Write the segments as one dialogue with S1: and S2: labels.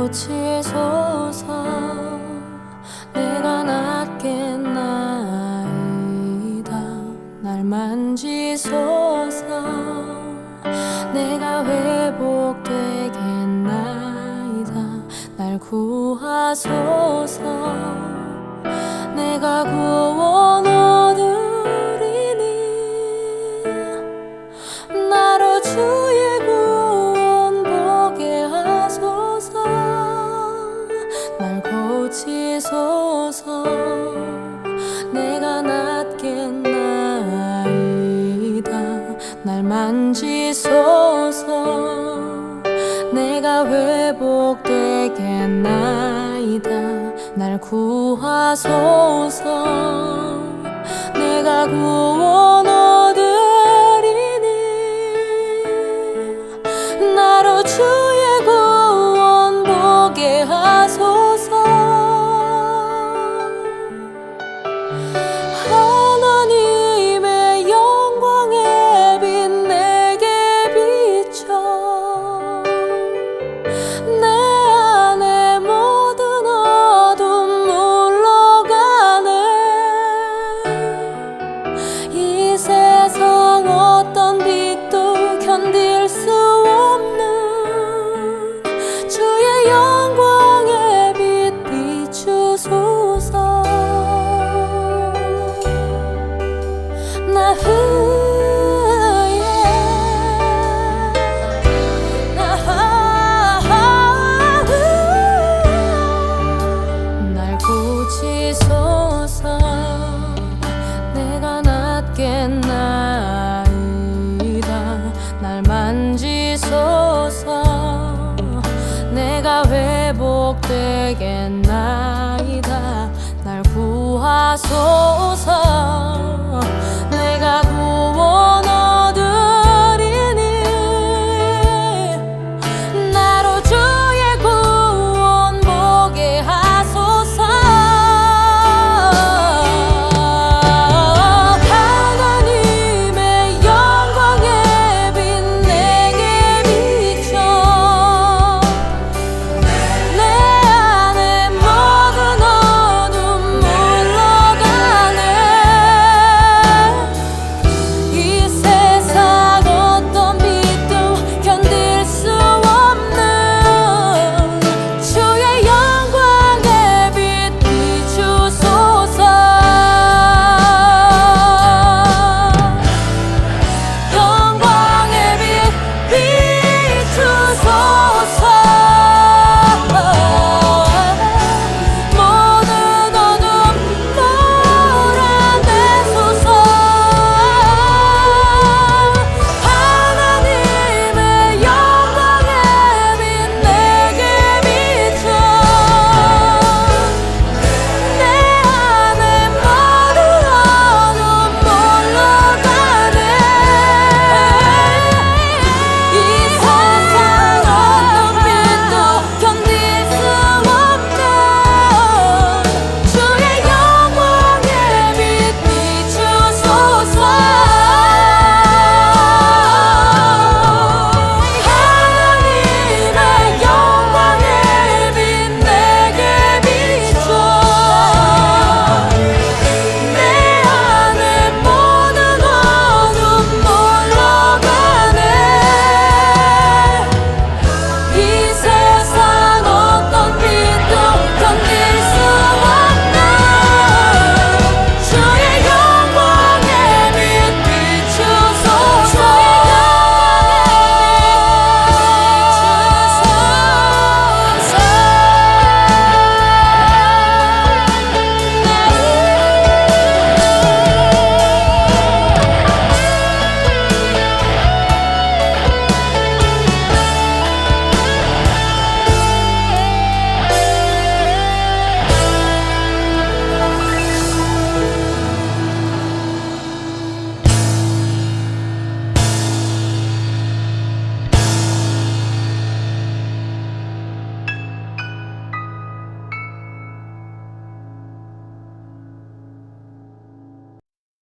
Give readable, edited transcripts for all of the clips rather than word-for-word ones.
S1: 고치소서. 내가 낫겠나이다. 날 만지소서. 내가 회복되겠나이다. 날 구하소서. 내가 구원 얻으리니 나로 주의 구원 보게 하소서. 날 고치소서. 내가 낫겠나이다. 날 만지소서. 내가 회복되겠나이다. 날 구하소서. 내가 구원 얻으리니 나로 주의 구원 보게 하소서. 하나님의 영광의 빛 내게 비춰 내 안에 모든 어둠 물러가네. 이 세상 어떤 빛도 견딜 수 없는 주의 영광의 빛 비추소서. 나 날 고치소서. 내가 낫겠나이다. 날 만지소서. 내가 회복되겠나이다. 날 구하소서. 내가 구원 얻으리니 나로 주의 구원 보게 하소서. 하나님의 영광의 빛 내게 비춰 내 안에 모든 어둠 물러가네. 이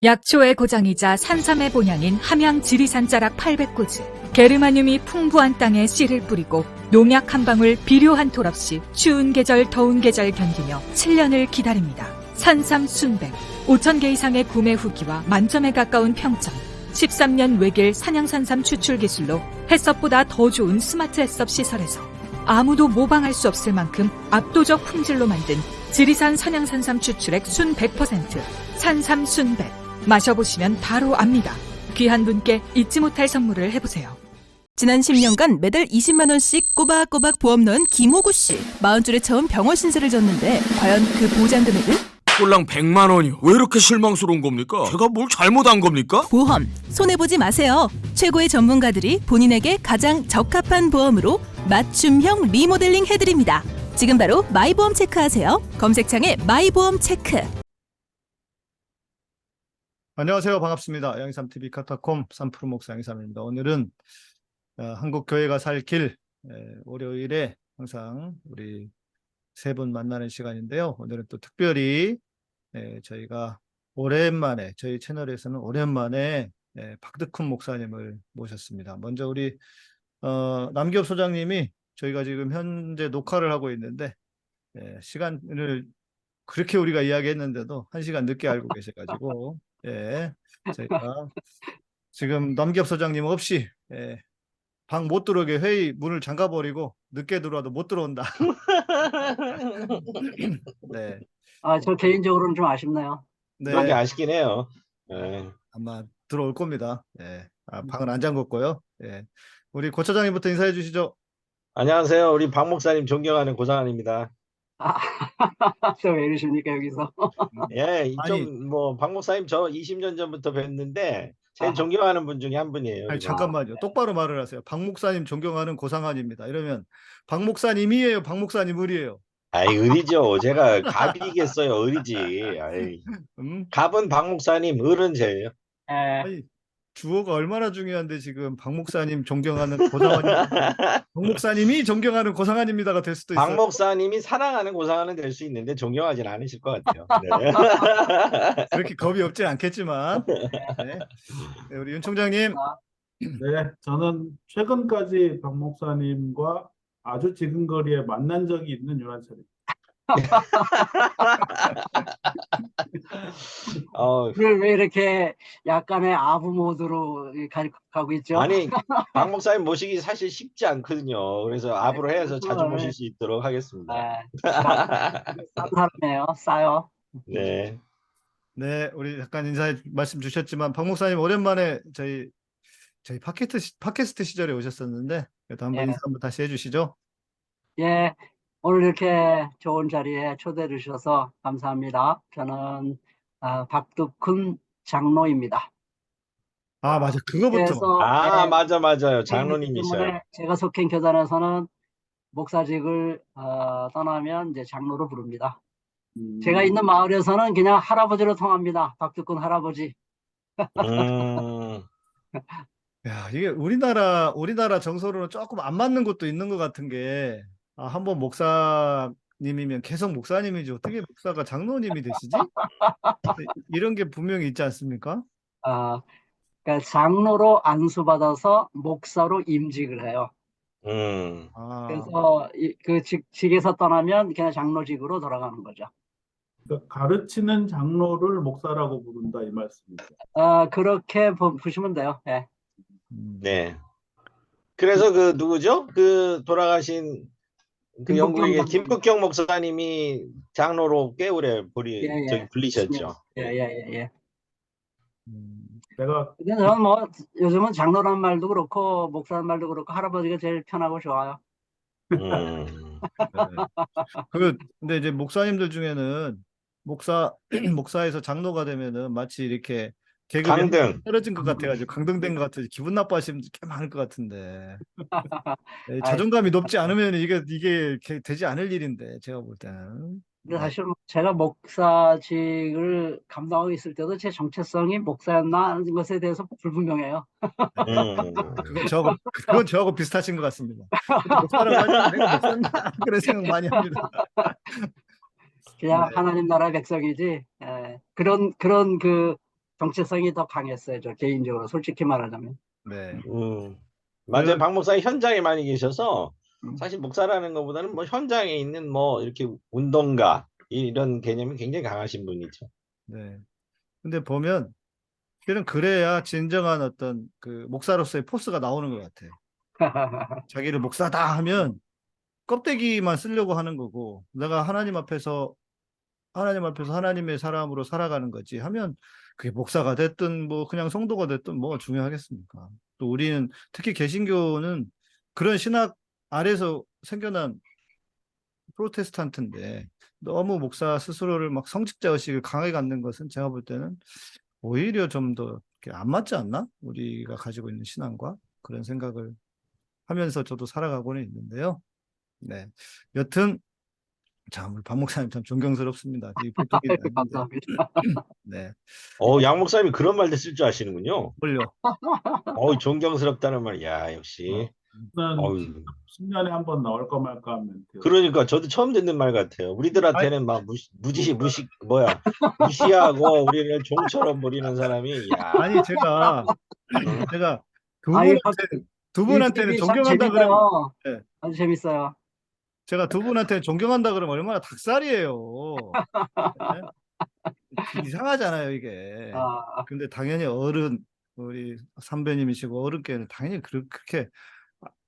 S2: 약초의 고장이자 산삼의 본향인 함양 지리산 자락 800구즈. 게르마늄이 풍부한 땅에 씨를 뿌리고 농약 한 방울 비료 한 톨 없이 추운 계절 더운 계절 견디며 7년을 기다립니다. 산삼 순백 5,000개 이상의 구매 후기와 만점에 가까운 평점. 13년 외길 산양산삼 추출 기술로 햇섭보다 더 좋은 스마트 햇섭 시설에서 아무도 모방할 수 없을 만큼 압도적 품질로 만든 지리산 산양산삼 추출액 순 100%. 산삼 순백 마셔보시면 바로 압니다. 귀한 분께 잊지 못할 선물을 해보세요.
S3: 지난 10년간 매달 20만 원씩 꼬박꼬박 보험 넣은 김호구 씨. 40줄에 처음 병원 신세를 졌는데 과연 그 보장 금액은?
S4: 꼴랑 100만 원이요. 왜 이렇게 실망스러운 겁니까? 제가 뭘 잘못한 겁니까?
S3: 보험 손해보지 마세요. 최고의 전문가들이 본인에게 가장 적합한 보험으로 맞춤형 리모델링 해드립니다. 지금 바로 마이보험 체크하세요. 검색창에 마이보험 체크.
S5: 안녕하세요. 반갑습니다. 양희삼TV 카타콤 3프로 목사 양희삼입니다. 오늘은 한국 교회가 살 길, 월요일에 항상 우리 세 분 만나는 시간인데요. 오늘은 또 특별히 저희가 오랜만에 저희 채널에서는 오랜만에 박득훈 목사님을 모셨습니다. 먼저 우리 남기업 소장님이 저희가 지금 현재 녹화를 하고 있는데 시간을 그렇게 우리가 이야기했는데도 1시간 늦게 알고 계셔가지고 저희가 지금 남기업 소장님 없이 방 못 들어오게 회의 문을 잠가버리고 늦게 들어와도 못 들어온다. 네.
S6: 저 개인적으로는 좀 아쉽네요.
S7: 그런 게
S5: 네.
S7: 아쉽긴 해요. 네.
S5: 아마 들어올 겁니다. 방은 안 잠궜고요. 우리 고 차장님부터 인사해 주시죠.
S7: 안녕하세요. 우리 박 목사님 존경하는 고상환입니다.
S6: 저 왜 이러십니까, 여기서?
S7: 예,
S5: 아니.
S7: 박 목사님 저 20년 전부터 뵀는데 제일
S6: 아하.
S7: 존경하는 분 중에 한 분이에요.
S5: 아니
S7: 그래서.
S5: 잠깐만요. 똑바로 말을 하세요. 박 목사님 존경하는 고상환입니다. 이러면 박 목사님이에요, 박 목사님을이에요.
S7: 아이, 의리죠. 제가 갑이겠어요. 의리지. 아이, 갑은 박 목사님, 을은 제예요.
S6: 예,
S5: 아니 주어가 얼마나 중요한데 지금 박 목사님 존경하는 고상환이 박 목사님이 존경하는 고상환입니다가 될 수도
S7: 박
S5: 있어요.
S7: 목사님이 사랑하는 고상환은 될 수 있는데 존경하진 않으실 것 같아요. 네.
S5: 그렇게 겁이 없진 않겠지만. 네, 우리 윤 총장님.
S8: 네, 저는 최근까지 박 목사님과 아주 지근거리에 만난 적이 있는 유한철입니다.
S6: 왜 이렇게 약간의 아부 모드로 가고 있죠?
S7: 아니, 박 목사님 모시기 사실 쉽지 않거든요. 그래서 압으로 해서 자주
S6: 그걸-
S7: 모실 수 있도록 하겠습니다.
S6: 싼 사람이에요. 싸요.
S7: 네.
S5: 네, 우리 잠깐 말씀 주셨지만 박 목사님 오랜만에 저희 팟캐스트 시절에 오셨었는데 그래도 한번
S6: 예.
S5: 인사 한번 다시 해주시죠.
S6: 예, 오늘 이렇게 좋은 자리에 초대해 주셔서 감사합니다. 저는 박득훈 장로입니다.
S5: 아 맞아, 그거부터.
S6: 그래서
S7: 맞아요.
S6: 때문에
S7: 장로님이셔요.
S6: 제가 속한 교단에서는 목사직을 떠나면 이제 장로로 부릅니다. 제가 있는 마을에서는 그냥 할아버지로 통합니다. 박득훈 할아버지.
S5: 야, 이게 우리나라 정서로는 조금 안 맞는 것도 있는 것 같은 게, 한번 목사님이면 계속 목사님이지 어떻게 목사가 장로님이 되시지? 이런 게 분명히 있지 않습니까?
S6: 그러니까 장로로 안수받아서 목사로 임직을 해요.
S5: 아,
S6: 그래서 그 직에서 떠나면 그냥 장로직으로 돌아가는 거죠.
S8: 그러니까 가르치는 장로를 목사라고 부른다 이 말씀이죠.
S6: 그렇게 보시면 돼요. 예.
S7: 네. 그래서 그 누구죠? 그 돌아가신 그 영국의 김국경 목사님이 장로로 꽤 오래 불리셨죠.
S6: 예.
S8: 내가
S6: 근데 저는 뭐 요즘은 장로란 말도 그렇고 목사란 말도 그렇고 할아버지가 제일 편하고 좋아요.
S5: 네. 근데 이제 목사님들 중에는 목사에서 장로가 되면은 마치 이렇게 계급이
S7: 강등.
S5: 떨어진 것 같아가지고 강등된 것 같아서 기분 나빠하시는 분들 꽤 많을 것 같은데. 자존감이 높지 않으면 이게 되지 않을 일인데 제가 볼 때는.
S6: 근데 사실 제가 목사직을 감당하고 있을 때도 제 정체성이 목사였나 하는 것에 대해서 불분명해요.
S5: 그건 저하고 비슷하신 것 같습니다. 목사라고 하니까 내가 목사인가 그런 생각 많이 합니다.
S6: 그냥
S5: 네.
S6: 하나님 나라 백성이지. 그런 그 정체성이 더 강했어요. 저 개인적으로 솔직히 말하자면.
S5: 네.
S7: 맞아요. 박 목사님 현장에 많이 계셔서
S6: 음.
S7: 사실 목사라는 것보다는 뭐 현장에 있는 뭐 이렇게 운동가 이런 개념이 굉장히 강하신 분이죠.
S5: 네. 근데 보면 실은 그래야 진정한 어떤 그 목사로서의 포스가 나오는 것 같아. 자기를 목사다 하면 껍데기만 쓰려고 하는 거고, 내가 하나님 앞에서 하나님의 사람으로 살아가는 거지 하면 그게 목사가 됐든 뭐 그냥 성도가 됐든 뭐 중요하겠습니까? 또 우리는 특히 개신교는 그런 신학 아래서 생겨난 프로테스탄트인데 너무 목사 스스로를 막 성직자 의식을 강하게 갖는 것은 제가 볼 때는 오히려 좀 더 안 맞지 않나? 우리가 가지고 있는 신앙과 그런 생각을 하면서 저도 살아가고는 있는데요. 네. 여튼 참 우리 박 목사님 참 존경스럽습니다. 이 보통이 아닌데.
S6: 감사합니다.
S5: 네.
S7: 양 목사님이 그런 말도 쓸 줄 아시는군요.
S5: 뭘요?
S7: 존경스럽다는 말. 야, 역시.
S8: 저는
S7: 어우,
S8: 10년에 한 번 나올까 말까 하면 돼요.
S7: 그러니까 저도 처음 듣는 말 같아요. 우리들한테는 막 무시하고 우리를 종처럼 부리는 사람이, 야.
S5: 아니 제가
S6: 아이,
S5: 두 분한테는
S6: 참
S5: 존경한다 그러면
S6: 재밌어요.
S5: 네.
S6: 아주 재밌어요.
S5: 제가 두 분한테 존경한다 그러면 얼마나 닭살이에요. 네? 이상하잖아요 이게.
S6: 아,
S5: 근데 당연히 우리 선배님이시고 어른께는 당연히 그렇게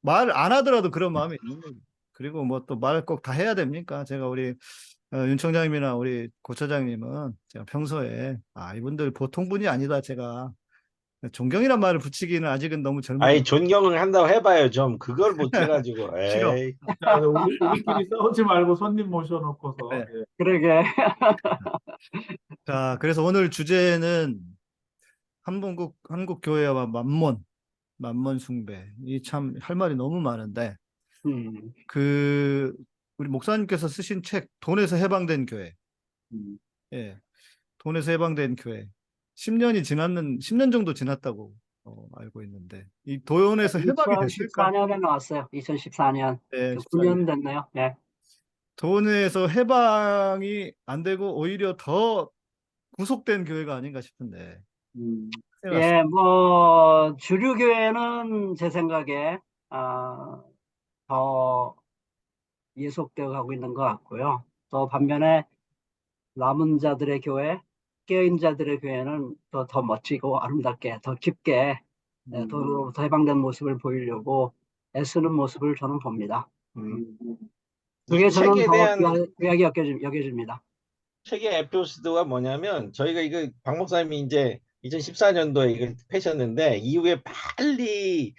S5: 말 안 하더라도 그런 마음이 있는 거죠. 그리고 뭐 또 말 꼭 다 해야 됩니까? 제가 우리 윤 청장님이나 우리 고 차장님은 제가 평소에 이분들 보통 분이 아니다 제가 존경이란 말을 붙이기는 아직은 너무
S7: 아이,
S5: 젊은
S7: 존경을 한다고 해봐요. 좀 그걸 못 해가지고.
S5: 싫어.
S7: 에이.
S8: 자, 우리끼리 싸우지 말고 손님 모셔놓고서.
S5: 네.
S8: 예.
S6: 그러게.
S5: 자, 그래서 오늘 주제는 한국 교회와 만몬 숭배. 이 참 할 말이 너무 많은데
S6: 음,
S5: 우리 목사님께서 쓰신 책 돈에서 해방된 교회. 예. 돈에서 해방된 교회. 10년 정도 지났다고 알고 있는데 이 돈에서 해방이 됐을까?
S6: 2014년에 나왔어요. 2014년.
S5: 네,
S6: 9년 됐네요. 네.
S5: 돈에서 해방이 안 되고 오히려 더 구속된 교회가 아닌가 싶은데.
S6: 예, 뭐 주류 교회는 제 생각에 더 예속되어 가고 있는 것 같고요. 또 반면에 남은 자들의 교회, 깨어있는 자들의 교회는 더 멋지고 아름답게, 더 깊게 돈으로부터 해방된 모습을 보이려고 애쓰는 모습을 저는 봅니다. 그게
S7: 이
S6: 저는
S7: 책에
S6: 더
S7: 대한
S6: 귀하게 여겨집니다.
S7: 책의 에피소드가 뭐냐면 저희가 이거 박 목사님이 이제 2014년도에 이걸 펴셨는데 이후에 빨리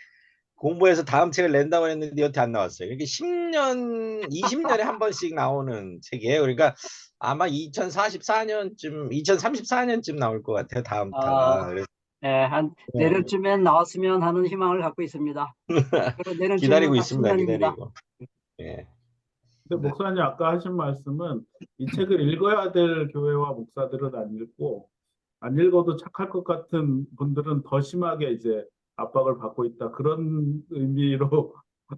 S7: 공부해서 다음 책을 낸다고 했는데 여태 안 나왔어요. 이게 20년에 한 번씩 나오는 책이에요. 그러니까 아마 2034년쯤 나올 것 같아요. 다음 타가. 그래서
S6: 예, 한 내년쯤엔 나왔으면 하는 희망을 갖고 있습니다. 내년쯤은
S7: 기다리고
S6: 딱
S7: 있습니다.
S6: 10년입니다.
S7: 기다리고. 예.
S8: 근데 목사님 아까 하신 말씀은 이 책을 읽어야 될 교회와 목사들은 안 읽고 안 읽어도 착할 것 같은 분들은 더 심하게 이제 압박을 받고 있다. 그런 의미로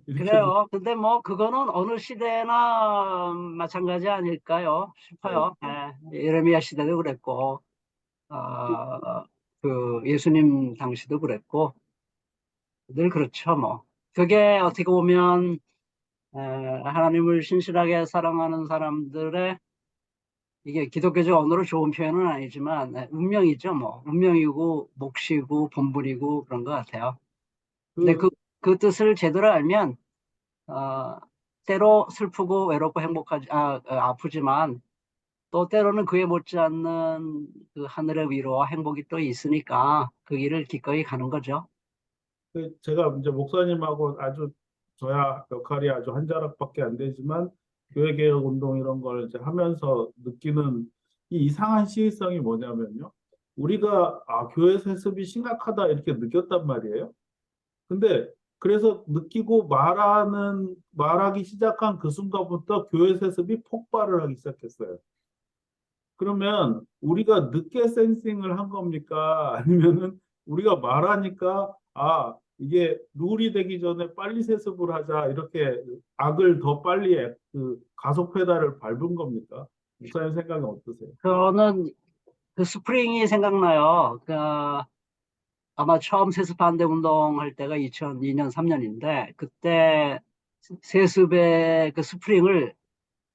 S8: 이렇게
S6: 그래요. 근데 뭐 그거는 어느 시대나 마찬가지 아닐까요 싶어요. 예, 예레미야 시대도 그랬고, 그 예수님 당시도 그랬고, 늘 그렇죠. 뭐 그게 어떻게 보면 하나님을 신실하게 사랑하는 사람들의 이게 기독교적 언어로 좋은 표현은 아니지만 운명이죠. 뭐 운명이고 몫이고 본분이고 그런 것 같아요. 근데 그 뜻을 제대로 알면 때로 슬프고 외롭고 아프지만 또 때로는 그에 못지않는 그 하늘의 위로와 행복이 또 있으니까 그 길을 기꺼이 가는 거죠.
S8: 제가 이제 목사님하고 저야 역할이 아주 한 자락밖에 안 되지만 교회개혁 운동 이런 걸 이제 하면서 느끼는 이 이상한 시의성이 뭐냐면요. 우리가 교회 세습이 심각하다 이렇게 느꼈단 말이에요. 근데 그래서 느끼고 말하기 시작한 그 순간부터 교회 세습이 폭발을 하기 시작했어요. 그러면 우리가 늦게 센싱을 한 겁니까? 아니면은 우리가 말하니까 이게 룰이 되기 전에 빨리 세습을 하자 이렇게 악을 더 빨리 그 가속 페달을 밟은 겁니까? 목사님 생각은 어떠세요?
S6: 저는 그 스프링이 생각나요. 아마 처음 세습 반대 운동할 때가 2002년, 3년인데 그때 세습의 그 스프링을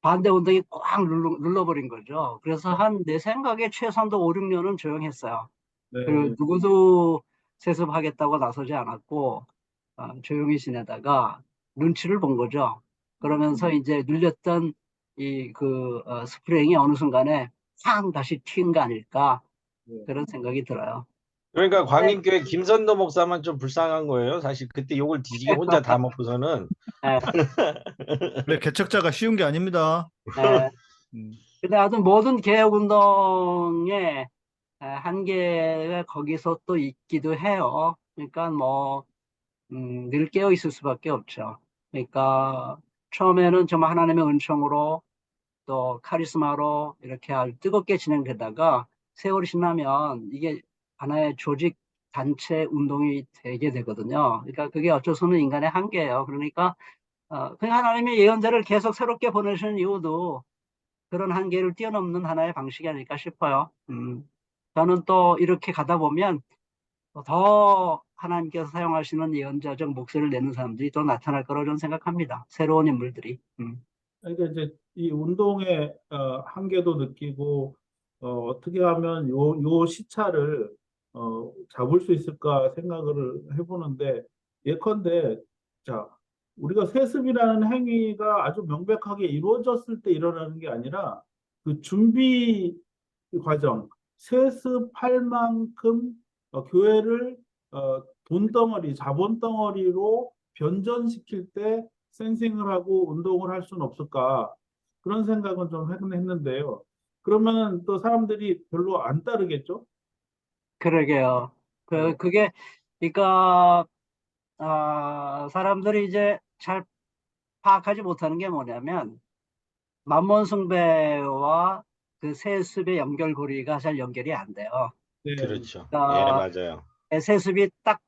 S6: 반대 운동이 꽉 눌러버린 거죠. 그래서 내 생각에 최소한도 5, 6년은 조용했어요. 그리고
S8: 네.
S6: 누구도 세습하겠다고 나서지 않았고 조용히 지내다가 눈치를 본 거죠. 그러면서 이제 눌렸던 스프링이 어느 순간에 팡 다시 튄 거 아닐까
S8: 네.
S6: 그런 생각이 들어요.
S7: 그러니까 광림교회 김선도 목사만 좀 불쌍한 거예요. 사실 그때 욕을 뒤지게 혼자 다 먹고서는.
S6: 예,
S5: 원래 개척자가 쉬운 게 아닙니다.
S6: 예.
S5: 음.
S6: 근데 하여튼 모든 개혁 운동의 한계가 거기서 또 있기도 해요. 그러니까 늘 깨어 있을 수밖에 없죠. 그러니까 처음에는 정말 하나님의 은총으로 또 카리스마로 이렇게 아주 뜨겁게 진행되다가 세월이 지나면 이게 하나의 조직 단체 운동이 되게 되거든요. 그러니까 그게 어쩔 수 없는 인간의 한계예요. 그러니까 그냥 하나님의 예언자를 계속 새롭게 보내시는 이유도 그런 한계를 뛰어넘는 하나의 방식이 아닐까 싶어요. 저는 또 이렇게 가다 보면 더 하나님께서 사용하시는 예언자적 목소리를 내는 사람들이 또 나타날 거라고 저는 생각합니다. 새로운 인물들이.
S8: 그러니까 이제 이 운동의 한계도 느끼고 어떻게 하면 요 시차를 잡을 수 있을까 생각을 해보는데 예컨대 자 우리가 세습이라는 행위가 아주 명백하게 이루어졌을 때 일어나는 게 아니라 그 준비 과정 세습할 만큼 교회를 돈덩어리 자본덩어리로 변전시킬 때 센싱을 하고 운동을 할 수는 없을까 그런 생각은 좀 하긴 했는데요. 그러면 또 사람들이 별로 안 따르겠죠?
S6: 그러게요.
S8: 네.
S6: 그러니까 사람들이 이제 잘 파악하지 못하는 게 뭐냐면 만몬숭배와 그 세습의 연결고리가 잘 연결이 안 돼요.
S8: 네.
S7: 그렇죠. 예,
S6: 그러니까
S7: 맞아요.
S6: 세습이 딱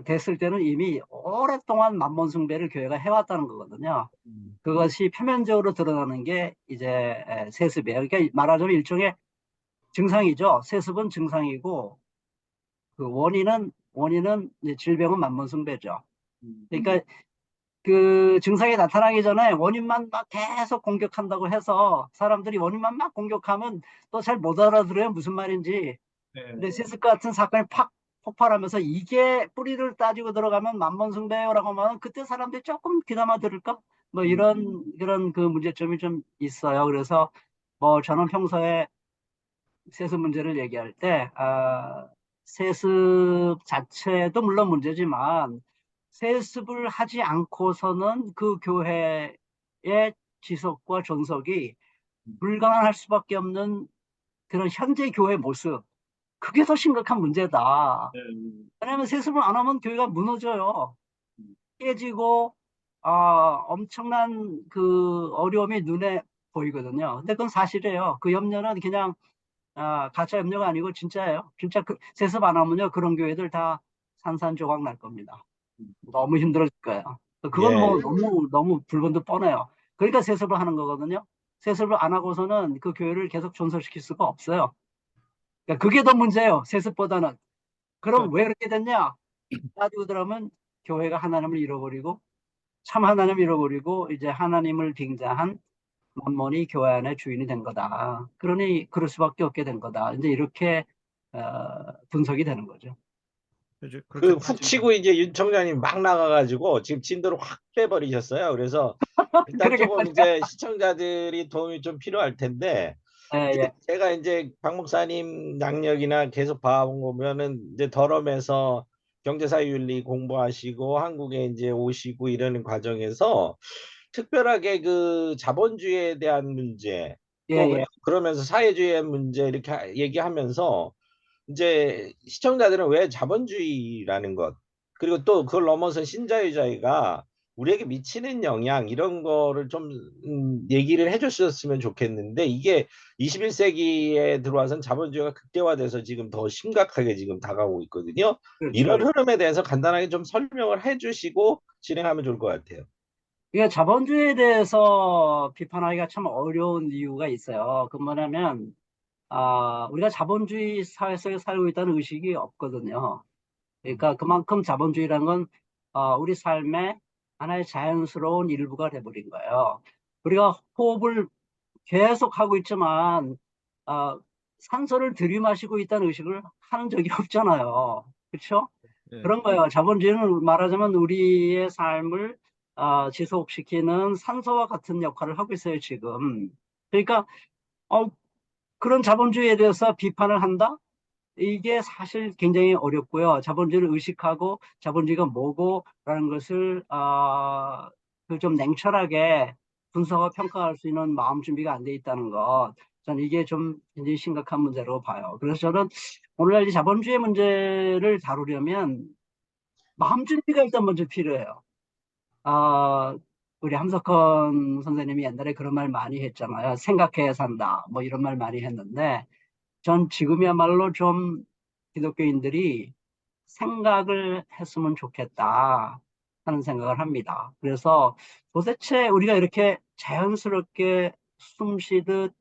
S6: 됐을 때는 이미 오랫동안 만몬숭배를 교회가 해왔다는 거거든요. 그것이 표면적으로 드러나는 게 이제 세습이에요. 그러니까 말하자면 일종의 증상이죠. 세습은 증상이고 그 원인은 이제 질병은 만몬숭배죠. 그러니까 그 증상이 나타나기 전에 원인만 막 계속 공격한다고 해서 사람들이 원인만 막 공격하면 또 잘 못 알아들어요. 무슨 말인지.
S8: 네.
S6: 근데 세습 같은 사건이 팍 폭발하면서 이게 뿌리를 따지고 들어가면 만몬숭배요라고 하면 그때 사람들이 조금 귀담아 들을까? 뭐 그런 그 문제점이 좀 있어요. 그래서 저는 평소에 세습 문제를 얘기할 때 세습 자체도 물론 문제지만 세습을 하지 않고서는 그 교회의 지속과 존속이 불가능할 수밖에 없는 그런 현재 교회 모습, 그게 더 심각한 문제다.
S8: 네.
S6: 왜냐하면 세습을 안 하면 교회가 무너져요. 깨지고 엄청난 그 어려움이 눈에 보이거든요. 근데 그건 사실이에요. 그 염려는 그냥 가짜 염려가 아니고 진짜예요. 진짜 세습 안 하면요 그런 교회들 다 산산조각 날 겁니다. 너무 힘들어질 거예요. 그건
S7: 예.
S6: 너무 불본듯 뻔해요. 그러니까 세습을 하는 거거든요. 세습을 안 하고서는 그 교회를 계속 존속시킬 수가 없어요. 그러니까 그게 더 문제예요. 세습보다는. 그럼 왜 그렇게 됐냐? 따지고 들어보면 교회가 하나님을 잃어버리고 참 하나님을 잃어버리고 이제 하나님을 빙자한 만몬이 교회 안의 주인이 된 거다. 그러니 그럴 수밖에 없게 된 거다. 이제 이렇게 분석이 되는 거죠.
S5: 이제
S7: 그
S5: 그렇게
S7: 훅 치고 이제 윤 청장님 막 나가가지고 지금 진도를 확 빼버리셨어요. 그래서 일단
S6: 그러게
S7: 조금 이제 시청자들이 도움이 좀 필요할 텐데
S6: 예.
S7: 제가 이제 박 목사님 양력이나 계속 봐온 거면은 이제 더럼에서 경제사회윤리 공부하시고 한국에 이제 오시고 이러는 과정에서 특별하게 그 자본주의에 대한 문제 또
S6: 예.
S7: 그러면서 사회주의의 문제 이렇게 얘기하면서 이제 시청자들은 왜 자본주의라는 것 그리고 또 그걸 넘어서 신자유주의가 우리에게 미치는 영향 이런 거를 좀 얘기를 해주셨으면 좋겠는데 이게 21세기에 들어와선 자본주의가 극대화돼서 지금 더 심각하게 지금 다가오고 있거든요.
S6: 그렇죠.
S7: 이런 흐름에 대해서 간단하게 좀 설명을 해주시고 진행하면 좋을 것 같아요.
S6: 그러니까 자본주의에 대해서 비판하기가 참 어려운 이유가 있어요. 그 뭐냐면 우리가 자본주의 사회 속에 살고 있다는 의식이 없거든요. 그러니까 그만큼 자본주의라는 건 우리 삶의 하나의 자연스러운 일부가 돼버린 거예요. 우리가 호흡을 계속 하고 있지만 산소를 들이마시고 있다는 의식을 하는 적이 없잖아요. 그렇죠?
S5: 예.
S6: 그런 거예요. 자본주의는 말하자면 우리의 삶을 지속시키는 산소와 같은 역할을 하고 있어요, 지금. 그러니까 그런 자본주의에 대해서 비판을 한다? 이게 사실 굉장히 어렵고요. 자본주의를 의식하고 자본주의가 뭐고라는 것을 그좀 냉철하게 분석과 평가할 수 있는 마음 준비가 안 돼 있다는 것. 저는 이게 좀 굉장히 심각한 문제로 봐요. 그래서 저는 오늘날 이 자본주의 문제를 다루려면 마음 준비가 일단 먼저 필요해요. 우리 함석헌 선생님이 옛날에 그런 말 많이 했잖아요. 생각해야 산다. 뭐 이런 말 많이 했는데 전 지금이야말로 좀 기독교인들이 생각을 했으면 좋겠다 하는 생각을 합니다. 그래서 도대체 우리가 이렇게 자연스럽게 숨 쉬듯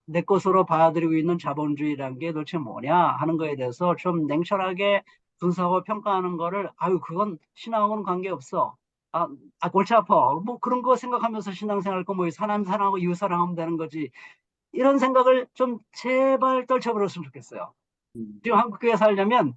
S6: 내 것으로 받아들이고 있는 자본주의라는 게 도대체 뭐냐 하는 거에 대해서 좀 냉철하게 분석하고 평가하는 거를 그건 신앙하고는 관계없어. 골치 아파. 뭐 그런 거 생각하면서 신앙생활 거 뭐 사람 사랑하고 이웃 사랑하면 되는 거지. 이런 생각을 좀 제발 떨쳐버렸으면 좋겠어요. 지금 한국교회 살려면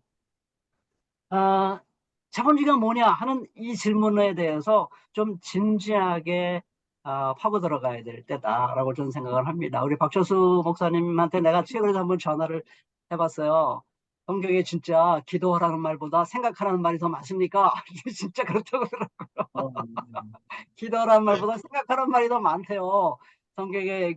S6: 자본주의가 뭐냐 하는 이 질문에 대해서 좀 진지하게 파고 들어가야 될 때다라고 저는 생각을 합니다. 우리 박철수 목사님한테 내가 최근에 한번 전화를 해봤어요. 성경에 진짜 기도하라는 말보다 생각하라는 말이 더 많습니까? 진짜 그렇다고 그러더라고요. 기도하라는 말보다 생각하라는 말이 더 많대요. 성경에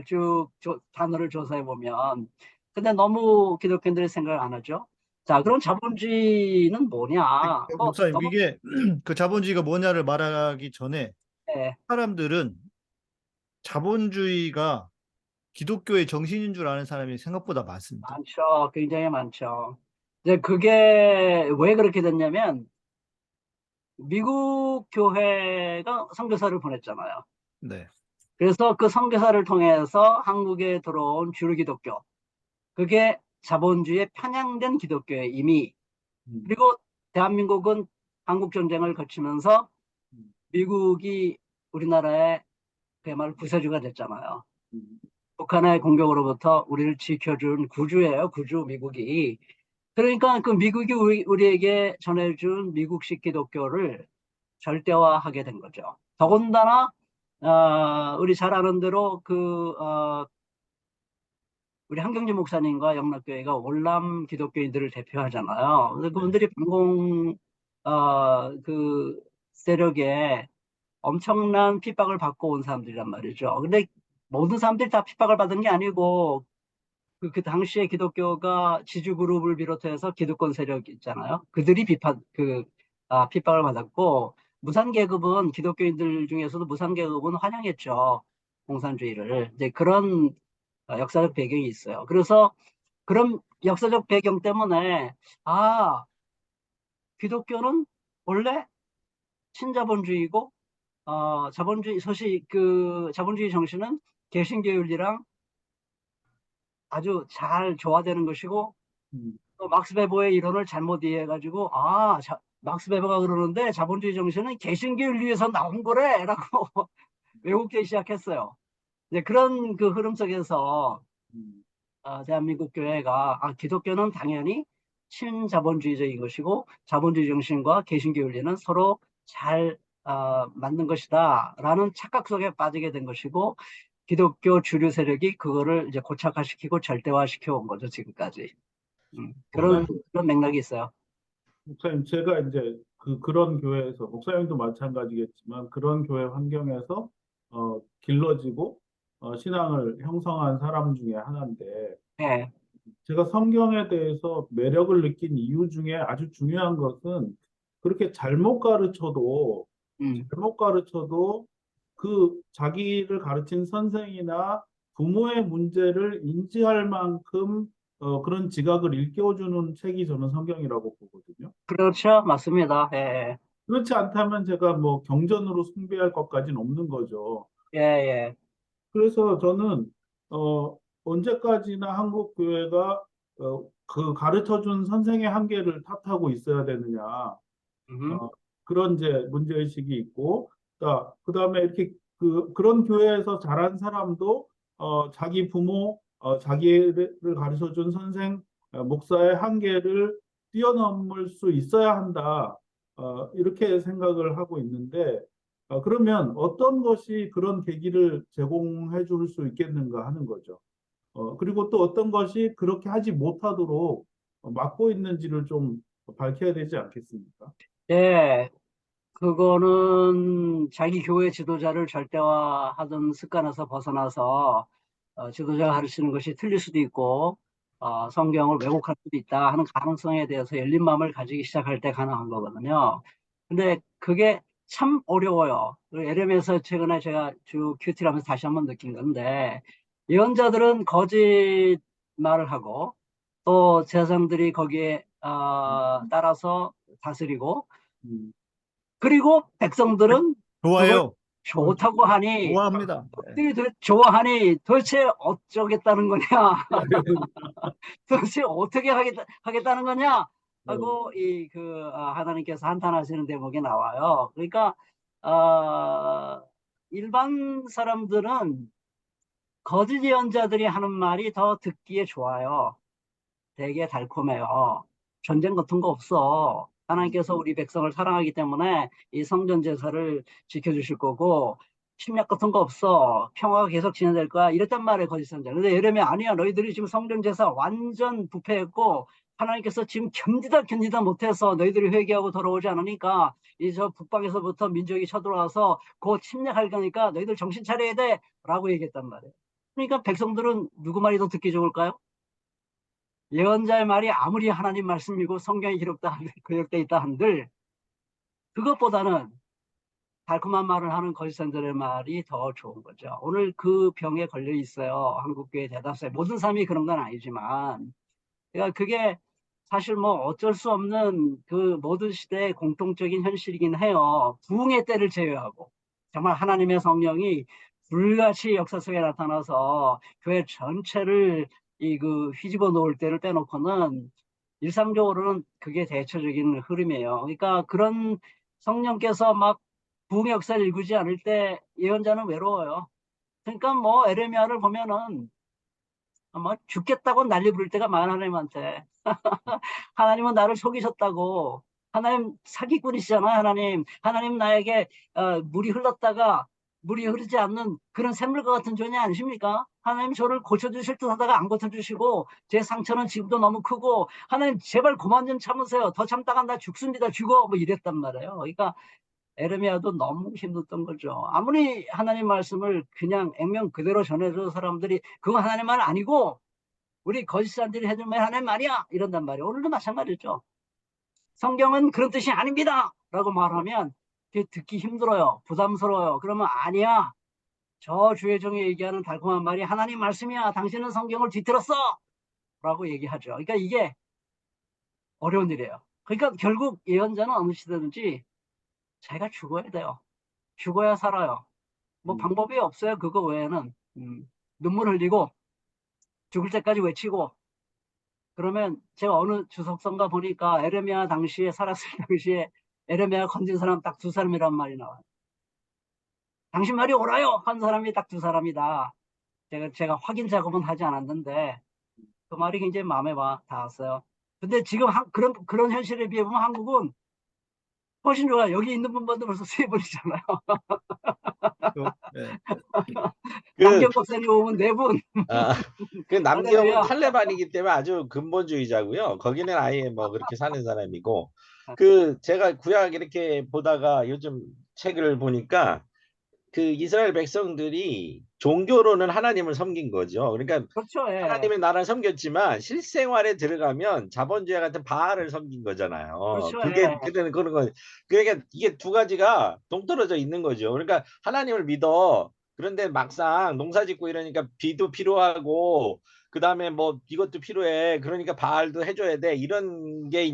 S6: 쭉 단어를 조사해 보면. 근데 너무 기독교인들이 생각을 안 하죠. 자, 그럼 자본주의는 뭐냐?
S5: 목사님,
S6: 너무,
S5: 이게 그 자본주의가 뭐냐를 말하기 전에
S6: 예,
S5: 사람들은 자본주의가 기독교의 정신인 줄 아는 사람이 생각보다 많습니다.
S6: 많죠. 굉장히 많죠. 이제 그게 왜 그렇게 됐냐면, 미국 교회가 선교사를 보냈잖아요.
S5: 네.
S6: 그래서 그 선교사를 통해서 한국에 들어온 주류 기독교. 그게 자본주의에 편향된 기독교에 이미. 그리고 대한민국은 한국전쟁을 거치면서 미국이 우리나라의 그야말로 구세주가 됐잖아요. 북한의 공격으로부터 우리를 지켜준 구주예요. 구주 미국이. 그러니까 그 미국이 우리에게 전해준 미국식 기독교를 절대화하게 된 거죠. 더군다나 우리 잘 아는 대로 우리 한경재 목사님과 영락교회가 월남 기독교인들을 대표하잖아요. 근데 그분들이 반공 그 세력에 엄청난 핍박을 받고 온 사람들이란 말이죠. 근데 모든 사람들이 다 핍박을 받은 게 아니고 그 당시에 기독교가 지주그룹을 비롯해서 기득권 세력 있잖아요. 그들이 핍박을 받았고 무산계급은 기독교인들 중에서도 무산계급은 환영했죠. 공산주의를. 이제 그런 역사적 배경이 있어요. 그래서 그런 역사적 배경 때문에 기독교는 원래 신자본주의고 자본주의 정신은 개신교 윤리랑 아주 잘 조화되는 것이고 또 막스 베버의 이론을 잘못 이해해가지고 막스 베버가 그러는데 자본주의 정신은 개신교 윤리에서 나온 거래라고 외우기 시작했어요. 이제 그런 그 흐름 속에서 대한민국 교회가 기독교는 당연히 신자본주의적인 것이고 자본주의 정신과 개신교 윤리는 서로 잘 맞는 것이다 라는 착각 속에 빠지게 된 것이고 기독교 주류 세력이 그거를 이제 고착화시키고 절대화시켜 온 거죠 지금까지. 그런 맥락이 있어요.
S8: 목사님, 제가 이제 그런 교회에서, 목사님도 마찬가지겠지만, 그런 교회 환경에서, 길러지고, 신앙을 형성한 사람 중에 하나인데,
S6: 네,
S8: 제가 성경에 대해서 매력을 느낀 이유 중에 아주 중요한 것은, 그렇게
S6: 음,
S8: 잘못 가르쳐도 그 자기를 가르친 선생이나 부모의 문제를 인지할 만큼 그런 지각을 일깨워주는 책이 저는 성경이라고 보거든요.
S6: 그렇죠, 맞습니다. 예,
S8: 그렇지 않다면 제가 뭐 경전으로 숭배할 것까지는 없는 거죠.
S6: 예, 예.
S8: 그래서 저는 언제까지나 한국 교회가 그 가르쳐 준 선생의 한계를 탓하고 있어야 되느냐.
S6: 음,
S8: 그런 이제 문제의식이 있고, 그다음에 이렇게 그런 교회에서 자란 사람도 자기 부모, 자기를 가르쳐 준 선생, 목사의 한계를 뛰어넘을 수 있어야 한다. 이렇게 생각을 하고 있는데, 그러면 어떤 것이 그런 계기를 제공해 줄 수 있겠는가 하는 거죠. 그리고 또 어떤 것이 그렇게 하지 못하도록 막고 있는지를 좀 밝혀야 되지 않겠습니까?
S6: 예, 그거는 자기 교회 지도자를 절대화하던 습관에서 벗어나서 지도자가 가르치는 것이 틀릴 수도 있고 성경을 왜곡할 수도 있다 하는 가능성에 대해서 열린 마음을 가지기 시작할 때 가능한 거거든요. 근데 그게 참 어려워요. 에레미야에서 최근에 제가 주 큐티를 하면서 다시 한번 느낀 건데 예언자들은 거짓 말을 하고 또 제사장들이 거기에 따라서 다스리고
S8: 음,
S6: 그리고 백성들은 그걸
S5: 좋아요.
S6: 좋다고 하니
S5: 좋아합니다.
S6: 좋아하니 도대체 어쩌겠다는 거냐 도대체 어떻게 하겠다는 거냐 하고 하나님께서 한탄하시는 대목이 나와요. 그러니까 일반 사람들은 거짓 예언자들이 하는 말이 더 듣기에 좋아요. 되게 달콤해요. 전쟁 같은 거 없어. 하나님께서 우리 백성을 사랑하기 때문에 이 성전 제사를 지켜주실 거고 침략 같은 거 없어. 평화가 계속 진행될 거야. 이랬단 말이에요, 거짓 선자. 근데 예레미야 아니야. 너희들이 지금 성전 제사 완전 부패했고 하나님께서 지금 견디다 못해서 너희들이 회개하고 돌아오지 않으니까 이 저 북방에서부터 민족이 쳐들어와서 곧 침략할 거니까 너희들 정신 차려야 돼. 라고 얘기했단 말이에요. 그러니까 백성들은 누구 말이 더 듣기 좋을까요? 예언자의 말이 아무리 하나님 말씀이고 성경에 기록되어 있다 한들 그것보다는 달콤한 말을 하는 거짓 선자의 말이 더 좋은 거죠. 오늘 그 병에 걸려 있어요. 한국교회 대다수의 모든 사람이 그런 건 아니지만 그러니까 그게 사실 뭐 어쩔 수 없는 그 모든 시대의 공통적인 현실이긴 해요. 부흥의 때를 제외하고 정말 하나님의 성령이 불같이 역사 속에 나타나서 교회 전체를 휘집어 놓을 때를 빼놓고는 일상적으로는 그게 대체적인 흐름이에요. 그러니까 그런 성령께서 막 부흥의 역사를 일구지 않을 때 예언자는 외로워요. 그러니까 뭐 에레미야를 보면은 뭐 죽겠다고 난리 부를 때가 많아 하나님한테. 하나님은 나를 속이셨다고. 하나님 사기꾼이시잖아요. 하나님 나에게 물이 흘렀다가 물이 흐르지 않는 그런 샘물과 같은 존재 아니십니까? 하나님 저를 고쳐주실 듯 하다가 안 고쳐주시고 제 상처는 지금도 너무 크고 하나님 제발 그만 좀 참으세요. 더 참다가 나 죽습니다. 죽어. 뭐 이랬단 말이에요. 그러니까 에르미야도 너무 힘들었던 거죠. 아무리 하나님 말씀을 그냥 액면 그대로 전해줘 사람들이 그거 하나님 말 아니고 우리 거짓사람들이 해준 말 하나님 말이야 이런단 말이에요. 오늘도 마찬가지죠. 성경은 그런 뜻이 아닙니다 라고 말하면 듣기 힘들어요. 부담스러워요. 그러면 아니야. 저 주의 종이 얘기하는 달콤한 말이 하나님 말씀이야. 당신은 성경을 뒤틀었어 라고 얘기하죠. 그러니까 이게 어려운 일이에요. 그러니까 결국 예언자는 어느 시대든지 자기가 죽어야 돼요. 죽어야 살아요. 뭐 방법이 없어요. 그거 외에는. 눈물 흘리고 죽을 때까지 외치고 그러면 제가 어느 주석서인가 보니까 에레미야 당시에 살았을 당시에 에레미야 건진 사람 딱 2사람이란 말이 나와요. 당신 말이 옳아요 한 사람이 딱 2사람이다. 제가 확인 작업은 하지 않았는데 그 말이 굉장히 마음에 닿았어요. 근데 지금 그런 현실에 비해 보면 한국은 훨씬 좋아요. 여기 있는 분만도 벌써 3분이잖아요.
S5: 네.
S6: 남경 박사님 오면 4분.
S7: 그 남경은
S6: 할렐루야.
S7: 탈레반이기 때문에 아주 근본주의자고요. 거기는 아예 뭐 그렇게 사는 사람이고 제가 구약 이렇게 보다가 요즘 책을 보니까 그 이스라엘 백성들이 종교로는 하나님을 섬긴 거죠. 그러니까
S6: 그렇죠. 예.
S7: 하나님의 나라를 섬겼지만 실생활에 들어가면 자본주의 같은 바알을 섬긴 거잖아요.
S6: 그렇죠.
S7: 그게
S6: 예.
S7: 그때는 그런 거. 그러니까 이게 두 가지가 동떨어져 있는 거죠. 그러니까 하나님을 믿어. 그런데 막상 농사 짓고 이러니까 비도 필요하고 그다음에 뭐 이것도 필요해. 그러니까 바알도 해줘야 돼. 이런 게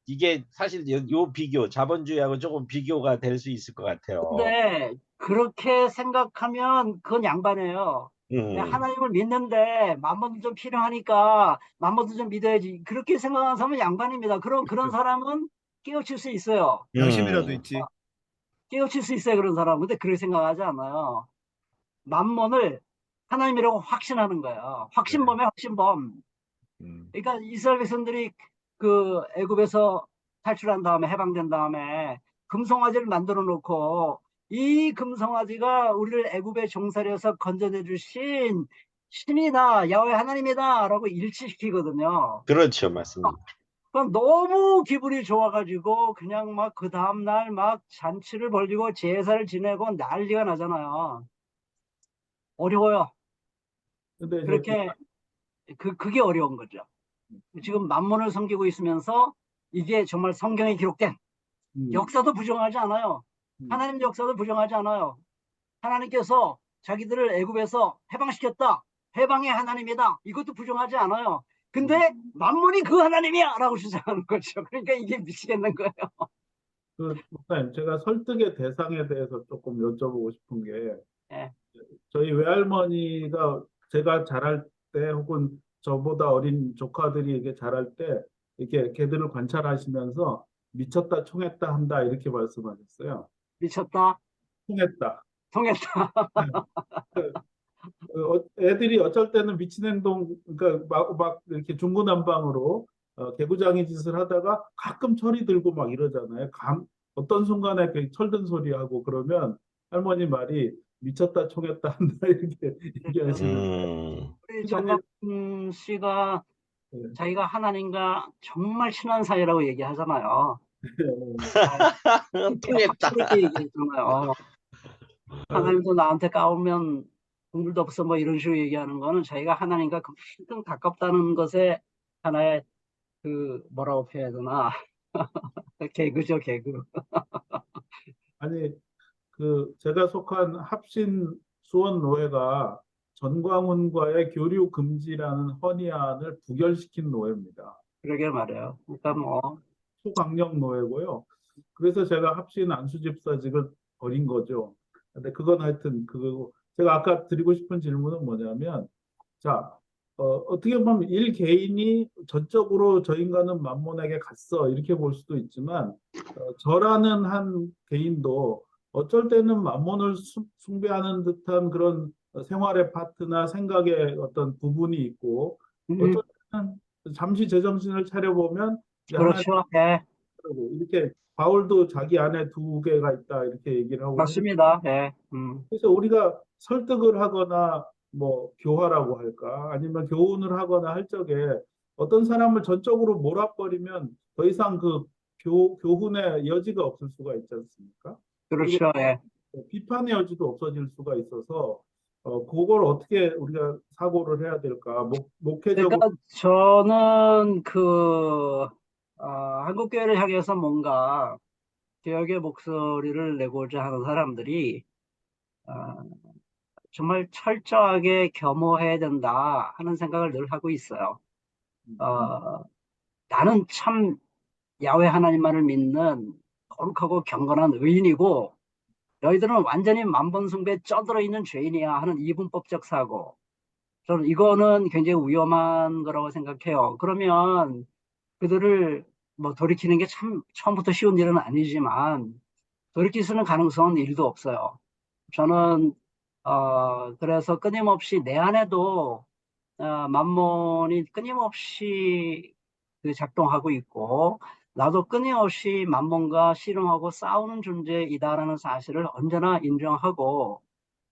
S7: 이게 사실 요 비교 자본주의하고 조금 비교가 될 수 있을 것 같아요.
S6: 근데 그렇게 생각하면 그건 양반이에요.
S7: 음.
S6: 하나님을 믿는데 만번도 좀 필요하니까 만번도 좀 믿어야지. 그렇게 생각하는 사람은 양반입니다. 그런 사람은 깨우칠 수 있어요.
S5: 양심이라도
S7: 음.
S5: 있지.
S6: 깨우칠 수 있어요. 그런 사람은. 근데 그렇게 생각하지 않아요. 만mon을 하나님이라고 확신하는 거예요. 확신범이야, 확신범.
S5: 음.
S6: 그러니까 이스라엘 백성들이 그 애굽에서 탈출한 다음에 해방된 다음에 금송아지를 만들어 놓고 이 금송아지가 우리를 애굽의 종살이에서 건져내 주신 신이다, 야훼 하나님이다라고 일치시키거든요.
S7: 그렇죠, 맞습니다.
S6: 그럼 너무 기분이 좋아가지고 그냥 막 그 다음날 막 잔치를 벌이고 제사를 지내고 난리가 나잖아요. 어려워요.
S8: 근데 이제
S6: 그렇게 그게 어려운 거죠. 지금 만몬을 섬기고 있으면서 이게 정말 성경에 기록된
S8: 음,
S6: 역사도 부정하지 않아요.
S8: 음,
S6: 하나님 역사도 부정하지 않아요. 하나님께서 자기들을 애굽에서 해방시켰다. 해방의 하나님이다. 이것도 부정하지 않아요. 근데 만몬이 그 하나님이야! 라고 주장하는 거죠. 그러니까 이게 미치겠는 거예요.
S8: 목사님, 제가 설득의 대상에 대해서 조금 여쭤보고 싶은 게,
S6: 예.
S8: 저희 외할머니가 제가 자랄 때 혹은 저보다 어린 조카들이 이렇게 자랄 때 이렇게 걔들을 관찰하시면서 미쳤다, 총했다 한다 이렇게 말씀하셨어요.
S6: 미쳤다.
S8: 총했다.
S6: 통했다.
S8: 애들이 어쩔 때는 미친 행동, 그러니까 막 이렇게 중구난방으로 개구장이 짓을 하다가 가끔 철이 들고 막 이러잖아요. 어떤 순간에 그 철든 소리하고 그러면 할머니 말이 미쳤다, 총했다 한다 이렇게 얘기하시는데,
S6: 우리
S8: 시간이
S6: 정갑 씨가
S8: 네.
S6: 자기가 하나님과 정말 친한 사이라고 얘기하잖아요.
S7: 통했다.
S6: 확실하게 얘기했잖아요. 하나님도 나한테 까오면 공불도 없어 뭐 이런 식으로 얘기하는 거는 자기가 하나님과 그만큼 가깝다는 것에 하나의 그 뭐라고 표현해야 되나 개그죠, 개그.
S8: 아니 그 제가 속한 합신 수원노회가 전광훈과의 교류 금지라는 헌의안을 부결시킨 노회입니다.
S6: 그러게 말해요. 그러니까 뭐
S8: 소강령 노회고요. 그래서 제가 합신 안수집사직을 버린 거죠. 근데 그건 하여튼 그거고, 제가 아까 드리고 싶은 질문은 뭐냐면, 자, 어떻게 보면 일 개인이 전적으로 저 인간은 만몬에게 갔어 이렇게 볼 수도 있지만, 저라는 한 개인도 어쩔 때는 만몬을 숭배하는 듯한 그런 생활의 파트나 생각의 어떤 부분이 있고,
S6: 음,
S8: 어쩔 때는 잠시 제정신을 차려보면 이제 하나님
S6: 그렇죠. 예,
S8: 이렇게 바울도 자기 안에 두 개가 있다 이렇게 얘기를 하고 하니까,
S6: 맞습니다. 예,
S8: 그래서 우리가 설득을 하거나 뭐 교화라고 할까 아니면 교훈을 하거나 할 적에 어떤 사람을 전적으로 몰아버리면 더 이상 그 교훈의 여지가 없을 수가 있지 않습니까? 그리고
S6: 그렇죠. 예.
S8: 비판의 여지도 없어질 수가 있어서 그걸 어떻게 우리가 사고를 해야 될까?
S6: 그러니까
S8: 목회적으로.
S6: 저는 그 한국교회를 향해서 뭔가 개혁의 목소리를 내고자 하는 사람들이 어, 정말 철저하게 겸허해야 된다 하는 생각을 늘 하고 있어요. 어, 나는 참 야훼 하나님만을 믿는 거룩하고 경건한 의인이고 너희들은 완전히 만번숭배에 쩌들어 있는 죄인이야 하는 이분법적 사고. 저는 이거는 굉장히 위험한 거라고 생각해요. 그러면 그들을 뭐 돌이키는 게 참 처음부터 쉬운 일은 아니지만 돌이킬 수 있는 가능성은 일도 없어요. 저는 그래서 끊임없이 내 안에도 만몬이 끊임없이 그 작동하고 있고 나도 끊임없이 만몬과 씨름하고 싸우는 존재이다라는 사실을 언제나 인정하고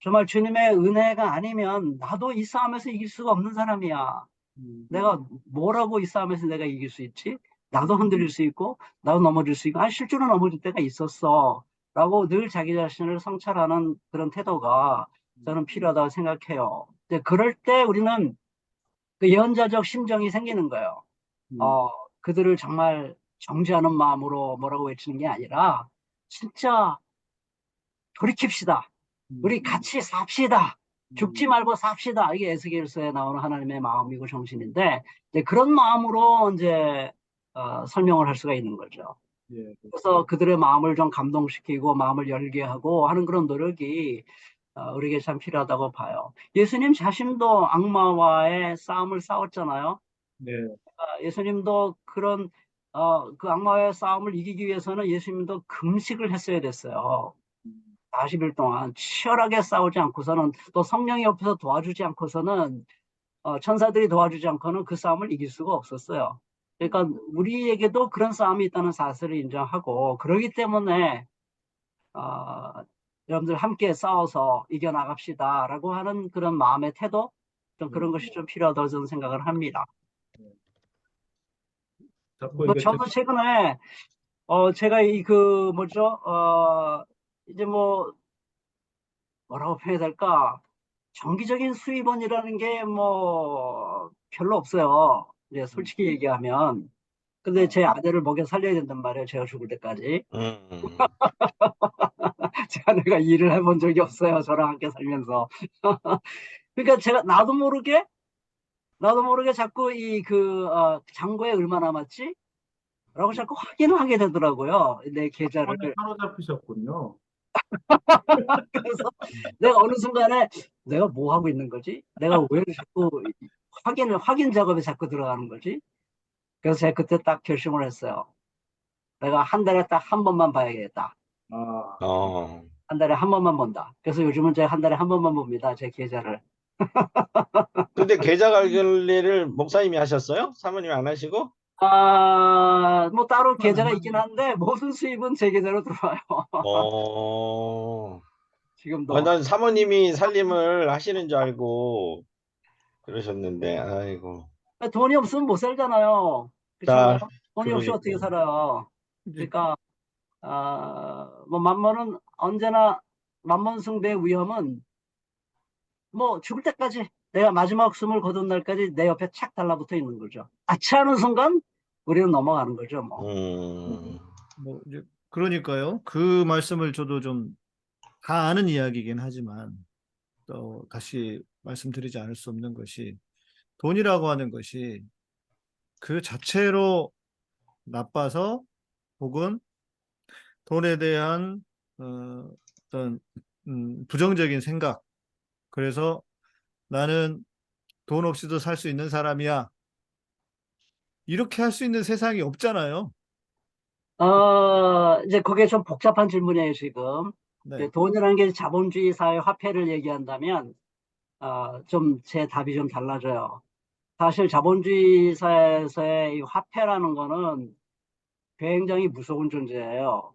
S6: 정말 주님의 은혜가 아니면 나도 이 싸움에서 이길 수가 없는 사람이야. 내가 뭐라고 이 싸움에서 내가 이길 수 있지? 나도 흔들릴 수 있고 나도 넘어질 수 있고 실제로 넘어질 때가 있었어 라고 늘 자기 자신을 성찰하는 그런 태도가 저는 필요하다고 생각해요. 근데 그럴 때 우리는 그 예언자적 심정이 생기는 거예요. 그들을 정말 정죄하는 마음으로 뭐라고 외치는 게 아니라 진짜 돌이킵시다. 우리 같이 삽시다. 죽지 말고 삽시다. 이게 에스겔서에 나오는 하나님의 마음이고 정신인데 이제 그런 마음으로 이제 설명을 할 수가 있는 거죠.
S8: 예,
S6: 그래서 그들의 마음을 좀 감동시키고 마음을 열게 하고 하는 그런 노력이 우리에게 참 필요하다고 봐요. 예수님 자신도 악마와의 싸움을 싸웠잖아요.
S8: 네,
S6: 예수님도 그런 그 악마와의 싸움을 이기기 위해서는 예수님도 금식을 했어야 됐어요. 40일 동안 치열하게 싸우지 않고서는, 또 성령이 옆에서 도와주지 않고서는, 천사들이 도와주지 않고는 그 싸움을 이길 수가 없었어요. 그러니까 우리에게도 그런 싸움이 있다는 사실을 인정하고, 그러기 때문에 여러분들 함께 싸워서 이겨나갑시다라고 하는 그런 마음의 태도, 좀 그런 것이 좀 필요하다고 저는 생각을 합니다.
S8: 자꾸
S6: 뭐
S8: 이게
S6: 저도 최근에 제가 이제 뭐라고 표현해야 될까? 정기적인 수입원이라는 게 뭐 별로 없어요. 이제 솔직히 얘기하면. 근데 제 아내를 먹여 살려야 된단 말이에요. 제가 죽을 때까지. 내가 일을 해본 적이 없어요. 저랑 함께 살면서. 그러니까 제가 나도 모르게 자꾸 잔고에 얼마 남았지? 라고 자꾸 확인을 하게 되더라고요. 내 계좌를.
S8: 손에 사로잡히셨군요.
S6: 그래서 내가 어느 순간에 내가 뭐 하고 있는 거지? 내가 왜 자꾸 확인 작업에 자꾸 들어가는 거지? 그래서 제가 그때 딱 결심을 했어요. 내가 한 달에 딱 한 번만 봐야겠다.
S8: 아,
S6: 한 달에 한 번만 본다. 그래서 요즘은 제가 한 달에 한 번만 봅니다. 제 계좌를.
S7: 근데 계좌 관리를 목사님이 하셨어요? 사모님이 안 하시고?
S6: 뭐 따로 계좌가 있긴 한데 모든 수입은 제 계좌로 들어와요.
S7: 어,
S6: 지금도.
S7: 난 사모님이 살림을 하시는 줄 알고 그러셨는데, 아이고.
S6: 돈이 없으면 못 살잖아요. 그렇잖아요.
S7: 자,
S6: 돈이 없이 어떻게
S7: 그러니까.
S6: 살아요.
S5: 이제
S6: 그러니까 뭐 만mon은 언제나 만mon숭배의 위험은 뭐 죽을 때까지, 내가 마지막 숨을 거둔 날까지 내 옆에 착 달라붙어 있는 거죠. 아차하는 순간 우리는 넘어가는 거죠. 뭐.
S5: 뭐 이제 그러니까요. 그 말씀을 저도 좀 다 아는 이야기이긴 하지만 또 다시 말씀드리지 않을 수 없는 것이, 돈이라고 하는 것이 그 자체로 나빠서, 혹은 돈에 대한 어떤 부정적인 생각, 그래서 나는 돈 없이도 살 수 있는 사람이야, 이렇게 할 수 있는 세상이 없잖아요.
S6: 이제 그게 좀 복잡한 질문이에요, 지금.
S5: 네.
S6: 돈이라는 게 자본주의 사회 화폐를 얘기한다면, 좀 제 답이 좀 달라져요. 사실 자본주의 사회에서의 이 화폐라는 거는 굉장히 무서운 존재예요.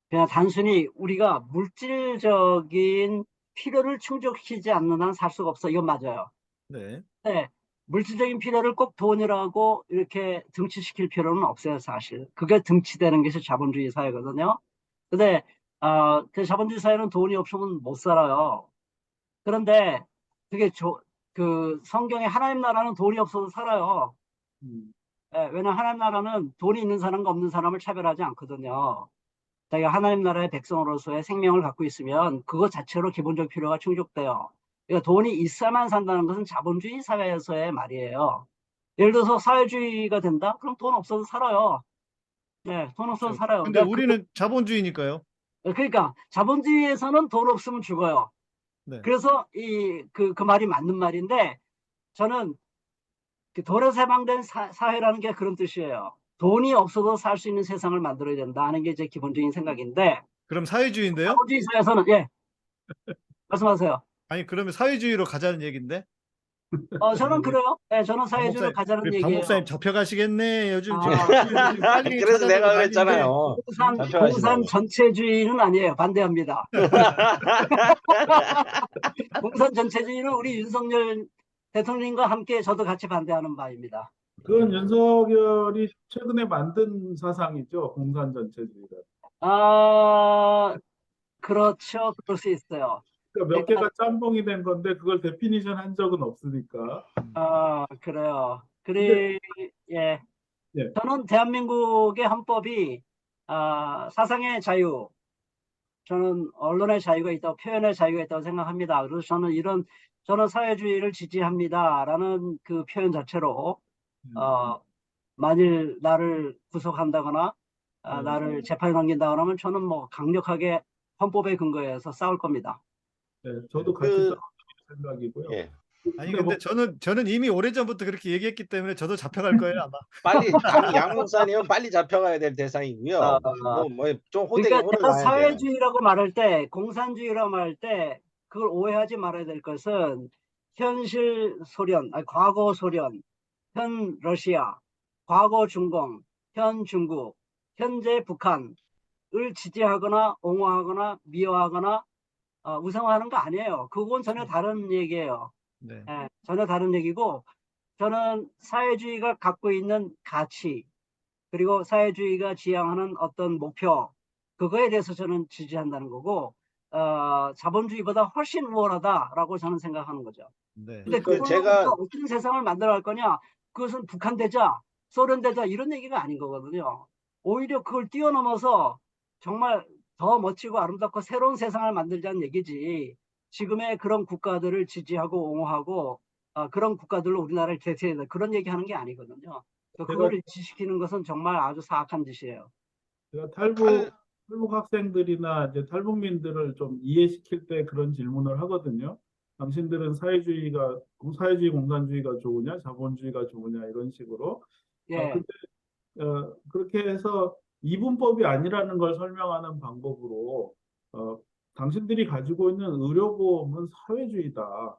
S6: 그냥 단순히 우리가 물질적인 필요를 충족시키지 않는 한 살 수가 없어. 이건 맞아요.
S5: 네.
S6: 네, 물질적인 필요를 꼭 돈이라고 이렇게 등치시킬 필요는 없어요, 사실. 그게 등치되는 것이 자본주의 사회거든요. 근데, 그 자본주의 사회는 돈이 없으면 못 살아요. 그런데, 그게 그 성경의 하나님 나라는 돈이 없어도 살아요. 왜냐면 하나님 나라는 돈이 있는 사람과 없는 사람을 차별하지 않거든요. 자기가 하나님 나라의 백성으로서의 생명을 갖고 있으면 그것 자체로 기본적 필요가 충족돼요. 그러니까 돈이 있어야만 산다는 것은 자본주의 사회에서의 말이에요. 예를 들어서 사회주의가 된다? 그럼 돈 없어도 살아요. 네, 돈 없어도
S5: 그렇죠.
S6: 살아요.
S5: 근데
S6: 그러니까,
S5: 우리는 자본주의니까요.
S6: 그러니까 자본주의에서는 돈 없으면 죽어요.
S5: 네.
S6: 그래서 그 말이 맞는 말인데, 저는 그 돈에 세방된 사회라는 게 그런 뜻이에요. 돈이 없어도 살 수 있는 세상을 만들어야 된다는 게 제 기본적인 생각인데,
S5: 그럼 사회주의인데요?
S6: 자본주의 사회에서는, 예, 말씀하세요.
S5: 아니, 그러면 사회주의로 가자는 얘기인데?
S6: 저는 그래요. 네, 저는
S5: 박
S6: 사회주의로
S5: 목사님,
S6: 가자는
S5: 우리 박
S6: 얘기예요.
S5: 목사님 잡혀가시겠네. 요즘 지금
S6: 아,
S5: 지금 빨리
S7: 그래서
S5: 찾아내고
S7: 내가
S5: 난리인데.
S7: 그랬잖아요.
S6: 공산
S7: 잡혀가시라고.
S6: 전체주의는 아니에요. 반대합니다. 공산 전체주의는 우리 윤석열 대통령과 함께 저도 같이 반대하는 바입니다.
S8: 그건 윤석열이 최근에 만든 사상이죠. 공산전체주의가.
S6: 그렇죠. 그럴 수 있어요.
S8: 그러니까 몇
S6: 그러니까,
S8: 개가 짬뽕이 된 건데 그걸 데피니션 한 적은 없으니까.
S6: 그래요.
S8: 근데
S6: 예.
S8: 예,
S6: 저는 대한민국의 헌법이, 사상의 자유, 저는 언론의 자유가 있다고, 표현의 자유가 있다고 생각합니다. 그래서 저는 사회주의를 지지합니다라는 그 표현 자체로, 만일 나를 구속한다거나 나를 재판에 넘긴다 그러면 저는 뭐 강력하게 헌법에 근거해서 싸울 겁니다.
S8: 네, 저도 같이
S7: 그,
S8: 싸울 생각이고요.
S7: 예.
S5: 아니
S8: 근데
S5: 근데 저는 이미 오래전부터 그렇게 얘기했기 때문에 저도 잡혀갈 거예요 아마.
S7: 아니 양 목사님은 빨리 잡혀가야 될 대상이고요. 뭐 좀 호되게
S6: 그러니까
S7: 혼을
S6: 제가
S7: 나야 돼요.
S6: 사회주의라고 말할 때, 공산주의라고 말할 때 그걸 오해하지 말아야 될 것은 현실 소련, 아니, 과거 소련, 현 러시아, 과거 중공, 현 중국, 현재 북한을 지지하거나 옹호하거나 미워하거나 우상화하는 거 아니에요. 그건 전혀 다른 얘기예요.
S5: 네.
S6: 예, 전혀 다른 얘기고, 저는 사회주의가 갖고 있는 가치, 그리고 사회주의가 지향하는 어떤 목표, 그거에 대해서 저는 지지한다는 거고, 자본주의보다 훨씬 우월하다라고 저는 생각하는 거죠.
S5: 네.
S6: 근데
S7: 그
S6: 그걸로
S7: 제가
S6: 우리가 어떤 세상을 만들어 갈 거냐? 그것은 북한 되자, 소련 되자 이런 얘기가 아닌 거거든요. 오히려 그걸 뛰어넘어서 정말 더 멋지고 아름답고 새로운 세상을 만들자는 얘기지. 지금의 그런 국가들을 지지하고 옹호하고 그런 국가들로 우리나라를 대체해야 돼. 그런 얘기하는 게 아니거든요. 그거를 지시키는 것은 정말 아주 사악한 짓이에요.
S8: 제가
S7: 칼-
S8: 탈북 학생들이나 이제 탈북민들을 좀 이해시킬 때 그런 질문을 하거든요. 당신들은 사회주의 공산주의가 좋으냐, 자본주의가 좋으냐 이런 식으로.
S6: 예.
S8: 근데 그렇게 해서 이분법이 아니라는 걸 설명하는 방법으로 당신들이 가지고 있는 의료보험은 사회주의다.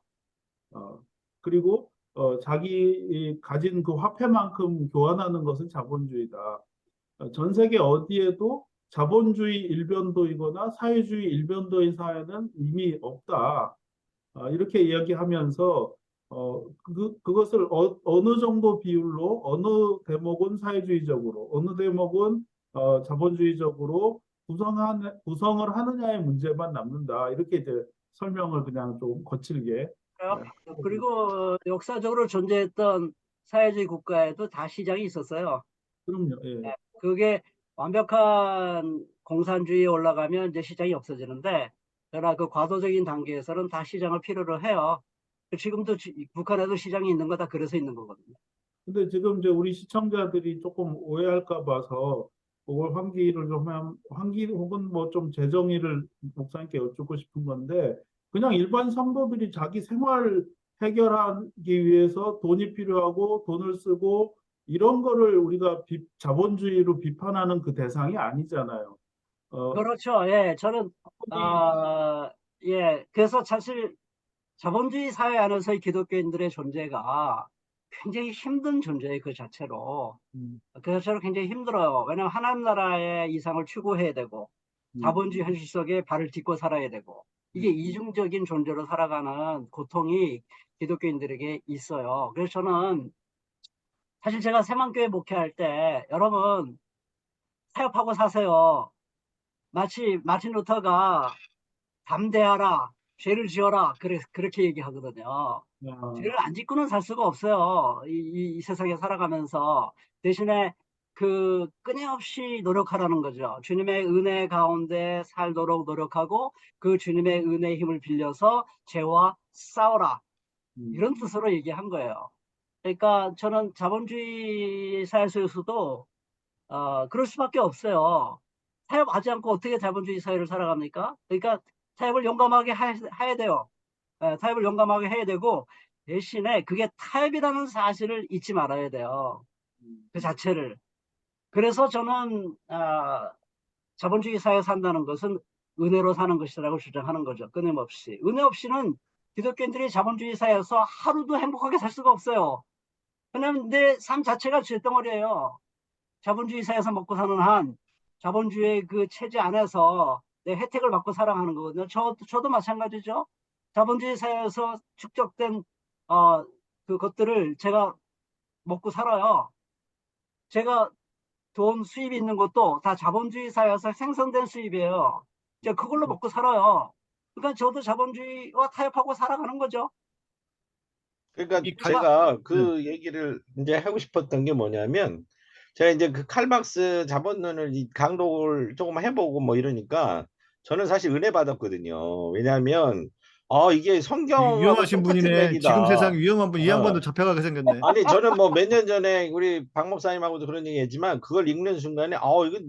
S8: 그리고 자기 가진 그 화폐만큼 교환하는 것은 자본주의다. 전 세계 어디에도 자본주의 일변도이거나 사회주의 일변도인 사회는 이미 없다. 이렇게 이야기하면서 그것을 어느 정도 비율로 어느 대목은 사회주의적으로 어느 대목은 자본주의적으로 구성을 하느냐의 문제만 남는다. 이렇게 이제 설명을 그냥 좀 거칠게.
S6: 그리고 역사적으로 존재했던 사회주의 국가에도 다 시장이 있었어요.
S8: 그럼요. 예.
S6: 그게 완벽한 공산주의에 올라가면 이제 시장이 없어지는데, 그러나 그 과도적인 단계에서는 다 시장을 필요로 해요. 지금도 북한에도 시장이 있는 거 다 그래서 있는 거거든요.
S8: 근데 지금 이제 우리 시청자들이 조금 오해할까 봐서 그걸 환기 혹은 뭐 좀 재정의를 목사님께 여쭙고 싶은 건데, 그냥 일반 성도들이 자기 생활 해결하기 위해서 돈이 필요하고 돈을 쓰고 이런 거를 우리가 자본주의로 비판하는 그 대상이 아니잖아요.
S6: 그렇죠. 예, 저는 그래서 사실 자본주의 사회 안에서의 기독교인들의 존재가 굉장히 힘든 존재예요. 그 자체로. 그 자체로 굉장히 힘들어요. 왜냐하면 하나님 나라의 이상을 추구해야 되고 자본주의 현실 속에 발을 딛고 살아야 되고, 이게 이중적인 존재로 살아가는 고통이 기독교인들에게 있어요. 그래서 저는 사실 제가 새만교회 목회할 때, 여러분 타협하고 사세요. 마치 마틴 루터가 담대하라, 죄를 지어라, 그렇게 얘기하거든요. 죄를 안 짓고는 살 수가 없어요. 이 세상에 살아가면서. 대신에 그 끊임없이 노력하라는 거죠. 주님의 은혜 가운데 살도록 노력하고 그 주님의 은혜의 힘을 빌려서 죄와 싸워라. 이런 뜻으로 얘기한 거예요. 그러니까 저는 자본주의 사회 속에서도 그럴 수밖에 없어요. 타협하지 않고 어떻게 자본주의 사회를 살아갑니까? 그러니까 타협을 용감하게 해야 돼요. 타협을 용감하게 해야 되고, 대신에 그게 타협이라는 사실을 잊지 말아야 돼요. 그 자체를. 그래서 저는 자본주의 사회에 산다는 것은 은혜로 사는 것이라고 주장하는 거죠. 끊임없이. 은혜 없이는 기독교인들이 자본주의 사회에서 하루도 행복하게 살 수가 없어요. 왜냐하면 내 삶 자체가 쇳덩어리예요. 자본주의 사회에서 먹고 사는 한 자본주의 그 체제 안에서 내 혜택을 받고 살아가는 거거든요. 저도 마찬가지죠. 자본주의 사회에서 축적된 그것들을 제가 먹고 살아요. 제가 돈 수입이 있는 것도 다 자본주의 사회에서 생성된 수입이에요. 제가 그걸로 먹고 살아요. 그러니까 저도 자본주의와 타협하고 살아가는 거죠.
S7: 그러니까
S5: 이
S7: 제가 그 얘기를 이제 하고 싶었던 게 뭐냐면, 제가 이제 그 칼막스 자본론을 강독을 조금 해보고 뭐 이러니까 저는 사실 은혜 받았거든요. 왜냐하면 이게 성경하고
S5: 위험하신
S7: 똑같은
S5: 분이네.
S7: 얘기다.
S5: 지금 세상 위험한 분. 이
S7: 어.
S5: 양반도 잡혀가게 생겼네.
S7: 아니 저는 뭐 몇 년 전에 우리 박 목사님하고도 그런 얘기했지만 그걸 읽는 순간에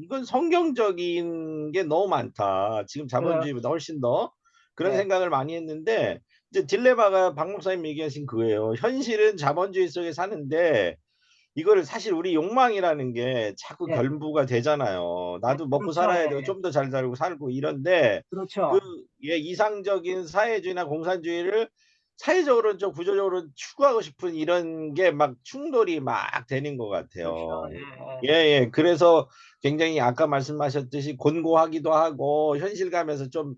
S7: 이건 성경적인 게 너무 많다. 지금 자본주의보다 훨씬 더 그런
S6: 네.
S7: 생각을 많이 했는데 이제 딜레마가 박 목사님 얘기하신 그거예요. 현실은 자본주의 속에 사는데 이거를 사실 우리 욕망이라는 게 자꾸
S6: 예.
S7: 결부가 되잖아요. 나도 먹고
S6: 그렇죠.
S7: 살아야
S6: 예,
S7: 되고
S6: 예.
S7: 좀 더 잘 살고 이런데
S6: 그렇죠.
S7: 이상적인 사회주의나 공산주의를 사회적으로 좀 구조적으로 추구하고 싶은 이런 게 막 충돌이 막 되는 것 같아요.
S6: 그렇죠. 예, 예.
S7: 예. 그래서 굉장히 아까 말씀하셨듯이 곤고하기도 하고 현실감에서 좀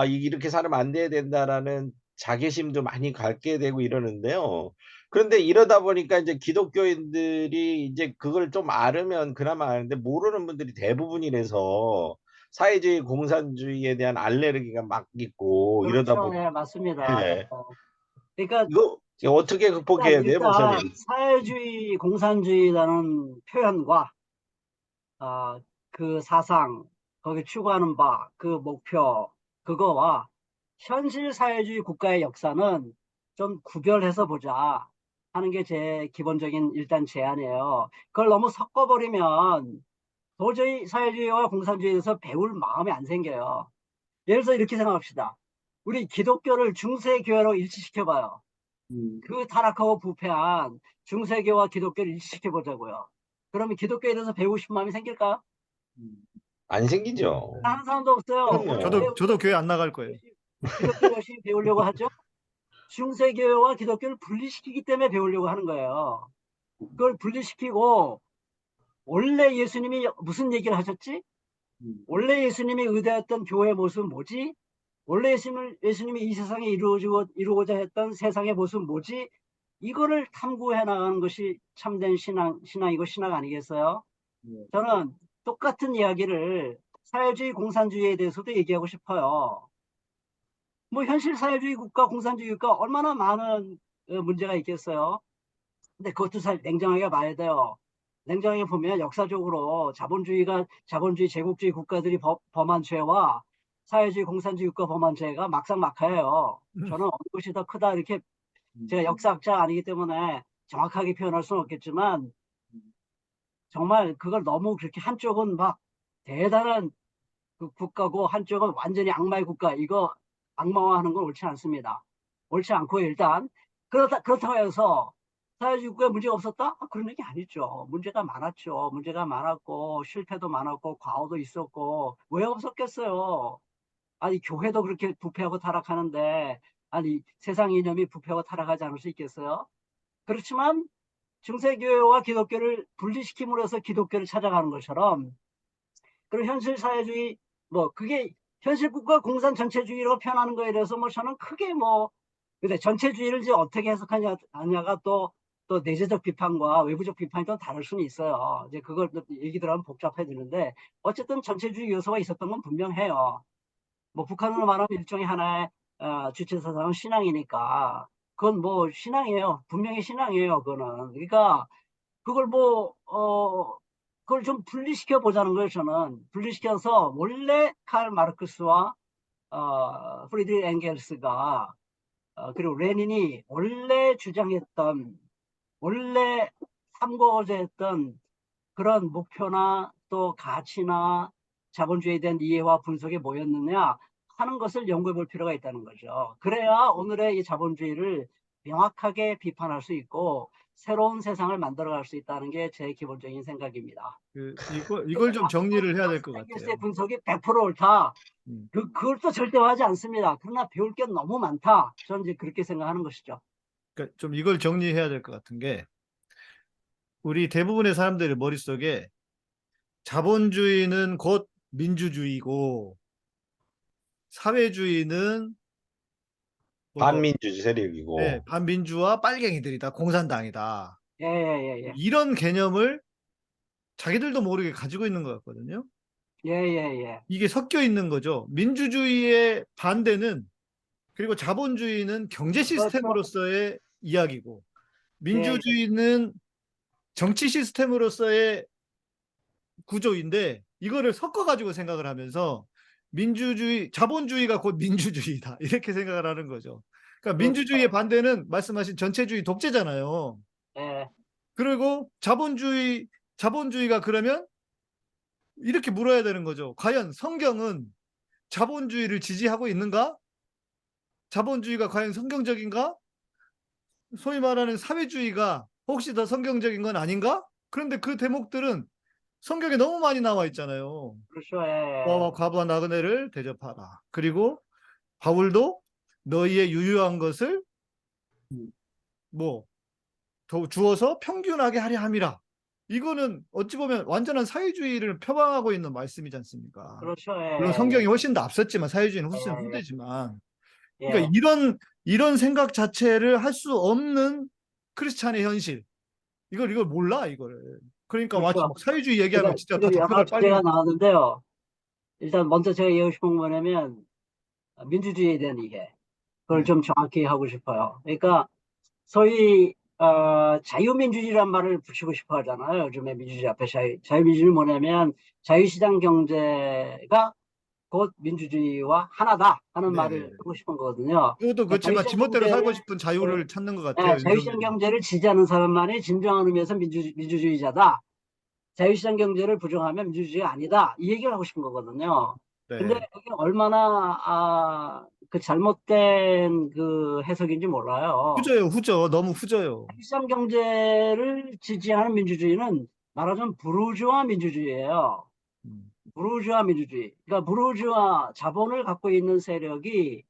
S7: 이렇게 살면 안 돼야 된다라는 자괴심도 많이 갖게 되고 이러는데요. 그런데 이러다 보니까 이제 기독교인들이 이제 그걸 좀 알으면 그나마 아는데 모르는 분들이 대부분이라서 사회주의, 공산주의에 대한 알레르기가 막 있고 이러다
S6: 그렇죠.
S7: 보니
S6: 예, 맞습니다.
S7: 예.
S6: 그러니까
S7: 이거 어떻게 극복해야 돼요, 목사님?
S6: 사회주의, 공산주의라는 표현과 그 사상, 거기 추구하는 바, 그 목표, 그거와 현실 사회주의 국가의 역사는 좀 구별해서 보자 하는 게 제 기본적인 일단 제안이에요. 그걸 너무 섞어버리면 도저히 사회주의와 공산주의에 대해서 배울 마음이 안 생겨요. 예를 들어서 이렇게 생각합시다. 우리 기독교를 중세교회로 일치시켜봐요. 그 타락하고 부패한 중세교와 기독교를 일치시켜보자고요. 그러면 기독교에 대해서 배우고 싶은 마음이 생길까요?
S7: 안 생기죠.
S6: 하는 사람도 없어요.
S7: 그럼요.
S5: 저도 교회 안 나갈 거예요.
S6: 기독교 열심히 배우려고 하죠. 중세교회와 기독교를 분리시키기 때문에 배우려고 하는 거예요. 그걸 분리시키고 원래 예수님이 무슨 얘기를 하셨지? 원래 예수님이 의대했던 교회의 모습은 뭐지? 원래 예수님이 이 세상에 이루고자 했던 세상의 모습은 뭐지? 이거를 탐구해 나가는 것이 참된 신앙이고 신학 아니겠어요? 저는 똑같은 이야기를 사회주의, 공산주의에 대해서도 얘기하고 싶어요. 뭐 현실 사회주의 국가, 공산주의 국가 얼마나 많은 문제가 있겠어요. 근데 그것도 냉정하게 봐야 돼요. 냉정하게 보면 역사적으로 자본주의 제국주의 국가들이 범한 죄와 사회주의 공산주의 국가 범한 죄가 막상막하예요. 저는 어느 것이 더 크다 이렇게 제가 역사학자 아니기 때문에 정확하게 표현할 수는 없겠지만 정말 그걸 너무 그렇게 한쪽은 막 대단한 그 국가고 한쪽은 완전히 악마의 국가 이거 악마화하는 건 옳지 않습니다. 옳지 않고 일단 그렇다고 해서 사회주의 국가에 문제가 없었다? 그런 얘기 아니죠. 문제가 많았죠. 문제가 많았고 실패도 많았고 과오도 있었고 왜 없었겠어요. 아니 교회도 그렇게 부패하고 타락하는데 아니 세상 이념이 부패하고 타락하지 않을 수 있겠어요? 그렇지만 중세교회와 기독교를 분리시킴으로 해서 기독교를 찾아가는 것처럼 그리고 현실 사회주의 그게 현실국가 공산 전체주의로 표현하는 거에 대해서 저는 크게 근데 전체주의를 이제 어떻게 해석하냐가 또 내재적 비판과 외부적 비판이 좀 다를 수는 있어요. 이제 그걸 얘기 들어가면 복잡해지는데 어쨌든 전체주의 요소가 있었던 건 분명해요. 북한으로 말하면 일종의 하나의 주체 사상은 신앙이니까 그건 신앙이에요. 분명히 신앙이에요. 그거는. 그러니까 그걸 그걸 좀 분리시켜 보자는 거예요. 저는 분리시켜서 원래 칼 마르크스와 프리드리히 엥겔스가 그리고 레닌이 원래 주장했던 원래 삼고자 했던 그런 목표나 또 가치나 자본주의에 대한 이해와 분석이 뭐였느냐 하는 것을 연구해 볼 필요가 있다는 거죠. 그래야 오늘의 이 자본주의를 명확하게 비판할 수 있고 새로운 세상을 만들어갈 수 있다는 게 제 기본적인 생각입니다.
S5: 이걸 좀 정리를 해야 될 것 같아요.
S6: 엥겔스의 분석이 100% 옳다. 그걸 또 절대화하지 않습니다. 그러나 배울 게 너무 많다. 저는 이제 그렇게 생각하는 것이죠.
S5: 그러니까 좀 이걸 정리해야 될 것 같은 게 우리 대부분의 사람들의 머릿속에 자본주의는 곧 민주주의고 사회주의는
S7: 반민주주의 세력이고
S5: 네, 반민주와 빨갱이들이다. 공산당이다.
S6: 예.
S5: 이런 개념을 자기들도 모르게 가지고 있는 것 같거든요.
S6: 예.
S5: 이게 섞여 있는 거죠. 민주주의의 반대는 그리고 자본주의는 경제 시스템으로서의 이야기고 민주주의는 정치 시스템으로서의 구조인데 이거를 섞어가지고 생각을 하면서 민주주의, 자본주의가 곧 민주주의다. 이렇게 생각을 하는 거죠. 그러니까
S6: 그렇죠.
S5: 민주주의의 반대는 말씀하신 전체주의 독재잖아요.
S6: 예,
S5: 그리고 자본주의가 그러면 이렇게 물어야 되는 거죠. 과연 성경은 자본주의를 지지하고 있는가? 자본주의가 과연 성경적인가? 소위 말하는 사회주의가 혹시 더 성경적인 건 아닌가? 그런데 그 대목들은 성경에 너무 많이 나와 있잖아요.
S6: 그렇죠. 예.
S5: 과부와 나그네를 대접하라. 그리고 바울도 너희의 유유한 것을 뭐 더 주어서 평균하게 하려 함이라. 이거는 어찌 보면 완전한 사회주의를 표방하고 있는 말씀이지 않습니까?
S6: 그렇죠.
S5: 물론
S6: 예.
S5: 성경이 훨씬 더 앞섰지만 사회주의는 훨씬
S6: 예.
S5: 후대지만
S6: 예.
S5: 그러니까 이런 생각 자체를 할 수 없는 크리스찬의 현실. 이걸 몰라 이거를. 그러니까 마치
S6: 그렇죠.
S5: 막 사회주의 얘기하면 진짜 다
S6: 지금 여러
S5: 답변을
S6: 주제가
S5: 빨리.
S6: 나왔는데요. 일단 먼저 제가 얘기하고 싶은 건 뭐냐면 민주주의에 대한 이해. 그걸
S5: 네.
S6: 좀 정확히 하고 싶어요. 그러니까 소위 자유민주주의란 말을 붙이고 싶어 하잖아요. 요즘에 민주주의 앞에 자유민주주의는 뭐냐면 자유시장 경제가 곧 민주주의와 하나다 하는
S5: 네.
S6: 말을 하고 싶은 거거든요.
S5: 그것도 그렇지만
S6: 자유시장
S5: 지멋대로 살고
S6: 경제를,
S5: 싶은 자유를 찾는 것 같아요.
S6: 자유시장
S5: 윤석열이.
S6: 경제를 지지하는 사람만이 진정한 의미에서 민주주의자다. 자유시장 경제를 부정하면 민주주의가 아니다. 이 얘기를 하고 싶은 거거든요. 근데
S5: 네.
S6: 그게 얼마나 그 잘못된 그 해석인지 몰라요.
S5: 후져요, 후져. 너무 후져요.
S6: 자유시장 경제를 지지하는 민주주의는 말하자면 부르주아 민주주의예요.
S5: 음.
S6: 부르주아 민주주의. 그러니까 부르주아 자본을 갖고 있는 세력이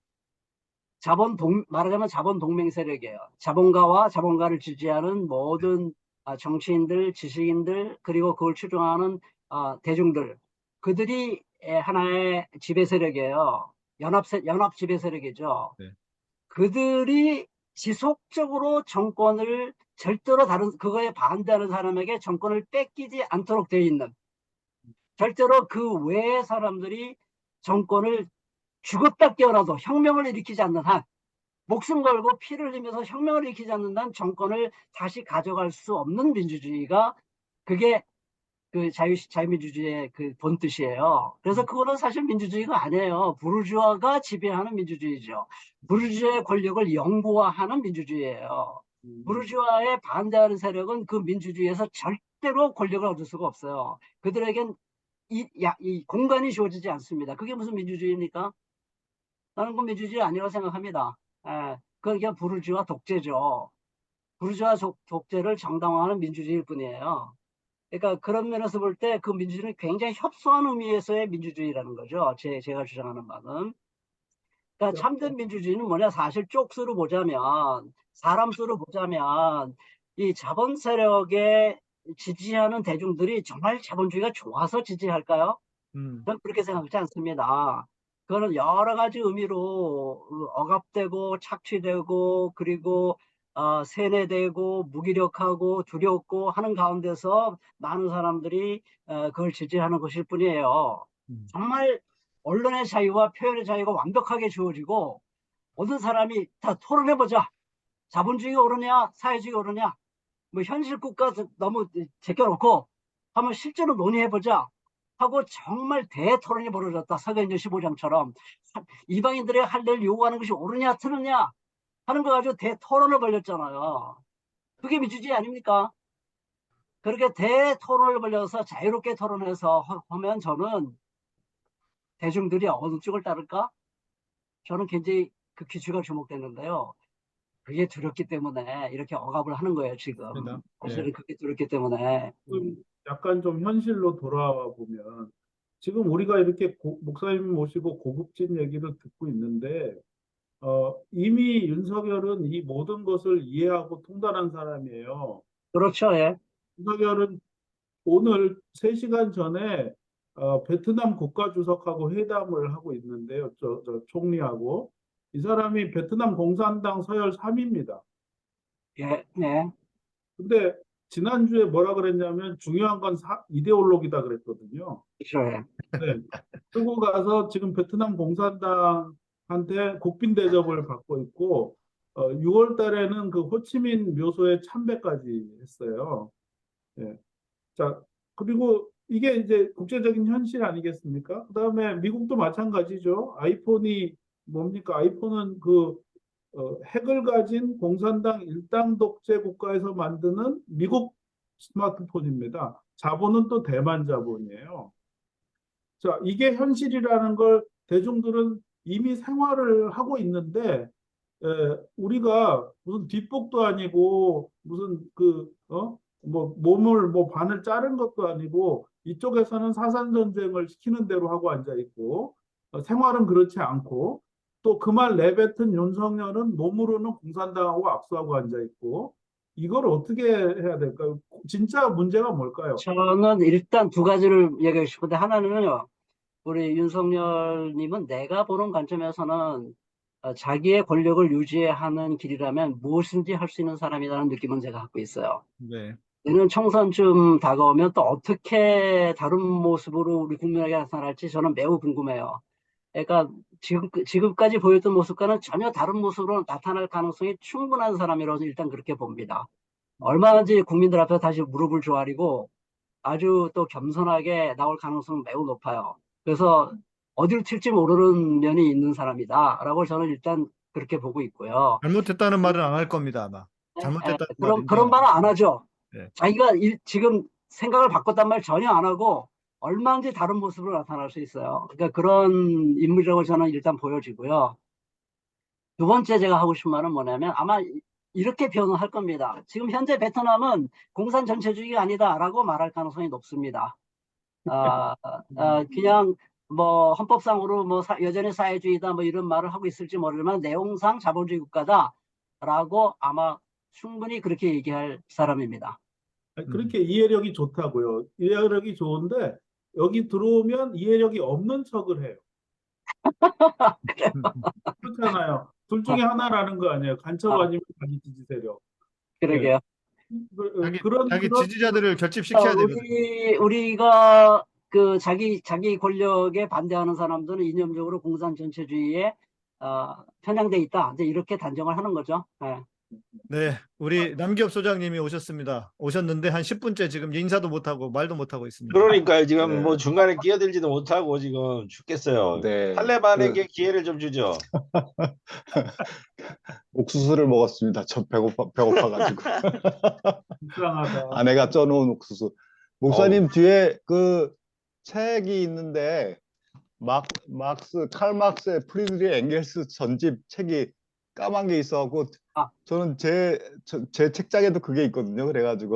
S6: 말하자면 자본 동맹 세력이에요. 자본가와 자본가를 지지하는 모든 정치인들, 지식인들, 그리고 그걸 추종하는 대중들, 그들이 하나의 지배 세력이에요. 연합 지배 세력이죠.
S5: 네.
S6: 그들이 지속적으로 정권을 절대로 그거에 반대하는 사람에게 정권을 뺏기지 않도록 되어 있는, 절대로 그 외의 사람들이 정권을 죽었다 깨어나도 혁명을 일으키지 않는 한, 목숨 걸고 피를 흘리면서 혁명을 일으키지 않는 한 정권을 다시 가져갈 수 없는 민주주의가, 그게 그 자유민주주의의 그 본뜻이에요. 그래서 그거는 사실 민주주의가 아니에요. 부르주아가 지배하는 민주주의죠. 부르주아의 권력을 영구화하는 민주주의예요. 부르주아에 반대하는 세력은 그 민주주의에서 절대로 권력을 얻을 수가 없어요. 그들에겐 이 공간이 주어지지 않습니다. 그게 무슨 민주주의입니까? 나는 그 민주주의 아니라고 생각합니다. 그건 그냥 부르주아 독재죠. 부르주아 독재를 정당화하는 민주주의일 뿐이에요. 그러니까 그런 면에서 볼 때 그 민주주의는 굉장히 협소한 의미에서의 민주주의라는 거죠. 제가 주장하는 바는. 그러니까 참된 민주주의는 뭐냐, 사실 쪽수로 보자면, 사람 수로 보자면, 이 자본 세력에 지지하는 대중들이 정말 자본주의가 좋아서 지지할까요? 저는 그렇게 생각하지 않습니다. 그거는 여러 가지 의미로 억압되고 착취되고, 그리고 세뇌되고 무기력하고 두렵고 하는 가운데서 많은 사람들이 그걸 지지하는 것일 뿐이에요. 정말 언론의 자유와 표현의 자유가 완벽하게 주어지고 모든 사람이 다 토론해보자. 자본주의가 옳으냐 사회주의가 옳으냐, 뭐 현실 국가 너무 제껴놓고 한번 실제로 논의해보자 하고 정말 대토론이 벌어졌다. 사도행전 15장처럼 이방인들의 할례를 요구하는 것이 옳으냐 틀느냐 하는 거 가지고 대토론을 벌였잖아요. 그게 민주주의 아닙니까? 그렇게 대토론을 벌여서 자유롭게 토론해서 하면 저는 대중들이 어느 쪽을 따를까? 저는 굉장히 그 기추가 주목되는데요. 그게 두렵기 때문에 이렇게 억압을 하는 거예요, 지금.
S5: 맞습니다.
S6: 사실은 그게 두렵기 때문에.
S8: 약간 좀 현실로 돌아와 보면 지금 우리가 이렇게 목사님 모시고 고급진 얘기를 듣고 있는데 이미 윤석열은 이 모든 것을 이해하고 통달한 사람이에요.
S6: 그렇죠, 예.
S8: 윤석열은 오늘 3시간 전에 베트남 국가주석하고 회담을 하고 있는데요. 저 총리하고. 이 사람이 베트남 공산당 서열 3위입니다.
S6: 예, 네.
S8: 근데 지난주에 뭐라 그랬냐면 중요한 건 이데올로기다 그랬거든요.
S6: 그렇죠, 예.
S8: 네. 그리고 가서 지금 베트남 공산당한테 국빈 대접을 받고 있고 6월 달에는 그 호치민 묘소에 참배까지 했어요. 예. 자, 그리고 이게 이제 국제적인 현실 아니겠습니까? 그다음에 미국도 마찬가지죠. 아이폰이 뭡니까? 아이폰은 핵을 가진 공산당 일당 독재 국가에서 만드는 미국 스마트폰입니다. 자본은 또 대만 자본이에요. 자, 이게 현실이라는 걸 대중들은 이미 생활을 하고 있는데, 우리가 무슨 뒷북도 아니고, 무슨 몸을 반을 자른 것도 아니고, 이쪽에서는 사산전쟁을 시키는 대로 하고 앉아 있고, 생활은 그렇지 않고, 또 그 말 내뱉은 윤석열은 몸으로는 공산당하고 악수하고 앉아 있고, 이걸 어떻게 해야 될까요? 진짜 문제가 뭘까요?
S6: 저는 일단 두 가지를 얘기하고 싶은데, 하나는요, 우리 윤석열님은 내가 보는 관점에서는 자기의 권력을 유지하는 길이라면 무엇인지 할 수 있는 사람이라는 느낌은 제가 갖고 있어요.
S5: 네.
S6: 내년 총선쯤 다가오면 또 어떻게 다른 모습으로 우리 국민에게 나타날지 저는 매우 궁금해요. 그러니까 지금까지 보였던 모습과는 전혀 다른 모습으로 나타날 가능성이 충분한 사람이라고 일단 그렇게 봅니다. 얼마든지 국민들 앞에 다시 무릎을 조아리고 아주 또 겸손하게 나올 가능성은 매우 높아요. 그래서 어디로 튈지 모르는 면이 있는 사람이다라고 저는 일단 그렇게 보고 있고요.
S5: 잘못했다는 말은 안 할 겁니다, 아마. 잘못했다는 말은
S6: 그런 말은 안 하죠.
S5: 네.
S6: 자기가 지금 생각을 바꿨단 말 전혀 안 하고 얼마든지 다른 모습으로 나타날 수 있어요. 그러니까 그런 인물이라고 저는 일단 보여지고요. 두 번째 제가 하고 싶은 말은 뭐냐면 아마 이렇게 변호할 겁니다. 지금 현재 베트남은 공산 전체주의가 아니다라고 말할 가능성이 높습니다. 그냥 뭐 헌법상으로 뭐 여전히 사회주의다 뭐 이런 말을 하고 있을지 모르지만 내용상 자본주의 국가다라고 아마 충분히 그렇게 얘기할 사람입니다.
S8: 그렇게 이해력이 좋다고요. 이해력이 좋은데 여기 들어오면 이해력이 없는 척을 해요. 그렇잖아요. 둘 중에 하나라는 거 아니에요. 간첩 아니면 자기 지지 세력.
S6: 그러게요.
S5: 자기 지지자들을 결집시켜야 되거든요.
S6: 우리가 그 자기 권력에 반대하는 사람들은 이념적으로 공산 전체주의에 편향돼 있다. 이제 이렇게 단정을 하는 거죠. 네.
S5: 네, 우리 남기업 소장님이 오셨는데 한 10분째 지금 인사도 못하고 말도 못하고 있습니다.
S7: 그러니까요. 지금
S9: 네.
S7: 뭐 중간에 끼어들지도 못하고 지금 죽겠어요.
S9: 네.
S7: 탈레반에게 기회를 좀 주죠.
S9: 옥수수를 먹었습니다. 저 배고파가지고.
S8: 불쌍하다.
S9: 아내가 쪄놓은 옥수수. 목사님 뒤에 그 책이 있는데 칼 막스의 프리드리히 엥겔스 전집 책이 까만 게 있어갖고 저는 제 책장에도 그게 있거든요. 그래가지고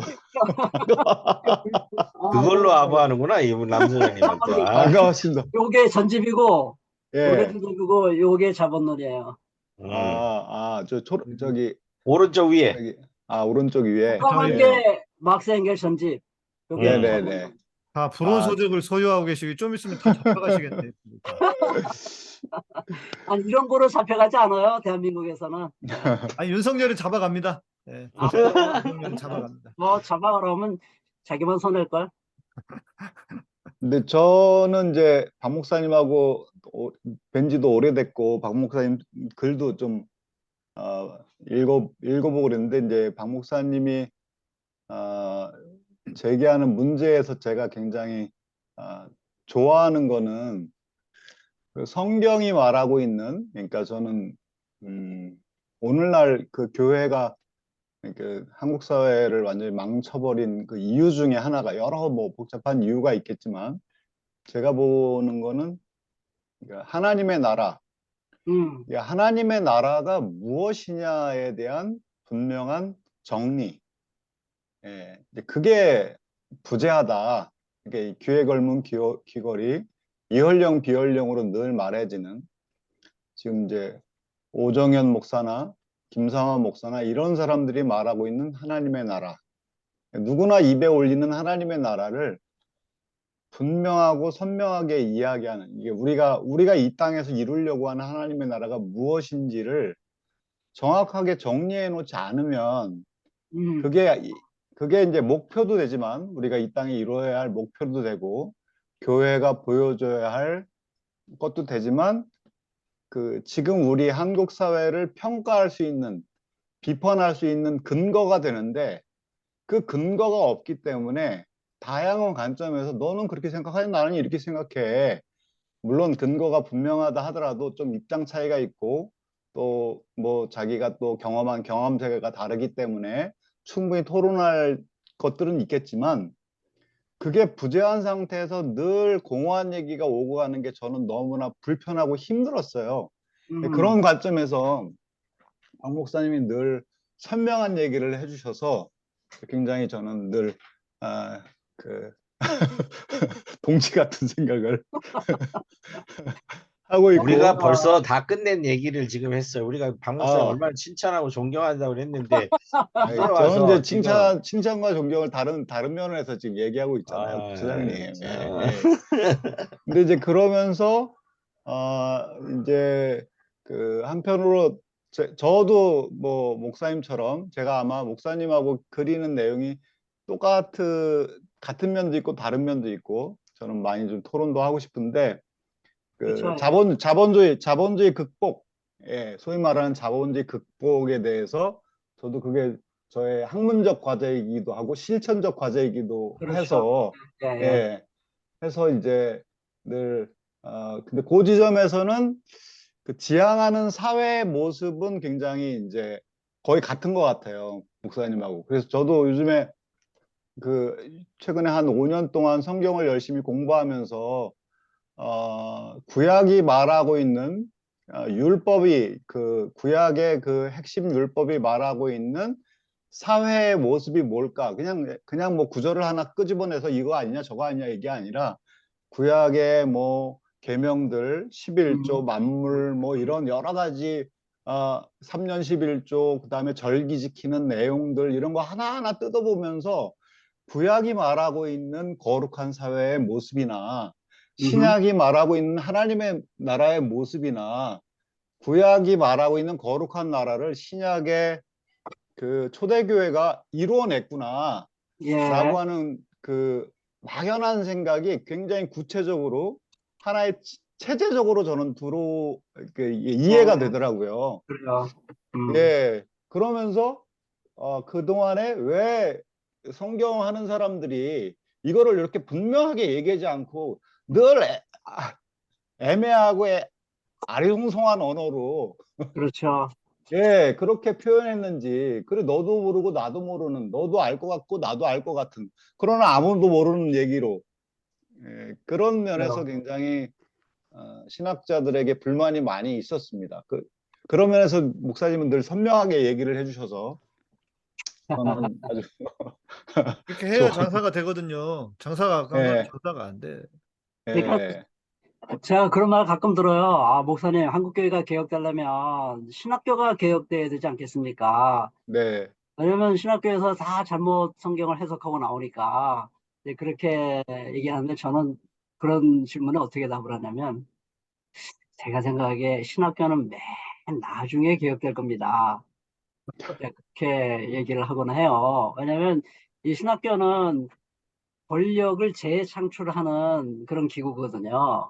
S7: 그걸로 아부하는구나 이분 남소장님은 또.
S9: 반가웠습니다.
S6: 요게 전집이고 요게
S9: 예.
S6: 전집이고 요게 자본론이에요.
S9: 저기
S7: 오른쪽 위에.
S9: 저기, 오른쪽 위에.
S6: 까만 게 막스 엥겔 전집. 요게
S9: 네네네.
S6: 자본론.
S5: 다 불온 소득을 소유하고 계시고 좀 있으면 다 잡혀가시겠네.
S6: 아니 이런 거로 잡혀가지 않아요. 대한민국에서는.
S5: 아니 윤석열이 잡아갑니다. 네.
S6: 아,
S5: 윤석열이 잡아갑니다.
S6: 뭐 잡아가라면 자기만 손댈 걸.
S9: 근데 저는 이제 박 목사님하고 뵌 지도 오래됐고 박 목사님 글도 좀 읽어보고 그랬는데 이제 박 목사님이 제기하는 문제에서 제가 굉장히 좋아하는 거는 그 성경이 말하고 있는, 그러니까 저는 오늘날 그 교회가 그 한국 사회를 완전히 망쳐버린 그 이유 중에 하나가, 여러 뭐 복잡한 이유가 있겠지만 제가 보는 거는 그러니까 하나님의 나라, 그러니까 하나님의 나라가 무엇이냐에 대한 분명한 정리, 예, 그게 부재하다. 그러니까 이 귀에 걸문 귀걸이, 이헐령 비헐령으로 늘 말해지는, 지금 이제 오정현 목사나 김상환 목사나 이런 사람들이 말하고 있는 하나님의 나라, 누구나 입에 올리는 하나님의 나라를 분명하고 선명하게 이야기하는, 이게 우리가 이 땅에서 이루려고 하는 하나님의 나라가 무엇인지를 정확하게 정리해 놓지 않으면 그게 이제 목표도 되지만, 우리가 이 땅에 이루어야 할 목표도 되고 교회가 보여줘야 할 것도 되지만, 그 지금 우리 한국 사회를 평가할 수 있는, 비판할 수 있는 근거가 되는데 그 근거가 없기 때문에 다양한 관점에서 너는 그렇게 생각하니 나는 이렇게 생각해. 물론 근거가 분명하다 하더라도 좀 입장 차이가 있고 또 뭐 자기가 또 경험한 경험세가 다르기 때문에 충분히 토론할 것들은 있겠지만 그게 부재한 상태에서 늘 공허한 얘기가 오고 가는 게 저는 너무나 불편하고 힘들었어요. 그런 관점에서 박 목사님이 늘 선명한 얘기를 해주셔서 굉장히 저는 늘 그 동지 같은 생각을 하고 있고
S7: 우리가 벌써 다 끝낸 얘기를 지금 했어요. 우리가 박 목사님
S9: 아,
S7: 얼마나 칭찬하고 존경한다고 그랬는데 이제
S9: 저는
S7: 와서
S9: 이제
S7: 지금
S9: 칭찬과 존경을 다른 면에서 지금 얘기하고 있잖아요,
S7: 아,
S9: 부사장님.
S7: 진짜.
S9: 근데 이제 그러면서 이제 그 한편으로 저도 뭐 목사님처럼 제가 아마 목사님하고 그리는 내용이 같은 면도 있고 다른 면도 있고 저는 많이 좀 토론도 하고 싶은데 그
S6: 그렇죠.
S9: 자본주의 극복, 예, 소위 말하는 자본주의 극복에 대해서 저도 그게 저의 학문적 과제이기도 하고 실천적 과제이기도
S6: 그렇죠.
S9: 해서
S6: 예, 예.
S9: 예, 해서 이제 늘 근데 그 지점에서는 그 지향하는 사회의 모습은 굉장히 이제 거의 같은 것 같아요, 목사님하고. 그래서 저도 요즘에 그 최근에 한 5년 동안 성경을 열심히 공부하면서 구약이 말하고 있는 율법이 그 구약의 그 핵심 율법이 말하고 있는 사회의 모습이 뭘까? 그냥 뭐 구절을 하나 끄집어내서 이거 아니냐 저거 아니냐 이게 아니라 구약의 뭐 계명들 11조 만물 뭐 이런 여러 가지 3년 11조 그다음에 절기 지키는 내용들 이런 거 하나하나 뜯어보면서 구약이 말하고 있는 거룩한 사회의 모습이나 신약이 말하고 있는 하나님의 나라의 모습이나 구약이 말하고 있는 거룩한 나라를 신약의 그 초대교회가 이루어냈구나
S6: 예.
S9: 라고 하는 그 막연한 생각이 굉장히 구체적으로 하나의 체제적으로 저는 이해가 되더라고요.
S6: 그래요.
S9: 예, 그러면서 그동안에 왜 성경하는 사람들이 이거를 이렇게 분명하게 얘기하지 않고 늘 애매하고 아리송송한 언어로
S6: 그렇죠.
S9: 예, 그렇게 표현했는지. 그래, 너도 모르고 나도 모르는, 너도 알 것 같고 나도 알 것 같은, 그러나 아무도 모르는 얘기로. 예, 그런 면에서
S6: 그래요.
S9: 굉장히 신학자들에게 불만이 많이 있었습니다. 그런 면에서 목사님은 늘 선명하게 얘기를 해주셔서 저는 아주
S5: 이렇게 해야
S9: 좋아.
S5: 장사가 되거든요. 장사가 깡그리
S9: 예,
S5: 장사가 안 돼.
S6: 그러니까
S9: 예,
S6: 제가 그런 말 가끔 들어요. 아, 목사님, 한국교회가 개혁되려면 신학교가 개혁돼야 되지 않겠습니까?
S9: 네,
S6: 왜냐면 신학교에서 다 잘못 성경을 해석하고 나오니까 이제 그렇게 얘기하는데 저는 그런 질문에 어떻게 답을 하냐면 제가 생각하기에 신학교는 맨 나중에 개혁될 겁니다. 이제 그렇게 얘기를 하곤 해요. 왜냐면 이 신학교는 권력을 재창출하는 그런 기구거든요.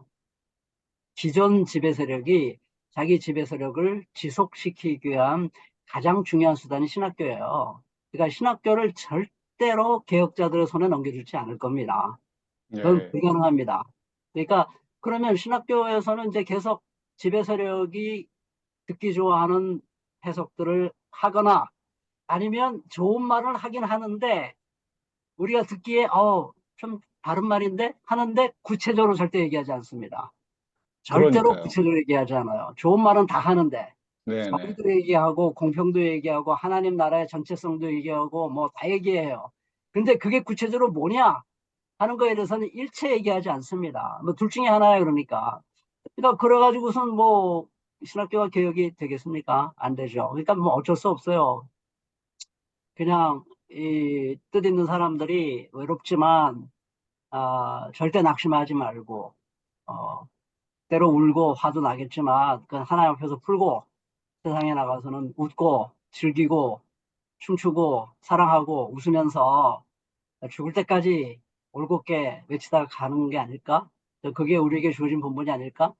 S6: 기존 지배 세력이 자기 지배 세력을 지속시키기 위한 가장 중요한 수단이 신학교예요. 그러니까 신학교를 절대로 개혁자들의 손에 넘겨주지 않을 겁니다. 그건
S9: 예,
S6: 불가능합니다. 그러니까 그러면 신학교에서는 이제 계속 지배 세력이 듣기 좋아하는 해석들을 하거나 아니면 좋은 말을 하긴 하는데 우리가 듣기에 좀 다른 말인데 하는데 구체적으로 절대 얘기하지 않습니다. 절대로
S9: 그러니까요.
S6: 구체적으로 얘기하지 않아요. 좋은 말은 다 하는데
S9: 네, 네,
S6: 자유도 얘기하고 공평도 얘기하고 하나님 나라의 전체성도 얘기하고 뭐 다 얘기해요. 근데 그게 구체적으로 뭐냐 하는 거에 대해서는 일체 얘기하지 않습니다. 뭐 둘 중에 하나야 그러니까. 그러니까 그래가지고선 뭐 신학교가 개혁이 되겠습니까? 안 되죠. 그러니까 뭐 어쩔 수 없어요. 그냥 이 뜻 있는 사람들이 외롭지만 절대 낙심하지 말고 때로 울고 화도 나겠지만 그 하나님 앞에서 풀고 세상에 나가서는 웃고 즐기고 춤추고 사랑하고 웃으면서 죽을 때까지 올곧게 외치다가 가는 게 아닐까? 그게 우리에게 주어진 본분이 아닐까?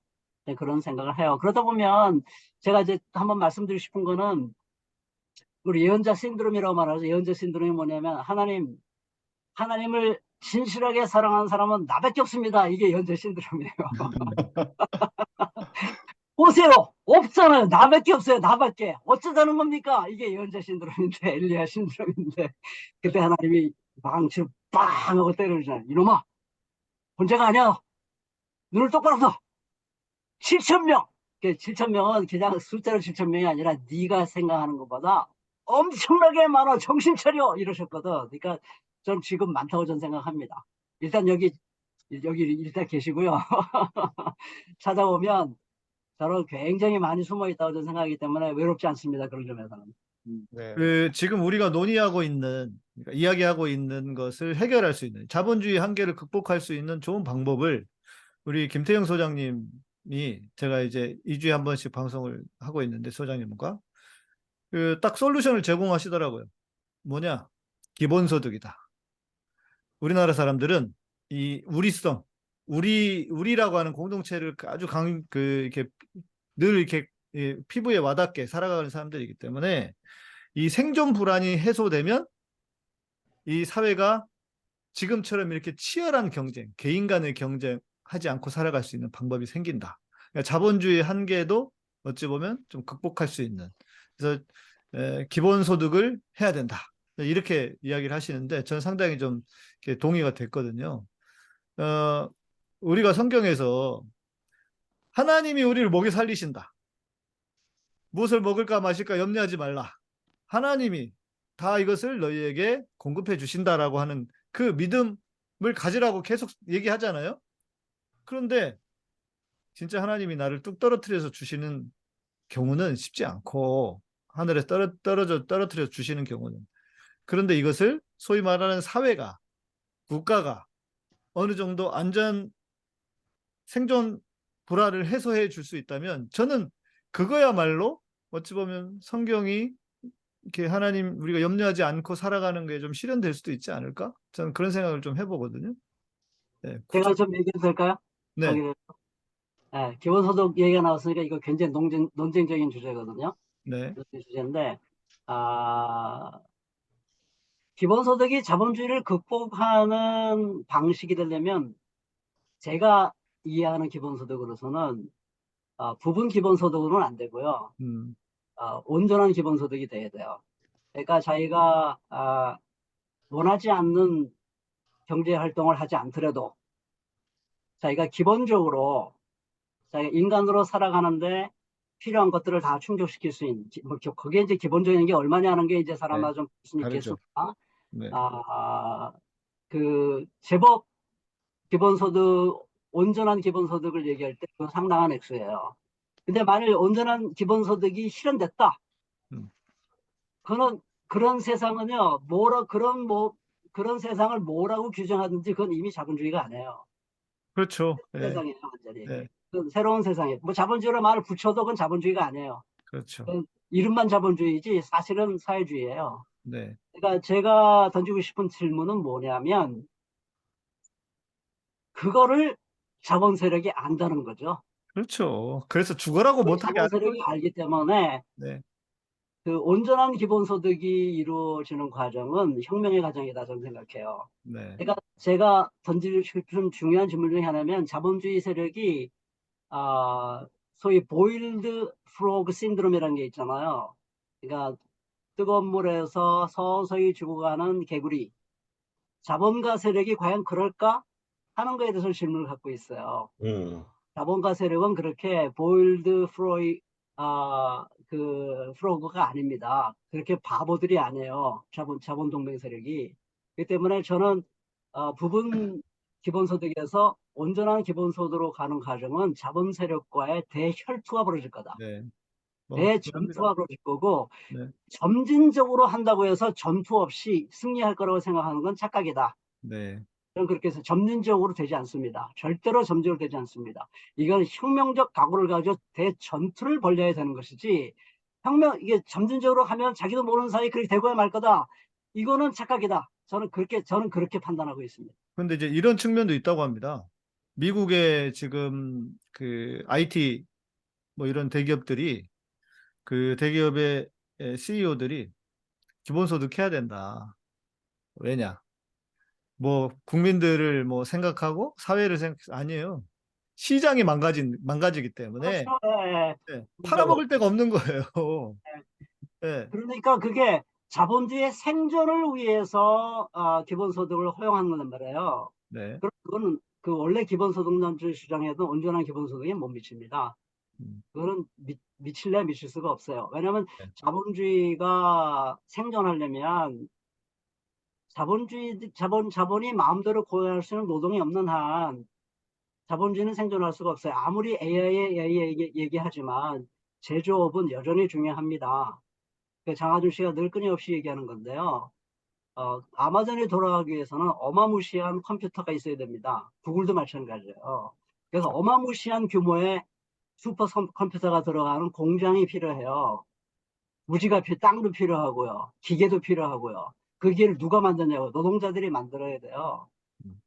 S6: 그런 생각을 해요. 그러다 보면 제가 이제 한번 말씀드리고 싶은 거는 우리 예언자 신드롬이라고 말하죠. 예언자 신드롬이 뭐냐면 하나님을 진실하게 사랑하는 사람은 나밖에 없습니다. 이게 연재 신드롬이에요. 보세요. 없잖아요. 나밖에 없어요. 나밖에. 어쩌자는 겁니까? 이게 연재 신드롬인데, 엘리야 신드롬인데. 그때 하나님이 망치로 빵 하고 때려주잖아요. 이놈아, 혼자가 아니야. 눈을 똑바로 떠. 7,000명. 7,000명은 그냥 숫자로 7,000명이 아니라 네가 생각하는 것보다 엄청나게 많아. 정신 차려. 이러셨거든. 그러니까 전 지금 많다고 전 생각합니다. 일단 여기 일단 계시고요. 찾아오면 저는 굉장히 많이 숨어 있다고 저는 생각하기 때문에 외롭지 않습니다. 그런 점에서는.
S9: 네.
S5: 지금 우리가 논의하고 있는, 그러니까 이야기하고 있는 것을 해결할 수 있는, 자본주의 한계를 극복할 수 있는 좋은 방법을 우리 김태형 소장님이, 제가 이제 2주에 한 번씩 방송을 하고 있는데, 소장님과 딱 솔루션을 제공하시더라고요. 뭐냐? 기본소득이다. 우리나라 사람들은 이 우리성, 우리라고 하는 공동체를 아주 이렇게 늘 이렇게 피부에 와닿게 살아가는 사람들이기 때문에 이 생존 불안이 해소되면 이 사회가 지금처럼 이렇게 치열한 경쟁, 개인 간의 경쟁하지 않고 살아갈 수 있는 방법이 생긴다. 그러니까 자본주의 한계도 어찌 보면 좀 극복할 수 있는. 그래서 기본소득을 해야 된다. 이렇게 이야기를 하시는데 저는 상당히 좀 이렇게 동의가 됐거든요. 우리가 성경에서 하나님이 우리를 먹여 살리신다. 무엇을 먹을까 마실까 염려하지 말라. 하나님이 다 이것을 너희에게 공급해 주신다라고 하는 그 믿음을 가지라고 계속 얘기하잖아요. 그런데 진짜 하나님이 나를 뚝 떨어뜨려서 주시는 경우는 쉽지 않고, 하늘에 떨어뜨려 주시는 경우는. 그런데 이것을 소위 말하는 사회가, 국가가 어느 정도 생존 불안을 해소해 줄 수 있다면 저는 그거야말로 어찌 보면 성경이 이렇게 하나님 우리가 염려하지 않고 살아가는 게 좀 실현될 수도 있지 않을까? 저는 그런 생각을 좀 해보거든요. 네,
S6: 제가 좀 얘기해도 될까요?
S5: 네,
S6: 거기를. 네, 기본소득 얘기가 나왔으니까 이거 굉장히 논쟁적인 주제거든요.
S5: 네,
S6: 주제인데, 기본소득이 자본주의를 극복하는 방식이 되려면 제가 이해하는 기본소득으로서는 부분 기본소득으로는 안 되고요. 온전한 기본소득이 돼야 돼요. 그러니까 자기가 원하지 않는 경제활동을 하지 않더라도 자기가 기본적으로 자기가 인간으로 살아가는데 필요한 것들을 다 충족시킬 수 있는, 뭐 그게 이제 기본적인 게 얼마냐는 게 이제 사람마다 좀 무슨
S5: 다르죠.
S6: 있겠습니다.
S5: 네,
S6: 제법 기본소득, 온전한 기본소득을 얘기할 때 그 상당한 액수예요. 근데 만일 온전한 기본소득이 실현됐다.
S5: 음.
S6: 그런 세상은요, 그런 세상을 뭐라고 규정하든지 그건 이미 자본주의가 아니에요.
S5: 그렇죠. 네,
S6: 세상이에요, 완전히.
S5: 네,
S6: 그건 새로운 세상이에요. 뭐 자본주의로 말을 붙여도 그건 자본주의가 아니에요.
S5: 그렇죠.
S6: 그건 이름만 자본주의지 사실은 사회주의예요.
S5: 네,
S6: 그러니까 제가 던지고 싶은 질문은 뭐냐면, 그거를 자본 세력이 안다는 거죠.
S5: 그렇죠. 그래서 죽어라고 못하게
S6: 자본
S5: 하는
S6: 세력이
S5: 거죠.
S6: 알기 때문에
S5: 네,
S6: 그 온전한 기본소득이 이루어지는 과정은 혁명의 과정이다 저는 생각해요.
S5: 네,
S6: 그러니까 제가 던지고 싶은 중요한 질문 중에 하나면 자본주의 세력이 소위 보일드 프로그 신드롬이라는 게 있잖아요. 그러니까 뜨거운 물에서 서서히 죽어가는 개구리. 자본가 세력이 과연 그럴까 하는 거에 대해서 질문을 갖고 있어요. 자본가 세력은 그렇게 보일드 프로그가 아닙니다. 그렇게 바보들이 아니에요. 자본 동맹 세력이. 그렇기 때문에 저는 부분 기본소득에서 온전한 기본소득으로 가는 과정은 자본 세력과의 대혈투가 벌어질 거다.
S5: 네.
S6: 대전투가 벌어질 거고,
S5: 네,
S6: 점진적으로 한다고 해서 전투 없이 승리할 거라고 생각하는 건 착각이다.
S5: 네,
S6: 저는 그렇게 해서 점진적으로 되지 않습니다. 절대로 점진적으로 되지 않습니다. 이건 혁명적 각오를 가지고 대전투를 벌여야 되는 것이지, 이게 점진적으로 하면 자기도 모르는 사이에 그렇게 되고야 말 거다. 이거는 착각이다. 저는 그렇게 판단하고 있습니다.
S5: 근데 이제 이런 측면도 있다고 합니다. 미국의 지금 그 IT 뭐 이런 대기업들이, 그 대기업의 CEO들이 기본소득 해야 된다. 왜냐? 뭐 국민들을 뭐 생각하고 사회를 생각 아니에요. 시장이 망가지기 때문에
S6: 그렇죠. 예, 예.
S5: 예, 팔아먹을 데가 없는 거예요. 예.
S6: 그러니까 그게 자본주의의 생존을 위해서 기본소득을 허용하는 거란 말이에요.
S5: 네.
S6: 그럼 그거는 그 원래 기본소득론주의 주장에도 온전한 기본소득에 못 미칩니다.
S5: 음.
S6: 그거는 미칠래 미칠 수가 없어요. 왜냐하면
S5: 네.
S6: 자본주의가 생존하려면 자본이 마음대로 고용할 수 있는 노동이 없는 한 자본주의는 생존할 수가 없어요. 아무리 AI 얘기하지만 제조업은 여전히 중요합니다. 장하준 씨가 늘 끊임없이 얘기하는 건데요. 아마존이 돌아가기 위해서는 어마무시한 컴퓨터가 있어야 됩니다. 구글도 마찬가지예요. 그래서 어마무시한 규모의 슈퍼 컴퓨터가 들어가는 공장이 필요해요. 무지가 땅도 필요하고요. 기계도 필요하고요. 그 기계를 누가 만드냐고 노동자들이 만들어야 돼요.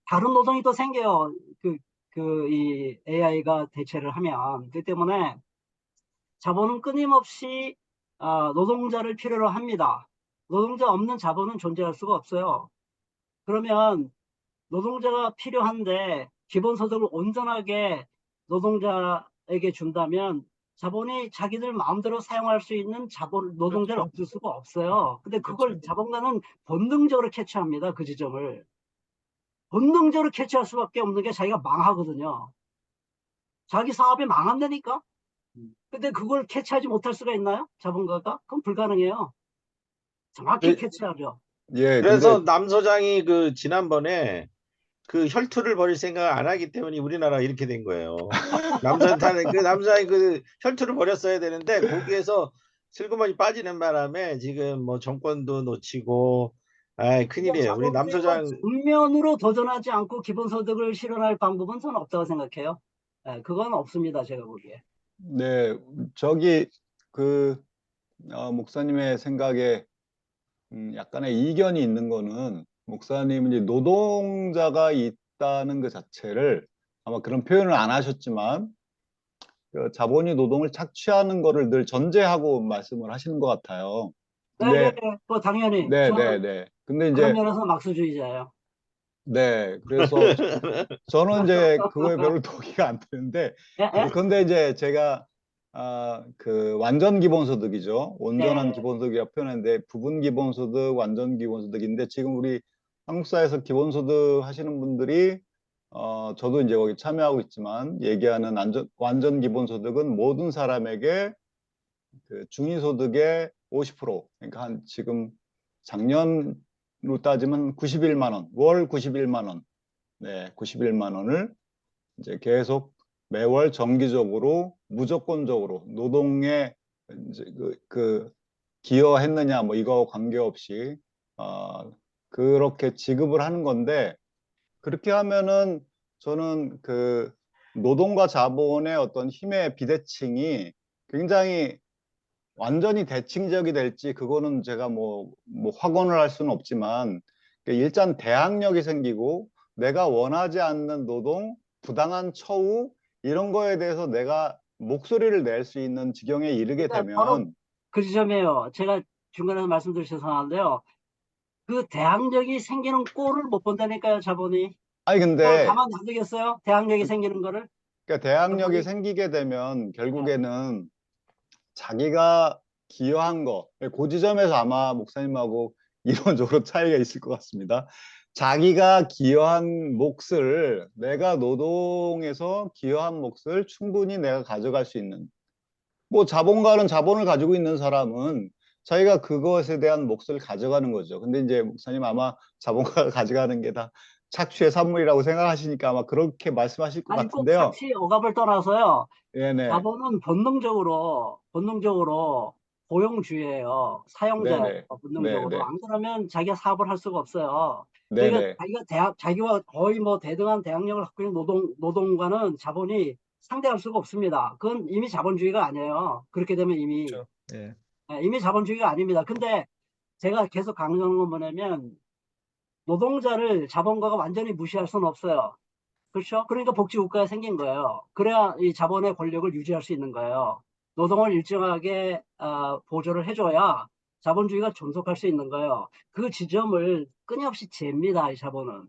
S6: 다른 노동이 또 생겨요. 이 AI가 대체를 하면. 그 때문에 자본은 끊임없이 노동자를 필요로 합니다. 노동자 없는 자본은 존재할 수가 없어요. 그러면 노동자가 필요한데 기본소득을 온전하게 노동자에게 준다면 자본이 자기들 마음대로 사용할 수 있는 노동자를
S5: 그렇죠.
S6: 얻을 수가 없어요. 근데 그걸
S5: 그렇죠.
S6: 자본가는 본능적으로 캐치합니다. 그 지점을. 본능적으로 캐치할 수밖에 없는 게 자기가 망하거든요. 자기 사업이 망한다니까? 근데 그걸 캐치하지 못할 수가 있나요? 자본가가? 그건 불가능해요. 정확히
S7: 그-
S6: 캐치하죠.
S9: 예,
S7: 그래서
S9: 근데
S7: 남 소장이 그 지난번에 그 혈투를 벌일 생각을 안 하기 때문에 우리나라가 이렇게 된 거예요. 남자이 그 혈투를 벌였어야 되는데 거기에서 슬그머니 빠지는 바람에 지금 뭐 정권도 놓치고 큰일이에요. 우리 남
S6: 자본주의가
S7: 소장
S6: 정면으로 도전하지 않고 기본소득을 실현할 방법은 저는 없다고 생각해요. 그건 없습니다. 제가 보기에.
S9: 네, 저기 그 목사님의 생각에 약간의 이견이 있는 거는 목사님은 이제 노동자가 있다는 것 자체를 아마 그런 표현을 안 하셨지만 그 자본이 노동을 착취하는 거를 늘 전제하고 말씀을 하시는 것 같아요.
S6: 네,
S9: 근데
S6: 뭐 당연히
S9: 네, 네,
S6: 저는
S9: 네. 근데
S6: 그런
S9: 이제
S6: 면에서 막수주의자예요.
S9: 네, 그래서 저는 이제 그거에 별로 동의가 안 되는데
S6: 예, 예?
S9: 근데 이제 제가 그 완전 기본소득이죠. 온전한
S6: 네.
S9: 기본소득이라고 표현했는데 부분 기본소득, 완전 기본소득인데 지금 우리 한국 사회에서 기본소득 하시는 분들이 저도 이제 거기 참여하고 있지만 얘기하는 완전 기본소득은 모든 사람에게 그 중위소득의 50% 그러니까 한 지금 작년으로 따지면 91만 원, 월 91만 원, 네, 91만 원을 이제 계속 매월 정기적으로 무조건적으로 노동에 이제 그 기여했느냐 뭐 이거 관계없이 그렇게 지급을 하는 건데 그렇게 하면은 저는 그 노동과 자본의 어떤 힘의 비대칭이 굉장히 완전히 대칭적이 될지 그거는 제가 뭐 확언을 할 수는 없지만 일단 대항력이 생기고 내가 원하지 않는 노동, 부당한 처우 이런 거에 대해서 내가 목소리를 낼 수 있는 지경에 이르게
S6: 그러니까 바로
S9: 되면
S6: 그 지점이에요. 제가 중간에서 말씀드려 죄송한데요. 그 대항력이 생기는 꼴을 못 본다니까요, 자본이.
S9: 아니
S6: 그걸
S9: 근데
S6: 가만 놔두겠어요? 대항력이 생기는 거를?
S9: 그러니까 대항력이
S6: 자본이?
S9: 생기게 되면 결국에는 자기가 기여한 거, 그 지점에서 아마 목사님하고 이론적으로 차이가 있을 것 같습니다. 자기가 기여한 몫을 내가 노동에서 기여한 몫을 충분히 내가 가져갈 수 있는 뭐 자본가는 자본을 가지고 있는 사람은 자기가 그것에 대한 몫을 가져가는 거죠. 근데 이제 목사님 아마 자본가가 가져가는 게 다 착취의 산물이라고 생각하시니까 아마 그렇게 말씀하실 것
S6: 아니 꼭
S9: 같은데요.
S6: 착취 억압을 떠나서요.
S9: 네네.
S6: 자본은 본능적으로 고용주의예요. 사용자예요.
S9: 네네.
S6: 본능적으로.
S9: 네네.
S6: 안 그러면 자기가 사업을 할 수가 없어요. 그러니까
S9: 네네.
S6: 자기가 거의 뭐 대등한 대항력을 갖고 있는 노동과는 자본이 상대할 수가 없습니다. 그건 이미 자본주의가 아니에요. 그렇게 되면 이미
S5: 그렇죠. 예.
S6: 이미 자본주의가 아닙니다. 근데 제가 계속 강조하는 건 뭐냐면 노동자를 자본가가 완전히 무시할 수는 없어요. 그렇죠? 그러니까 복지국가가 생긴 거예요. 그래야 이 자본의 권력을 유지할 수 있는 거예요. 노동을 일정하게 보조를 해줘야 자본주의가 존속할 수 있는 거예요. 그 지점을 끊임없이 잽니다, 이 자본은.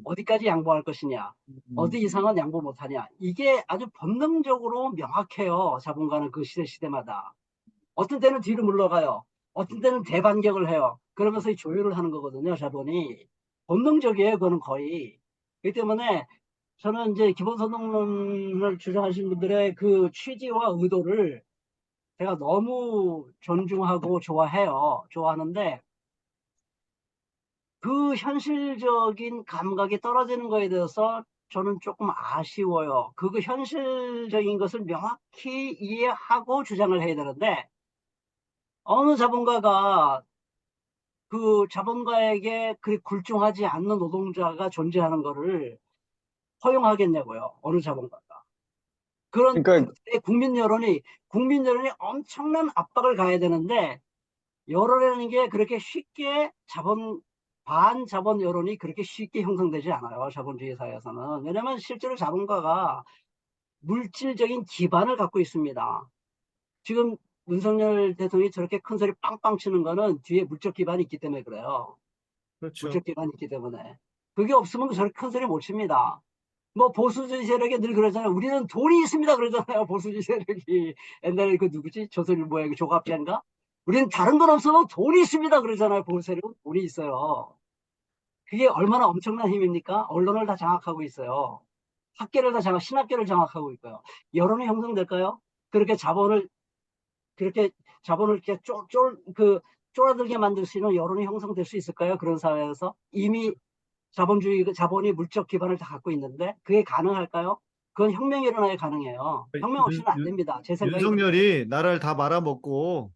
S6: 어디까지 양보할 것이냐, 어디 이상은 양보 못하냐. 이게 아주 본능적으로 명확해요. 자본가는 그 시대마다. 어떤 때는 뒤로 물러가요. 어떤 때는 대반격을 해요. 그러면서 이 조율을 하는 거거든요. 자본이. 본능적이에요. 그거는 거의. 그렇기 때문에 저는 이제 기본소득론을 주장하시는 분들의 그 취지와 의도를 제가 너무 존중하고 좋아해요. 좋아하는데 그 현실적인 감각이 떨어지는 거에 대해서 저는 조금 아쉬워요. 그 현실적인 것을 명확히 이해하고 주장을 해야 되는데 어느 자본가가 그 자본가에게 그리 굴종하지 않는 노동자가 존재하는 거를 허용하겠냐고요. 어느 자본가가. 그런
S9: 그러니까
S6: 국민 여론이 엄청난 압박을 가해야 되는데 여론이라는 게 그렇게 쉽게 반자본 여론이 그렇게 쉽게 형성되지 않아요. 자본주의 사회에서는. 왜냐하면 실제로 자본가가 물질적인 기반을 갖고 있습니다. 지금 윤석열 대통령이 저렇게 큰 소리 빵빵 치는 거는 뒤에 물적 기반이 있기 때문에 그래요.
S5: 그렇죠.
S6: 물적 기반이 있기 때문에. 그게 없으면 저렇게 큰 소리 못 칩니다. 뭐 보수주의 세력이 늘 그러잖아요. 우리는 돈이 있습니다 그러잖아요. 보수주의 세력이. 옛날에 그 누구지? 조선일보의 그 조갑제인가? 우리는 다른 건 없어도 돈이 있습니다 그러잖아요. 보수 세력은 돈이 있어요. 그게 얼마나 엄청난 힘입니까? 언론을 다 장악하고 있어요. 신학계를 장악하고 있고요. 여론이 형성될까요? 그렇게 자본을 이렇게 쪼라들게 만들 수 있는 여론이 형성될 수 있을까요? 그런 사회에서 이미 자본이 물적 기반을 다 갖고 있는데 그게 가능할까요? 그건 혁명이 일어나야 가능해요. 혁명 없이는 안 됩니다. 제 생각에.
S5: 윤석열이 나라를 다 말아먹고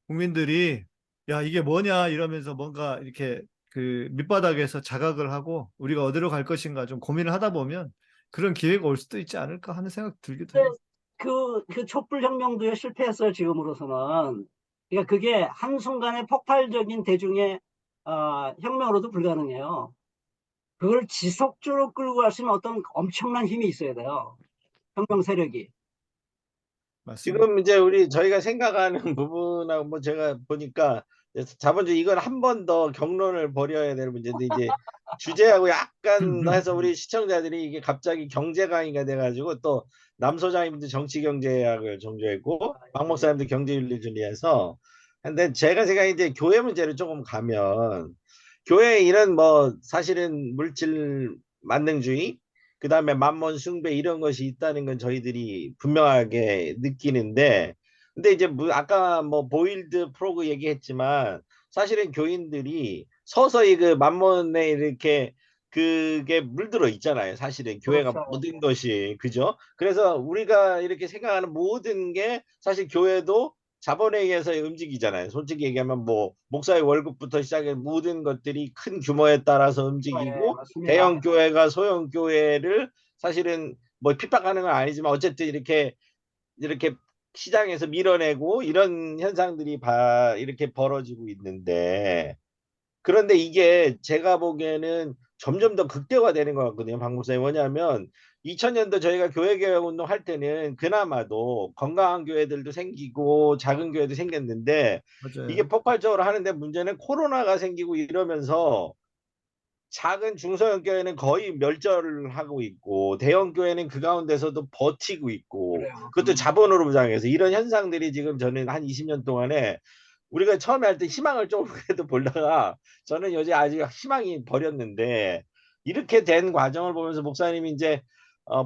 S5: 국민들이 야 이게 뭐냐 이러면서 뭔가 이렇게 그 밑바닥에서 자각을 하고 우리가 어디로 갈 것인가 좀 고민을 하다 보면 그런 기회가 올 수도 있지 않을까 하는 생각 들기도 해요.
S6: 그 촛불혁명도요 실패했어요 지금으로서는. 그러니까 그게 한순간에 폭발적인 대중의 혁명으로도 불가능해요. 그걸 지속적으로 끌고 갈 수 있는 어떤 엄청난 힘이 있어야 돼요. 혁명 세력이.
S5: 맞습니다.
S7: 지금 이제 저희가 생각하는 부분하고 뭐 제가 보니까 자본주의 이건 한 번 더 경론을 벌여야 될 문제인데 이제 주제하고 약간 해서 우리 시청자들이 이게 갑자기 경제 강의가 돼가지고 또 남 소장님도 정치 경제학을 전공했고 박 목사님도 경제윤리주의해서 근데 제가 이제 교회 문제를 조금 가면 교회 이런 뭐 사실은 물질 만능주의 그다음에 만몬 숭배 이런 것이 있다는 건 저희들이 분명하게 느끼는데 근데 이제 아까 뭐 보일드 프로그 얘기했지만 사실은 교인들이 서서히 그 만몬에 이렇게 그게 물들어 있잖아요. 사실은 교회가
S6: 그렇죠.
S7: 모든 것이 그죠? 그래서 우리가 이렇게 생각하는 모든 게 사실 교회도 자본에 의해서 움직이잖아요. 솔직히 얘기하면 뭐 목사의 월급부터 시작해 모든 것들이 큰 규모에 따라서
S6: 네,
S7: 움직이고
S6: 맞습니다.
S7: 대형 교회가 소형 교회를 사실은 뭐 핍박하는 건 아니지만 어쨌든 이렇게 시장에서 밀어내고 이런 현상들이 이렇게 벌어지고 있는데 그런데 이게 제가 보기에는 점점 더 극대화되는 것 같거든요. 박 목사님. 뭐냐면 2000년도 저희가 교회개혁 운동 할 때는 그나마도 건강한 교회들도 생기고 작은 교회도 생겼는데 이게
S5: 맞아요.
S7: 폭발적으로 하는데 문제는 코로나가 생기고 이러면서 작은 중소형 교회는 거의 멸절을 하고 있고 대형 교회는 그 가운데서도 버티고 있고
S6: 그래요.
S7: 그것도 자본으로 부장해서 이런 현상들이 지금 저는 한 20년 동안에 우리가 처음에 할 때 희망을 조금이라도 보다가 저는 요새 아직 희망이 버렸는데 이렇게 된 과정을 보면서 목사님이 이제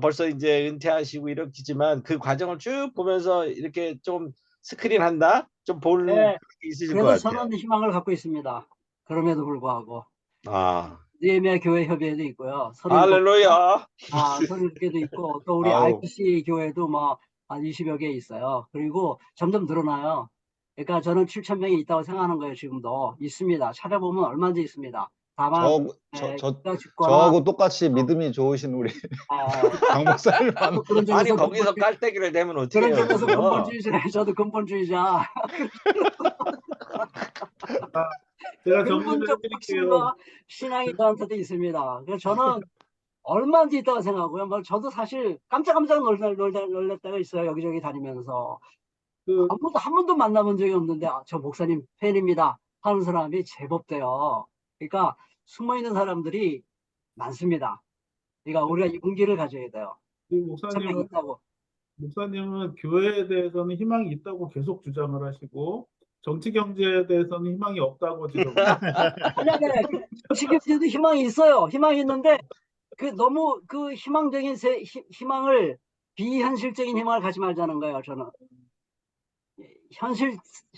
S7: 벌써 이제 은퇴하시고 이렇겠지만 그 과정을 쭉 보면서 이렇게 좀 스크린한다? 좀 볼
S6: 네,
S7: 게 있으실 것
S6: 그래서
S7: 같아요.
S6: 저는 희망을 갖고 있습니다. 그럼에도 불구하고.
S7: 아,
S6: 느헤미야 교회 협의회도 있고요. 37개,
S7: 할렐루야.
S6: 37개도 있고, 또 우리
S9: 아우
S6: IPC 교회도 뭐 한 20여 개 있어요. 그리고 점점 늘어나요. 그러니까 저는 7,000명이 있다고 생각하는 거예요. 지금도 있습니다. 찾아보면 얼마든지 있습니다. 다만 죽거나
S9: 저하고 똑같이 믿음이 좋으신 우리
S6: 아,
S9: 강 목사님 만
S6: 그런
S7: 아니
S6: 점에서
S7: 거기서 깔때기를 대면 어떻게
S6: 그런
S7: 해요?
S6: 점에서
S7: 그거?
S6: 근본주의자, 저도 근본주의자.
S8: 제가 정리를
S6: 근본적
S8: 해드릴게요.
S6: 확신과 신앙이 저한테도 있습니다. 그래서 저는 얼마든지 있다고 생각하고요. 뭐 저도 사실 깜짝깜짝 놀랄 때가 있어요. 여기저기 다니면서.
S8: 그
S6: 한 번도 만나본 적이 없는데 저 목사님 팬입니다 하는 사람이 제법 돼요. 그러니까 숨어있는 사람들이 많습니다. 그러니까 우리가 용기를 가져야 돼요.
S8: 이
S6: 선명히 있다고.
S8: 목사님은 교회에 대해서는 희망이 있다고 계속 주장을 하시고 정치 경제에 대해서는 희망이 없다고 지금
S6: 만약에 지금도 희망이 있어요. 희망이 있는데 너무 그 희망적인 희망을 비현실적인 희망을 가지 말자는 거예요. 저는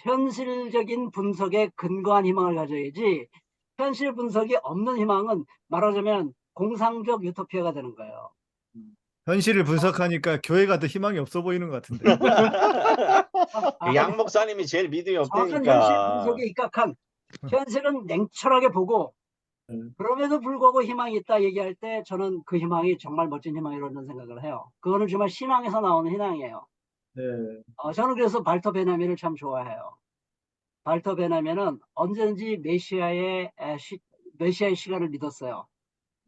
S6: 현실적인 분석에 근거한 희망을 가져야지 현실 분석이 없는 희망은 말하자면 공상적 유토피아가 되는 거예요.
S5: 현실을 분석하니까 교회가 더 희망이 없어 보이는 것 같은데.
S7: 양 목사님이 제일 믿음이
S6: 정확한 현실
S7: 없다니까.
S6: 분석에 입각한 현실은 냉철하게 보고 그럼에도 불구하고 희망이 있다 얘기할 때 저는 그 희망이 정말 멋진 희망이라는 생각을 해요. 그거는 정말 신앙에서 나오는 희망이에요.
S8: 네.
S6: 저는 그래서 발터 베냐민을 참 좋아해요. 발터 베냐민은 언제든지 메시아의 시간을 믿었어요.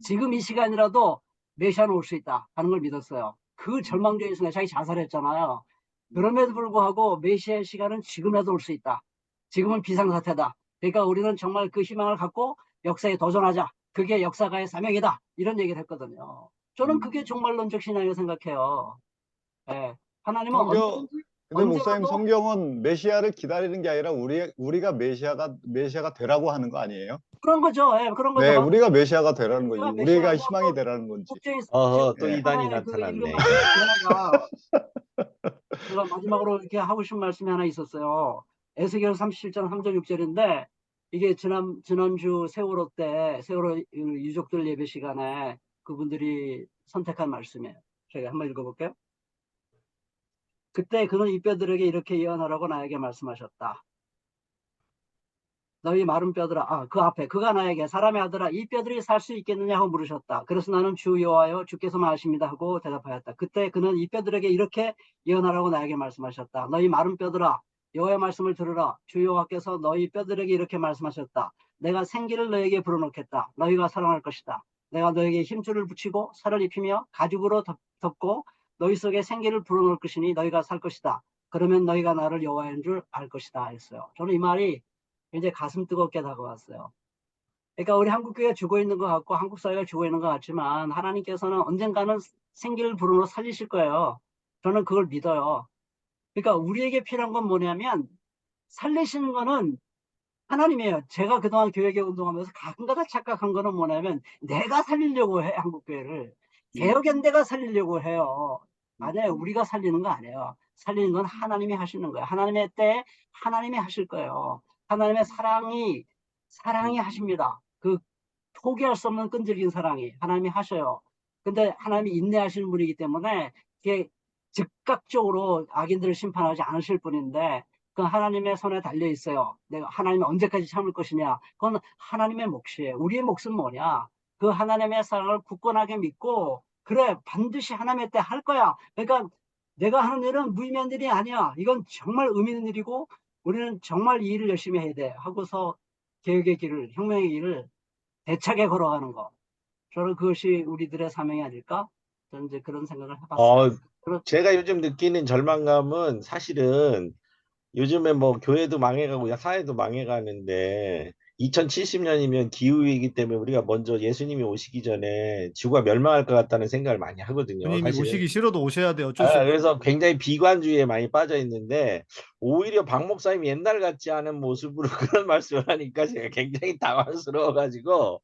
S6: 지금 이 시간이라도 메시아는 올 수 있다 하는 걸 믿었어요. 그 절망적인 순간에 자기 자살했잖아요. 그럼에도 불구하고 메시아의 시간은 지금이라도 올 수 있다. 지금은 비상사태다. 그러니까 우리는 정말 그 희망을 갖고 역사에 도전하자. 그게 역사가의 사명이다. 이런 얘기를 했거든요. 저는 그게 종말론적 신앙이라고 생각해요. 예. 하나님은
S9: 근데 목사님
S6: 언제라도
S9: 성경은 메시아를 기다리는 게 아니라 우리가 메시아가 되라고 하는 거 아니에요?
S6: 그런 거죠. 예, 그런 거죠.
S9: 네, 우리가 메시아가 되라는 거지.
S6: 우리가
S9: 우리가
S6: 메시아가
S9: 희망이 되라는 건지.
S7: 또
S9: 예.
S7: 이단이
S6: 하나의 그
S7: 나타났네.
S6: 읽은 말씀 하나가 제가 마지막으로 이렇게 하고 싶은 말씀이 하나 있었어요. 에스겔 37장 3절 6절인데 이게 지난주 세월호 때 세월호 유족들 예배 시간에 그분들이 선택한 말씀이에요. 제가 한번 읽어볼게요. 그때 그는 이 뼈들에게 이렇게 예언하라고 나에게 말씀하셨다. 너희 마른 뼈들아, 그 앞에 그가 나에게 사람의 아들아 이 뼈들이 살 수 있겠느냐 하고 물으셨다. 그래서 나는 주 여호와여 주께서 말하십니다 하고 대답하였다. 그때 그는 이 뼈들에게 이렇게 예언하라고 나에게 말씀하셨다. 너희 마른 뼈들아 여호와의 말씀을 들으라. 주 여호와께서 너희 뼈들에게 이렇게 말씀하셨다. 내가 생기를 너에게 불어넣겠다. 너희가 살아날 것이다. 내가 너에게 힘줄을 붙이고 살을 입히며 가죽으로 덮고 너희 속에 생기를 불어넣을 것이니 너희가 살 것이다. 그러면 너희가 나를 여호와인 줄 알 것이다 했어요. 저는 이 말이 굉장히 가슴 뜨겁게 다가왔어요. 그러니까 우리 한국교회가 죽어 있는 것 같고 한국 사회가 죽어 있는 것 같지만 하나님께서는 언젠가는 생기를 불어넣어 살리실 거예요. 저는 그걸 믿어요. 그러니까 우리에게 필요한 건 뭐냐면 살리시는 거는 하나님이에요. 제가 그동안 교회계 운동하면서 가끔가다 착각한 거는 뭐냐면 내가 살리려고 해, 한국교회를. 개혁연대가 살리려고 해요. 아니에요. 우리가 살리는 거 아니에요. 살리는 건 하나님이 하시는 거예요. 하나님의 때에 하나님이 하실 거예요. 하나님의 사랑이 하십니다. 그 포기할 수 없는 끈질긴 사랑이 하나님이 하셔요. 근데 하나님이 인내하시는 분이기 때문에 이게 즉각적으로 악인들을 심판하지 않으실 분인데 그 하나님의 손에 달려 있어요. 내가 하나님이 언제까지 참을 것이냐. 그건 하나님의 몫이에요. 우리의 몫은 뭐냐. 그 하나님의 사랑을 굳건하게 믿고 그래 반드시 하나님의 때 할 거야. 그러니까 내가 하는 일은 무의미한 일이 아니야. 이건 정말 의미 있는 일이고 우리는 정말 이 일을 열심히 해야 돼 하고서 개혁의 길을 혁명의 길을 대차게 걸어가는 거. 저는 그것이 우리들의 사명이 아닐까? 저는 이제 그런 생각을 해봤어요.
S7: 제가 요즘 느끼는 절망감은 사실은 요즘에 뭐 교회도 망해가고 사회도 망해가는데 2070년이면 기후위기 때문에 우리가 먼저 예수님이 오시기 전에 지구가 멸망할 것 같다는 생각을 많이 하거든요.
S5: 주님이
S7: 사실은.
S5: 오시기 싫어도 오셔야 돼요. 어쩔 수 없어요.
S7: 그래서 굉장히 비관주의에 많이 빠져 있는데 오히려 박 목사님이 옛날 같지 않은 모습으로 그런 말씀을 하니까 제가 굉장히 당황스러워가지고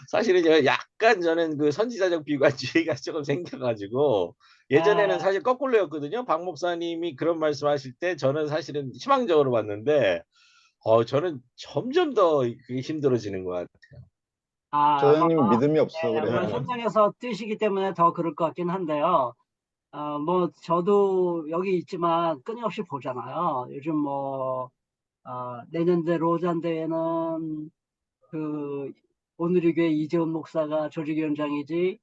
S7: 사실은 제가 약간 저는 그 선지자적 비관주의가 조금 생겨가지고 예전에는 사실 거꾸로였거든요. 박 목사님이 그런 말씀하실 때 저는 사실은 희망적으로 봤는데 저는 점점 더 그게 힘들어지는 것 같아요.
S9: 저 형님 믿음이 없어
S6: 물론
S9: 그래요.
S6: 현장에서 뛰시기 때문에 더 그럴 것 같긴 한데요. 뭐 저도 여기 있지만 끊임없이 보잖아요. 요즘 뭐 내년대 로잔 대회는 그 오늘의 교회 이재훈 목사가 조직위원장이지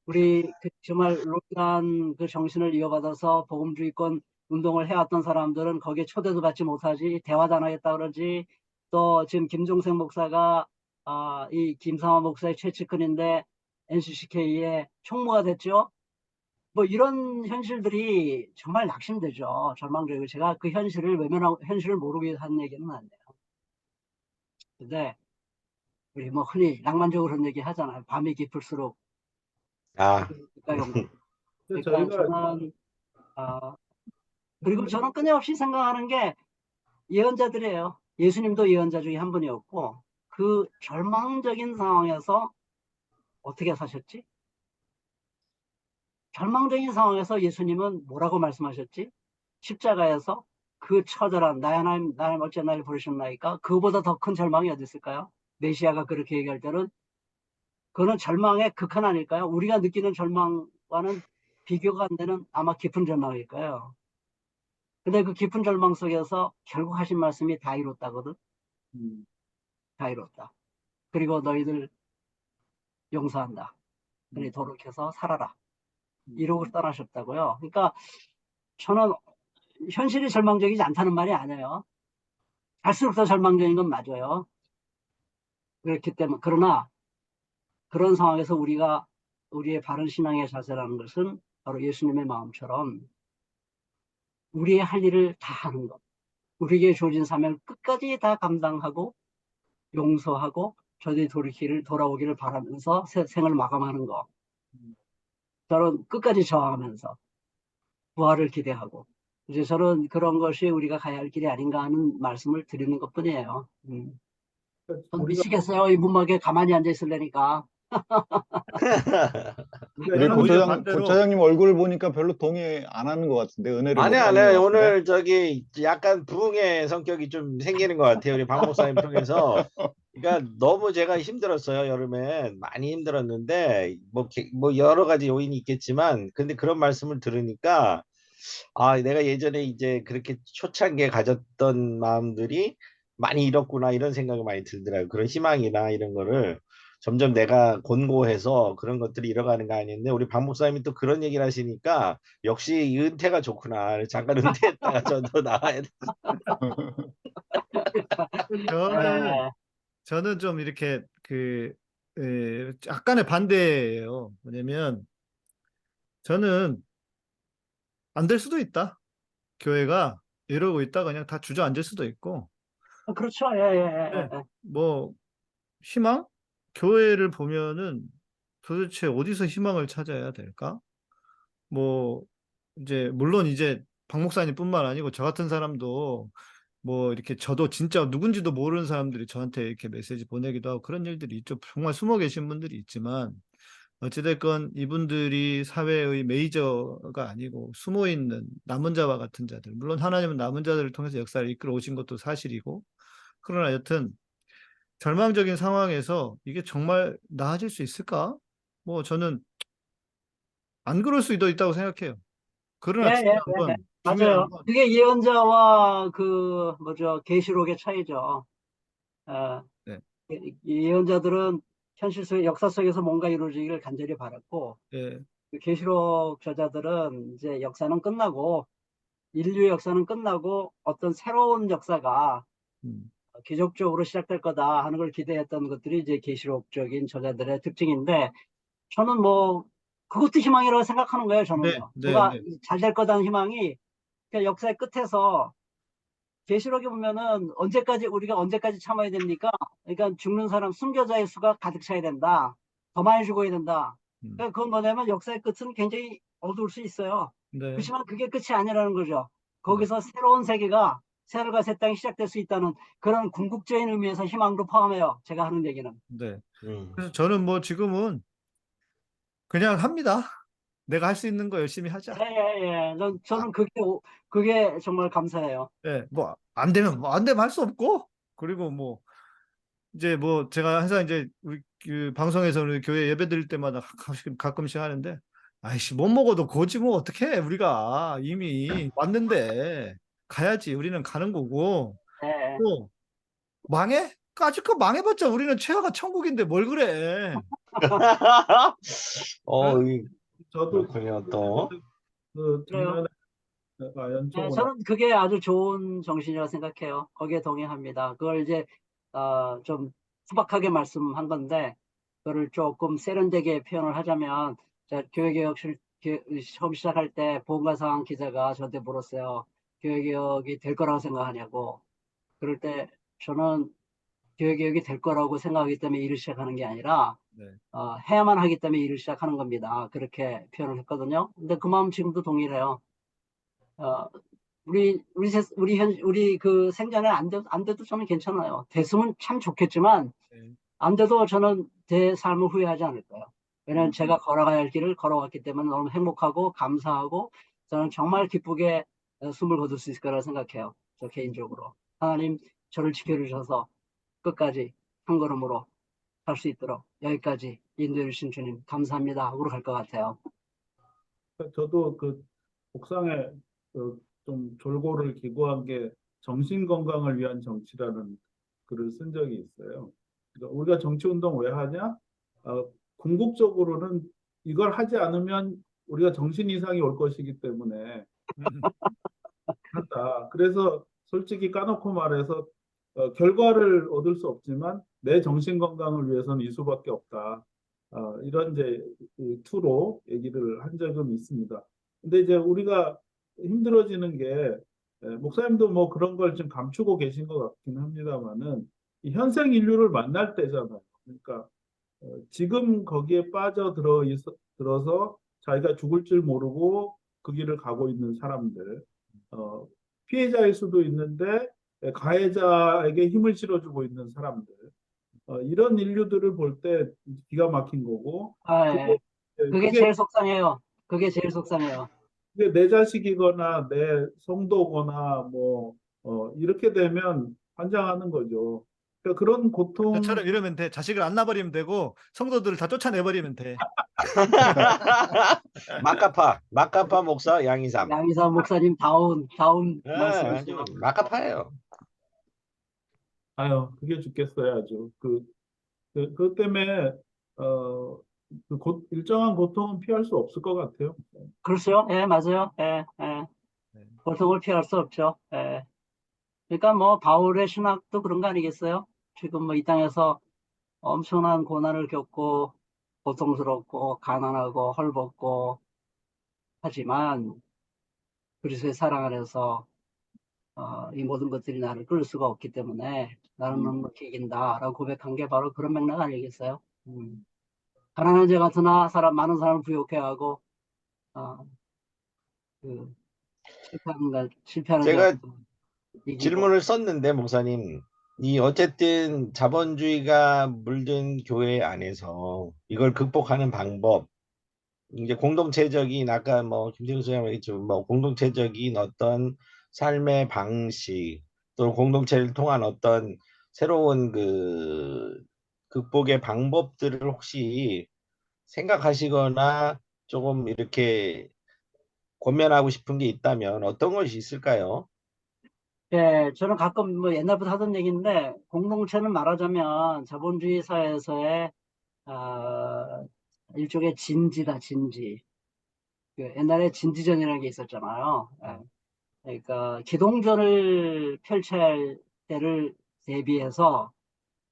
S6: 우리 정말 로잔 그 정신을 이어받아서 복음주의권 운동을 해왔던 사람들은 거기에 초대도 받지 못하지 대화도 안 하겠다 그러지 또 지금 김종생 목사가 이 김상화 목사의 최측근인데 NCCK의 총무가 됐죠. 뭐 이런 현실들이 정말 낙심되죠. 절망적이고 제가 그 현실을 외면하고 현실을 모르고 하는 얘기는 아니에요. 근데 우리 뭐 흔히 낭만적으로 그런 얘기 하잖아요. 밤이 깊을수록
S7: 아,
S6: 가까이 온 것.
S8: 근데
S6: 그러니까
S8: 저희가
S6: 저는 그리고 저는 끊임없이 생각하는 게 예언자들이에요. 예수님도 예언자 중에 한 분이었고 그 절망적인 상황에서 어떻게 사셨지? 절망적인 상황에서 예수님은 뭐라고 말씀하셨지? 십자가에서 그 처절한 나의 하나님, 나의 어째 나를 부르셨나이까? 그보다 더 큰 절망이 어디 있을까요? 메시아가 그렇게 얘기할 때는 그거는 절망의 극한 아닐까요? 우리가 느끼는 절망과는 비교가 안 되는 아마 깊은 절망일 거예요. 근데 그 깊은 절망 속에서 결국 하신 말씀이 다 이뤘다거든. 다 이뤘다. 그리고 너희들 용서한다. 그러니 돌이켜서 살아라. 이러고 떠나셨다고요. 그러니까 저는 현실이 절망적이지 않다는 말이 아니에요. 갈수록 더 절망적인 건 맞아요. 그렇기 때문에 그러나 그런 상황에서 우리가 우리의 바른 신앙의 자세라는 것은 바로 예수님의 마음처럼 우리의 할 일을 다 하는 것. 우리에게 주어진 사명을 끝까지 다 감당하고 용서하고 저들이 돌아오기를 바라면서 생을 마감하는 것. 저는 끝까지 저항하면서 부활을 기대하고 이제 저는 그런 것이 우리가 가야 할 길이 아닌가 하는 말씀을 드리는 것뿐이에요.
S8: 우리가
S6: 미치겠어요. 이 문막에 가만히 앉아 있으려니까.
S9: 우리 고
S5: 오히려
S9: 차장, 고 차장님 얼굴 보니까 별로 동의 안 하는 것 같은데, 은혜를 못
S7: 아니,
S9: 받는
S7: 아니,
S9: 것 같은데.
S7: 오늘 저기 약간 부흥의 성격이 좀 생기는 것 같아요. 우리 박 목사님 통해서. 그러니까 너무 제가 힘들었어요. 여름엔 많이 힘들었는데 뭐 여러 가지 요인이 있겠지만 근데 그런 말씀을 들으니까 아, 내가 예전에 이제 그렇게 초창기에 가졌던 마음들이 많이 잃었구나 이런 생각이 많이 들더라고요. 그런 희망이나 이런 거를 점점 내가 곤고해서 그런 것들이 잃어가는 거 아닌데 우리 박 목사님이 또 그런 얘기를 하시니까 역시 이 은퇴가 좋구나. 잠깐 은퇴했다가 저도 나와야 돼.
S5: 저는
S6: 네.
S5: 저는 좀 이렇게 약간의 반대예요. 뭐냐면 저는 안 될 수도 있다. 교회가 이러고 있다가 그냥 다 주저앉을 수도 있고.
S6: 그렇죠. 예, 예, 예,
S5: 네,
S6: 예.
S5: 뭐 희망? 교회를 보면은 도대체 어디서 희망을 찾아야 될까? 뭐 이제 물론 이제 박 목사님뿐만 아니고 저 같은 사람도 뭐 이렇게 저도 진짜 누군지도 모르는 사람들이 저한테 이렇게 메시지 보내기도 하고 그런 일들이 있죠. 정말 숨어 계신 분들이 있지만 어찌됐건 이분들이 사회의 메이저가 아니고 숨어 있는 남은 자와 같은 자들. 물론 하나님은 남은 자들을 통해서 역사를 이끌어 오신 것도 사실이고 그러나 여튼 절망적인 상황에서 이게 정말 나아질 수 있을까? 뭐 저는 안 그럴 수도 있다고 생각해요.
S6: 예,
S5: 그러나
S6: 예, 예, 예.
S5: 중요한
S6: 맞아요.
S5: 건
S6: 그게 예언자와 그 뭐죠 계시록의 차이죠. 어,
S5: 네,
S6: 이 예언자들은 현실 속 역사 속에서 뭔가 이루어지기를 간절히 바랐고
S5: 예,
S6: 그 계시록 저자들은 이제 역사는 끝나고 인류의 역사는 끝나고 어떤 새로운 역사가
S5: 음,
S6: 기적적으로 시작될 거다 하는 걸 기대했던 것들이 이제 계시록적인 저자들의 특징인데 저는 뭐 그것도 희망이라고 생각하는 거예요.
S5: 네,
S6: 저는요.
S5: 네,
S6: 제가
S5: 네,
S6: 잘 될 거다는 희망이 그냥 역사의 끝에서 계시록에 보면은 우리가 언제까지 참아야 됩니까? 그러니까 죽는 사람 순교자의 수가 가득 차야 된다. 더 많이 죽어야 된다.
S5: 음,
S6: 그러니까 그건 뭐냐면 역사의 끝은 굉장히 어두울 수 있어요.
S5: 네,
S6: 그렇지만 그게 끝이 아니라는 거죠.
S5: 네,
S6: 거기서 새로운 세계가 새하늘과 새 땅이 시작될 수 있다는 그런 궁극적인 의미에서 희망도 포함해요. 제가 하는 얘기는.
S5: 네.
S7: 음.
S5: 그래서 저는 뭐 지금은 그냥 합니다. 내가 할 수 있는 거 열심히
S6: 예,
S5: 하자.
S6: 예, 예.
S5: 아,
S6: 저는 그게 정말 감사해요.
S5: 예, 뭐 안 되면 뭐 안 되면 할 수 없고 그리고 뭐 이제 뭐 제가 항상 이제 우리 그 방송에서 우리 교회 예배 드릴 때마다 가끔씩 하는데 아이씨 못 먹어도 고지 뭐 어떡해 우리가 이미 왔는데 가야지 우리는 가는 거고
S6: 예, 예.
S5: 또 망해? 까짓거 망해봤자 우리는 최하가 천국인데 뭘 그래. 응?
S8: 저도
S7: 그렇군요, 또.
S8: 그
S6: 그래요.
S8: 뒷면에
S6: 네,
S8: 연초문화
S6: 저는 그게 아주 좋은 정신이라고 생각해요. 거기에 동의합니다. 그걸 이제 좀 투박하게 말씀한 건데 그거를 조금 세련되게 표현을 하자면 교회개혁 처음 시작할 때 보건가상 기자가 저한테 물었어요. 교회개혁이 될 거라고 생각하냐고. 그럴 때 저는 교회 개혁이 될 거라고 생각하기 때문에 일을 시작하는 게 아니라
S5: 네.
S6: 해야만 하기 때문에 일을 시작하는 겁니다. 그렇게 표현을 했거든요. 근데 그 마음 지금도 동일해요. 어, 우리 그 생전에 안 돼도 저는 괜찮아요. 됐으면 참 좋겠지만
S5: 네.
S6: 안 돼도 저는 제 삶을 후회하지 않을 거예요. 왜냐하면 제가 걸어가야 할 길을 걸어갔기 때문에 너무 행복하고 감사하고 저는 정말 기쁘게 숨을 거둘 수 있을 거라고 생각해요. 저 개인적으로. 하나님 저를 지켜주셔서 끝까지 한 걸음으로 갈 수 있도록 여기까지 인도해 주신 주님 감사합니다 하고 갈 것 같아요.
S8: 저도 그 옥상에 그좀 졸고를 기고한 게 정신 건강을 위한 정치라는 글을 쓴 적이 있어요. 그러니까 우리가 정치 운동 왜 하냐? 궁극적으로는 이걸 하지 않으면 우리가 정신 이상이 올 것이기 때문에 한다. 그래서 솔직히 까놓고 말해서 결과를 얻을 수 없지만 내 정신 건강을 위해서는 이 수밖에 없다. 이런 이제 이 투로 얘기를 한 적은 있습니다. 근데 이제 우리가 힘들어지는 게 목사님도 뭐 그런 걸 좀 감추고 계신 것 같긴 합니다만은 이 현생 인류를 만날 때잖아요. 그러니까 지금 거기에 들어서 자기가 죽을 줄 모르고 그 길을 가고 있는 사람들, 어, 피해자일 수도 있는데 가해자에게 힘을 실어주고 있는 사람들, 이런 인류들을 볼 때 기가 막힌 거고,
S6: 예. 그게
S8: 그게
S6: 제일 속상해요. 그게 제일 속상해요.
S8: 내 자식이거나 내 성도거나 뭐 이렇게 되면 환장하는 거죠. 그러니까 그런 고통을
S5: 저처럼 이러면 돼. 자식을 안 낳아버리면 되고 성도들을 다 쫓아내버리면 돼.
S7: 마카파 목사 양이삼.
S6: 양희삼 목사님 다운
S7: 아주
S6: 말씀이시죠.
S7: 마카파예요.
S8: 아유 그게 죽겠어요 아주 그것 때문에 일정한 고통은 피할 수 없을 것 같아요.
S6: 그렇죠. 예, 맞아요. 예, 예.
S5: 네.
S6: 고통을 피할 수 없죠. 예. 그러니까 뭐 바울의 신학도 그런 거 아니겠어요? 지금 뭐 이 땅에서 엄청난 고난을 겪고 고통스럽고 가난하고 헐벗고 하지만 그리스도의 사랑 안에서 이 모든 것들이 나를 끌 수가 없기 때문에 나는 넉넉히 이긴다라고 고백한 게 바로 그런 맥락 아니겠어요? 가난한 자 같으나 많은 사람을 부욕해 하고 그 실패하는 자
S7: 제가
S6: 이기고
S7: 질문을 썼는데 목사님, 이 어쨌든 자본주의가 물든 교회 안에서 이걸 극복하는 방법, 이제 공동체적인 아까 뭐 김태우 선생님 얘기했지만 뭐 공동체적인 어떤 삶의 방식 또 공동체를 통한 어떤 새로운 그 극복의 방법들을 혹시 생각하시거나 조금 이렇게 권면하고 싶은 게 있다면 어떤 것이 있을까요?
S6: 예, 저는 가끔 뭐 옛날부터 하던 얘기인데 공동체는 말하자면 자본주의 사회에서의 일종의 진지다 진지. 그 옛날에 진지전이라는 게 있었잖아요. 예. 그러니까 기동전을 펼쳐야 할 때를 대비해서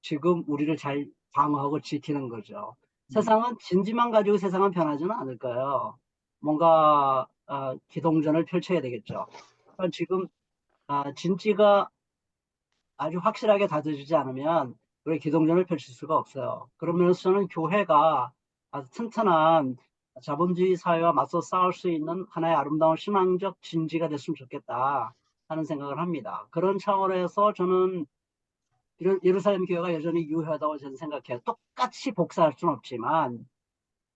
S6: 지금 우리를 잘 방어하고 지키는 거죠. 세상은 진지만 가지고 세상은 변하지는 않을 거예요. 뭔가 기동전을 펼쳐야 되겠죠. 그러니까 지금 진지가 아주 확실하게 다져지지 않으면 우리 기동전을 펼칠 수가 없어요. 그러면서 저는 교회가 아주 튼튼한 자본주의 사회와 맞서 싸울 수 있는 하나의 아름다운 신앙적 진지가 됐으면 좋겠다 하는 생각을 합니다. 그런 차원에서 저는 예루살렘 교회가 여전히 유효하다고 저는 생각해요. 똑같이 복사할 수는 없지만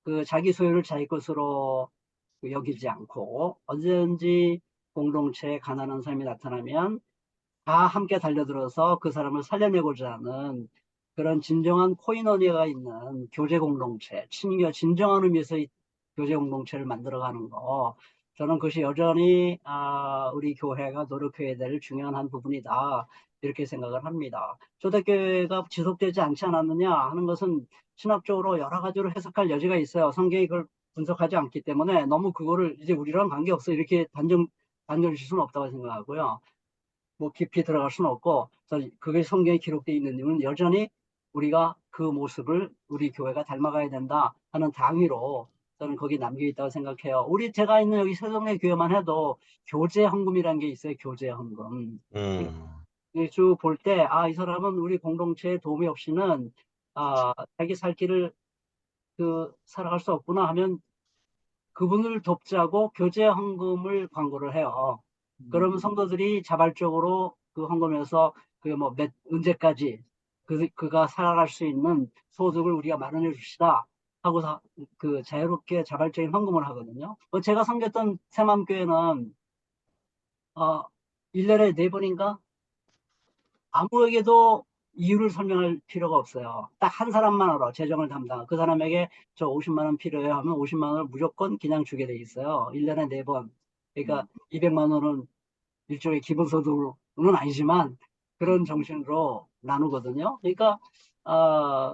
S6: 그 자기 소유를 자기 것으로 여기지 않고 언제든지 공동체에 가난한 사람이 나타나면 다 함께 달려들어서 그 사람을 살려내고자 하는 그런 진정한 코이노니아가 있는 교제 공동체, 진정한 의미에서 교제 공동체를 만들어가는 거. 저는 그것이 여전히 우리 교회가 노력해야 될 중요한 한 부분이다. 이렇게 생각을 합니다. 초대교회가 지속되지 않지 않았느냐 하는 것은 신학적으로 여러 가지로 해석할 여지가 있어요. 성경이 그걸 분석하지 않기 때문에 너무 그거를 이제 우리랑 관계없어 이렇게 단정 질 수는 없다고 생각하고요. 뭐 깊이 들어갈 수는 없고 그게 성경에 기록되어 있는 이유는 여전히 우리가 그 모습을 우리 교회가 닮아가야 된다 하는 당위로 저는 거기 남겨 있다고 생각해요. 제가 있는 여기 세동네 교회만 해도 교제 헌금이라는 게 있어요. 교제 헌금. 쭉 볼 때, 아, 이 사람은 우리 공동체의 도움이 없이는, 자기 살 길을 살아갈 수 없구나 하면 그분을 돕자고 교제 헌금을 광고를 해요. 그러면 성도들이 자발적으로 그 헌금에서 언제까지 그가 살아갈 수 있는 소득을 우리가 마련해 줍시다 하고 자유롭게 자발적인 헌금을 하거든요. 제가 섬겼던 새마음교회는 1년에 4번인가 아무에게도 이유를 설명할 필요가 없어요. 딱 한 사람만 알아. 재정을 담당. 그 사람에게 저 50만 원 필요해요 하면 50만 원을 무조건 그냥 주게 돼 있어요. 1년에 4번. 그러니까 200만 원은 일종의 기본소득은 아니지만 그런 정신으로 나누거든요. 그러니까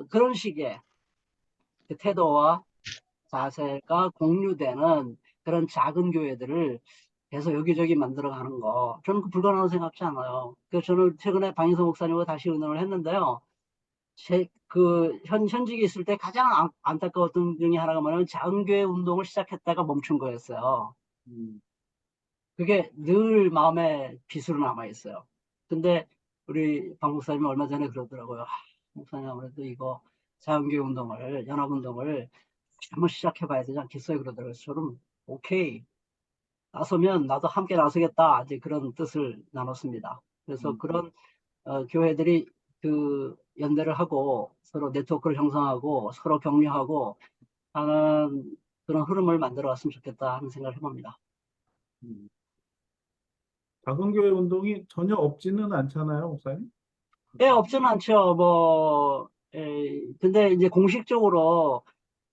S6: 그런 식의 그 태도와 자세가 공유되는 그런 작은 교회들을 계속 여기저기 만들어가는 거, 저는 불가능하다고 생각하지 않아요. 그래서 저는 최근에 방인서 목사님과 다시 의논을 했는데요. 현직에 있을 때 가장 안타까웠던 중에 하나가 뭐냐면 작은 교회 운동을 시작했다가 멈춘 거였어요. 그게 늘 마음에 빗으로 남아있어요. 근데 우리 방 목사님이 얼마 전에 그러더라고요. 목사님 아무래도 이거 작은 교회 운동을, 연합운동을 한번 시작해봐야 되지 않겠어요? 그러더라고요. 저는 오케이. 나서면 나도 함께 나서겠다. 이제 그런 뜻을 나눴습니다. 그래서 그런 교회들이 연대를 하고 서로 네트워크를 형성하고 서로 격려하고 하는 그런 흐름을 만들어 왔으면 좋겠다 하는 생각을 해봅니다.
S8: 작은 교회 운동이 전혀 없지는 않잖아요, 목사님?
S6: 예, 없지는 않죠. 근데 이제 공식적으로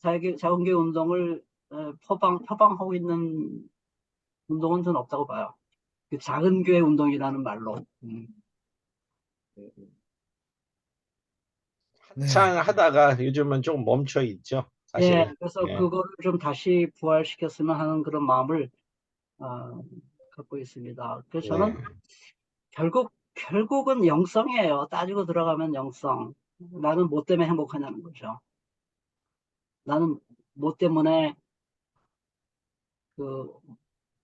S6: 작은 교회 운동을 표방하고 있는 운동은 전 없다고 봐요. 그 작은 교회 운동이라는 말로.
S7: 한창 하다가 요즘은 좀 멈춰 있죠,
S6: 예,
S7: 사실은.
S6: 그래서
S7: 예.
S6: 그거를 좀 다시 부활시켰으면 하는 그런 마음을 갖고 있습니다. 그래서 저는 결국은 영성이에요. 따지고 들어가면 영성. 나는 뭐 때문에 행복하냐는 거죠. 나는 뭐 때문에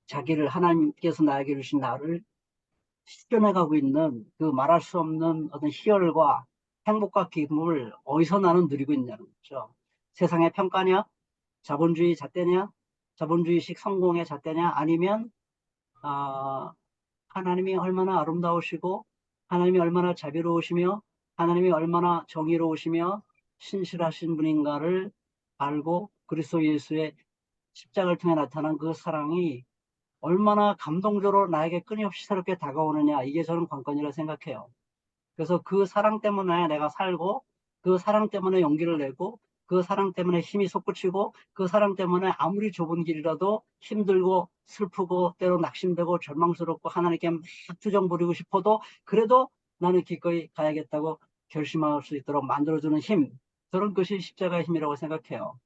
S6: 자기를 하나님께서 나에게 주신 나를 실현해가고 있는 그 말할 수 없는 어떤 희열과 행복과 기쁨을 어디서 나는 누리고 있냐는 거죠. 세상의 평가냐? 자본주의 잣대냐? 자본주의식 성공의 잣대냐? 아니면 하나님이 얼마나 아름다우시고 하나님이 얼마나 자비로우시며 하나님이 얼마나 정의로우시며 신실하신 분인가를 알고 그리스도 예수의 십자가를 통해 나타난 그 사랑이 얼마나 감동적으로 나에게 끊임없이 새롭게 다가오느냐, 이게 저는 관건이라고 생각해요. 그래서 그 사랑 때문에 내가 살고 그 사랑 때문에 용기를 내고 그 사랑 때문에 힘이 솟구치고 그 사랑 때문에 아무리 좁은 길이라도 힘들고 슬프고 때로 낙심되고 절망스럽고 하나님께 막 투정 부리고 싶어도 그래도 나는 기꺼이 가야겠다고 결심할 수 있도록 만들어주는 힘, 그런 것이 십자가의 힘이라고 생각해요.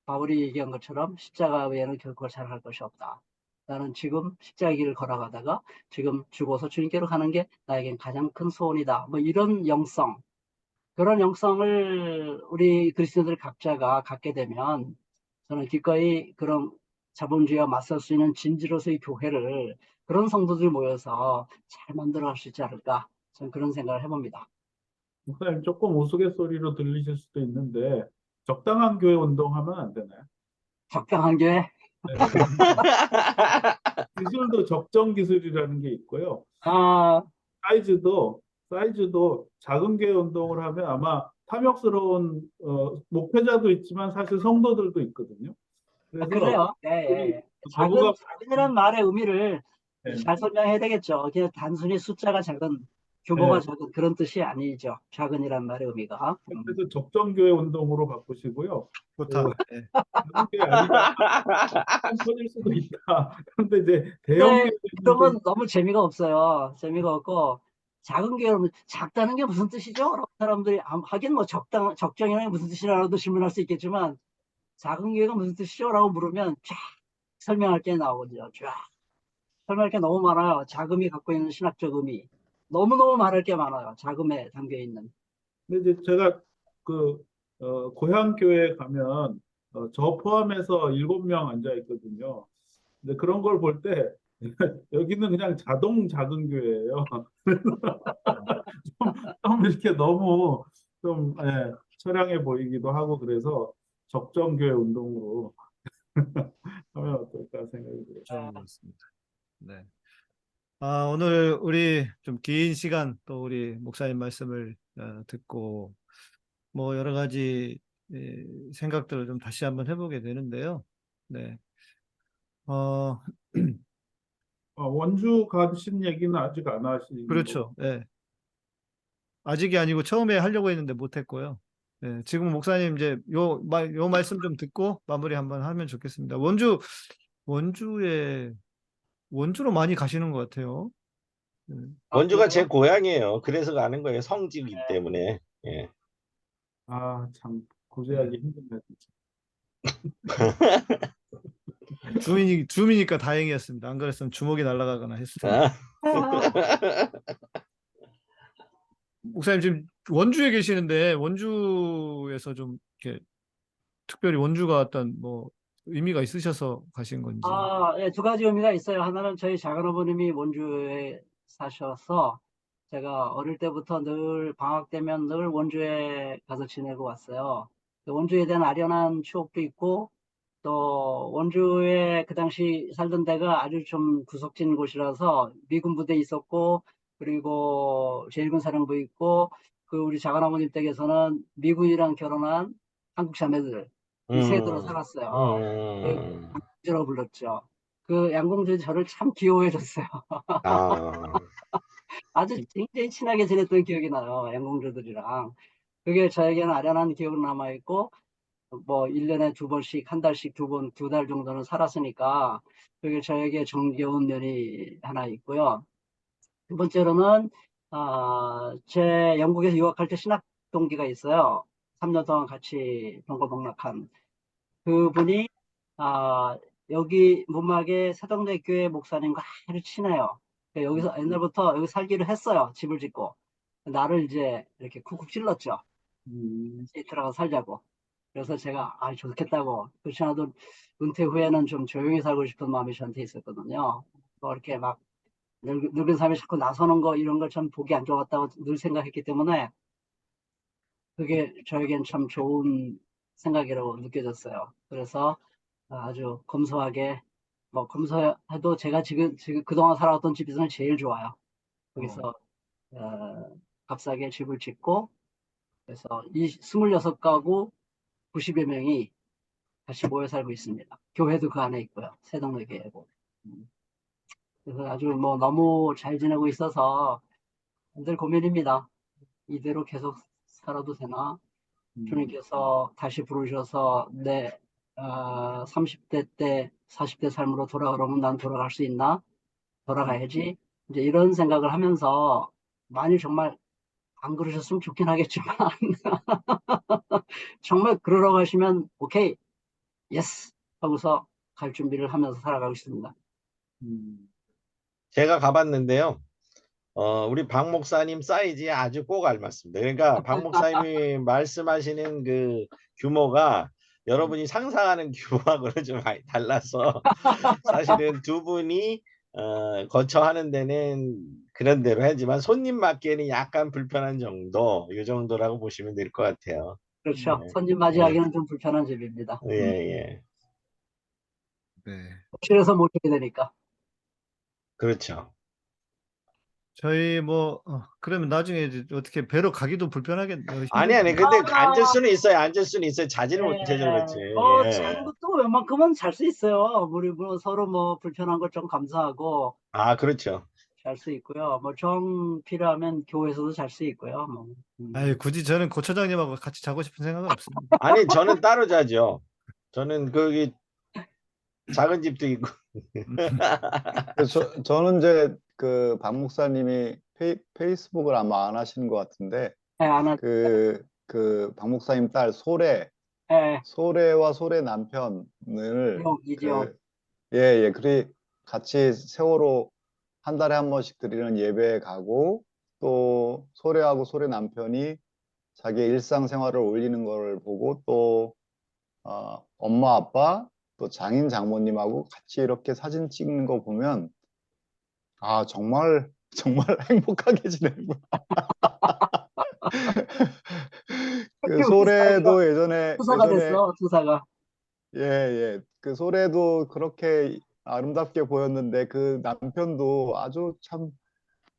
S6: 바울이 얘기한 것처럼 십자가 외에는 결코 잘할 것이 없다. 나는 지금 십자가의 길을 걸어가다가 지금 죽어서 주님께로 가는 게 나에겐 가장 큰 소원이다. 이런 영성, 그런 영성을 우리 그리스도인들 각자가 갖게 되면 저는 기꺼이 그런 자본주의와 맞설 수 있는 진지로서의 교회를 그런 성도들이 모여서 잘 만들어갈 수 있지 않을까, 저는 그런 생각을 해봅니다.
S8: 목사님 조금 우스갯소리로 들리실 수도 있는데 적당한 교회 운동하면 안 되나요?
S6: 적당한 교회?
S8: 네. 기술도 적정 기술이라는 게 있고요. 사이즈도 작은 교회 운동을 하면 아마 탐욕스러운 목회자도 있지만 사실 성도들도 있거든요. 그래서
S6: 그래요. 네. 작은이라는 말의 의미를 잘 설명해야 되겠죠. 그냥 단순히 숫자가 작은, 규모가 작은 그런 뜻이 아니죠. 작은이라는 말의 의미가.
S8: 그래서 적정 교회 운동으로 바꾸시고요.
S5: 좋다.
S8: 작은 교회 아니다. 커질 수도 있다. 그런데 이제 대형
S6: 네,
S8: 교회는
S6: 그러면 너무 재미가 없어요. 재미가 없고, 작은 교회는 작다는 게 무슨 뜻이죠? 라고 사람들이 하긴 적정이라는 게 무슨 뜻이라고도 질문할 수 있겠지만, 작은 교회가 무슨 뜻이죠? 라고 물으면 쫙 설명할 게 나오거든요. 쫙 설명할 게 너무 많아요. 작음이 갖고 있는 신학적 의미. 너무너무 말할 게 많아요. 작음에 담겨 있는.
S8: 근데 이제 제가 고향 교회에 가면 저 포함해서 7명 앉아 있거든요. 근데 그런 걸 볼 때 여기는 그냥 자동 작은 교회예요. 좀 이렇게 너무 좀 처량해 보이기도 하고 그래서 적정교회 운동으로 하면 어떨까 생각이 들어요.
S5: 좋은 것 같습니다. 네. 오늘 우리 좀 긴 시간 또 우리 목사님 말씀을 듣고 뭐 여러 가지 생각들을 좀 다시 한번 해보게 되는데요. 네. 어,
S8: 원주 가신 얘기는 아직 안 하신 거.
S5: 그렇죠. 예. 아직이 아니고 처음에 하려고 했는데 못했고요. 예, 지금 목사님 이제 요 말씀 좀 듣고 마무리 한번 하면 좋겠습니다. 원주로 많이 가시는 것 같아요. 예.
S7: 원주가 제 고향이에요. 그래서 가는 거예요. 성지이기 때문에. 예.
S8: 참 고생하기 힘드네 진짜.
S5: 주민이니까 다행이었습니다. 안 그랬으면 주먹이 날아가거나 했을 텐데.
S7: 아,
S5: 목사님 지금 원주에 계시는데 원주에서 좀 이렇게 특별히 원주가 어떤 뭐 의미가 있으셔서 가신 건지.
S6: 예, 두 가지 의미가 있어요. 하나는 저희 작은어머님이 원주에 사셔서 제가 어릴 때부터 늘 방학 되면 늘 원주에 가서 지내고 왔어요. 원주에 대한 아련한 추억도 있고 또 원주에 그 당시 살던 데가 아주 좀 구석진 곳이라서 미군 부대 있었고 그리고 제1군 사령부 있고 그 우리 작은어머님 댁에서는 미군이랑 결혼한 한국 자매들 이 세대로 살았어요. 양공주로 불렀죠. 그 양공주는 저를 참 귀여워해 줬어요.
S7: 아,
S6: 아주 굉장히 친하게 지냈던 기억이 나요. 양공주들이랑. 그게 저에게는 아련한 기억으로 남아있고 뭐 1년에 두 번씩 한 달씩 두 달 정도는 살았으니까 그게 저에게 정겨운 면이 하나 있고요. 두 번째로는 제 영국에서 유학할 때 신학 동기가 있어요. 3년 동안 같이 동거동락한 그분이 여기 문막의 세동대 교회 목사님과 아주 친해요. 여기서 옛날부터 여기 살기로 했어요. 집을 짓고 나를 이제 이렇게 쿡쿡 찔렀죠. 들어가서 살자고. 그래서 제가 좋겠다고. 그렇지 않아도 은퇴 후에는 좀 조용히 살고 싶은 마음이 저한테 있었거든요. 뭐 이렇게 막 늙은 사람이 자꾸 나서는 거 이런 걸 참 보기 안 좋았다고 늘 생각했기 때문에 그게 저에겐 참 좋은 생각이라고 느껴졌어요. 그래서 아주 검소하게 뭐 검소해도 제가 지금 그동안 살아왔던 집에서는 제일 좋아요. 거기서 값싸게 집을 짓고 그래서 이 26가구 90여 명이 같이 모여 살고 있습니다. 교회도 그 안에 있고요. 세동네 교회고. 그래서 아주 뭐 너무 잘 지내고 있어서 늘 고민입니다. 이대로 계속 살아도 되나? 주님께서 다시 부르셔서 내 30대 때 40대 삶으로 돌아가려면 난 돌아갈 수 있나? 돌아가야지. 이제 이런 생각을 하면서 만일 정말 안 그러셨으면 좋긴 하겠지만 정말 그러라고 하시면 오케이, 예스 하고서 갈 준비를 하면서 살아가고 있습니다.
S7: 제가 가봤는데요. 우리 박 목사님 사이즈에 아주 꼭 알맞습니다. 그러니까 박 목사님이 말씀하시는 그 규모가 여러분이 상상하는 규모하고는 좀 많이 달라서 사실은 두 분이 거처하는 데는 그런 대로 하지만 손님 맞기에는 약간 불편한 정도, 이 정도라고 보시면 될 것 같아요.
S6: 그렇죠.
S7: 네.
S6: 손님 맞이하기는 좀 불편한 집입니다.
S7: 예, 예.
S5: 네.
S6: 호실에서 못 오게 되니까.
S7: 그렇죠.
S5: 저희 뭐 그러면 나중에 이제 어떻게 배로 가기도 불편하겠네요.
S7: 아니, 근데 앉을 수는 있어요. 앉을 수는 있어요. 자지를 못해서 그렇지. 예.
S6: 자는 것도 웬만큼은 잘 수 있어요. 우리 뭐 서로 뭐 불편한 것 좀 감사하고
S7: 아, 그렇죠.
S6: 잘 수 있고요. 뭐 정 필요하면 교회에서도 잘 수 있고요. 뭐.
S5: 굳이 저는 고처장님하고 같이 자고 싶은 생각은 없습니다.
S7: 아니, 저는 따로 자죠. 저는 거기 작은 집도 있고.
S9: 그래서 저는 이제 그 박 목사님이 페이스북을 아마 안 하시는 것 같은데
S6: 네, 안 하.
S9: 그 박 목사님 딸
S6: 네,
S9: 소래와 소래 남편을
S6: 이지영.
S9: 예, 그리 같이 세월호 한 달에 한 번씩 드리는 예배에 가고 또 소래하고 소래 남편이 자기 일상생활을 올리는 걸 보고 또 엄마 아빠 또 장인 장모님하고 같이 이렇게 사진 찍는 거 보면 아, 정말 행복하게 지내는구나. 그 소래도
S6: 투사가 됐어, 투사가.
S9: 예. 그 소래도 그렇게 아름답게 보였는데 그 남편도 아주 참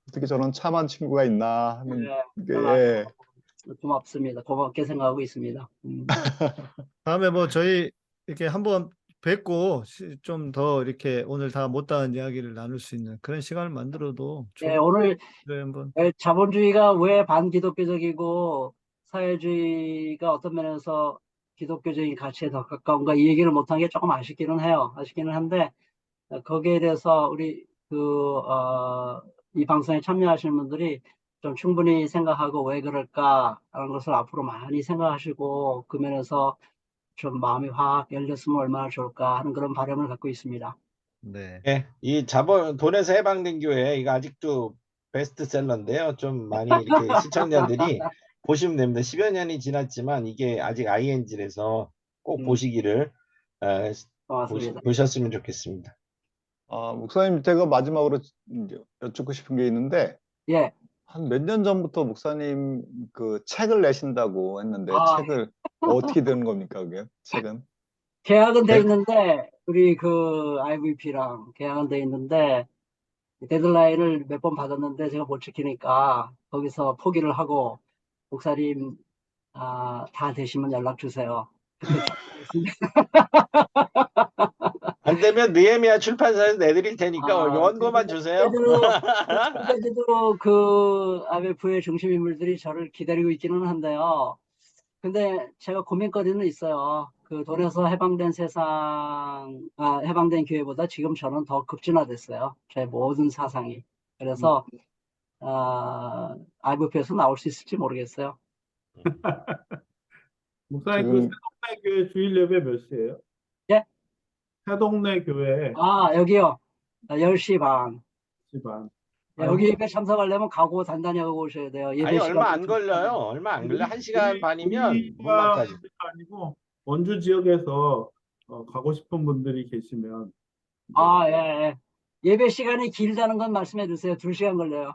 S9: 어떻게 저런 참한 친구가 있나 하는
S6: 예,
S9: 게,
S6: 전
S9: 예.
S6: 아주 고맙습니다. 고맙게 생각하고 있습니다.
S5: 다음에 뭐 저희 이렇게 한번 뵙고 좀 더 이렇게 오늘 다 못다한 이야기를 나눌 수 있는 그런 시간을 만들어도
S6: 예,
S5: 좋을
S6: 오늘
S5: 때 한번.
S6: 자본주의가 왜 반기독교적이고 사회주의가 어떤 면에서 기독교적인 가치에 더 가까운가 이 얘기를 못한 게 조금 아쉽기는 해요. 아쉽기는 한데 거기에 대해서 우리 이 방송에 참여하시는 분들이 좀 충분히 생각하고 왜 그럴까 하는 것을 앞으로 많이 생각하시고 그 면에서 좀 마음이 확 열렸으면 얼마나 좋을까 하는 그런 바람을 갖고 있습니다.
S5: 네.
S7: 예, 이 돈에서 해방된 교회 이거 아직도 베스트셀러인데요. 좀 많이 이렇게 시청자들이 보시면 됩니다. 10여 년이 지났지만 이게 아직 ING라서 꼭 보시기를
S6: 고맙습니다.
S7: 보셨으면 좋겠습니다.
S9: 목사님, 제가 마지막으로 이제 여쭙고 싶은 게 있는데,
S6: 예.
S9: 한 몇 년 전부터 목사님 그 책을 내신다고 했는데,
S6: 아.
S9: 책을 어떻게 되는 겁니까, 그게? 책은?
S6: 계약은 돼
S9: 네?
S6: 있는데 우리 그 IVP랑 계약은 돼 있는데 데드라인을 몇 번 받았는데 제가 못 지키니까 거기서 포기를 하고 목사님 다 되시면 연락 주세요. 그때
S7: 안 되면 느헤미야 출판사에서 내드릴 테니까 원고만 주세요.
S6: 지금까지도 그 IVF의 중심 인물들이 저를 기다리고 있기는 한데요. 근데 제가 고민거리는 있어요. 그 돈에서 해방된 해방된 교회보다 지금 저는 더 급진화됐어요. 제 모든 사상이. 그래서 IVF에서 나올 수 있을지 모르겠어요.
S8: 목사님 그
S9: 지금
S8: 새동네 교회 주일 예배 몇 시예요?
S6: 예?
S8: 새동네 교회
S6: 여기요. 10시 반.
S8: 10시 반.
S6: 여기 예배 참석하려면 각오 단단히 하고 오셔야 돼요. 예배
S7: 아니 얼마
S6: 시간
S7: 안 걸려요. 얼마 안 걸려. 1시간 반이면
S8: 우리가
S7: 문만까지.
S8: 문제가 아니고 원주 지역에서 가고 싶은 분들이 계시면
S6: 예. 예배 시간이 길다는 건 말씀해 주세요. 2시간 걸려요.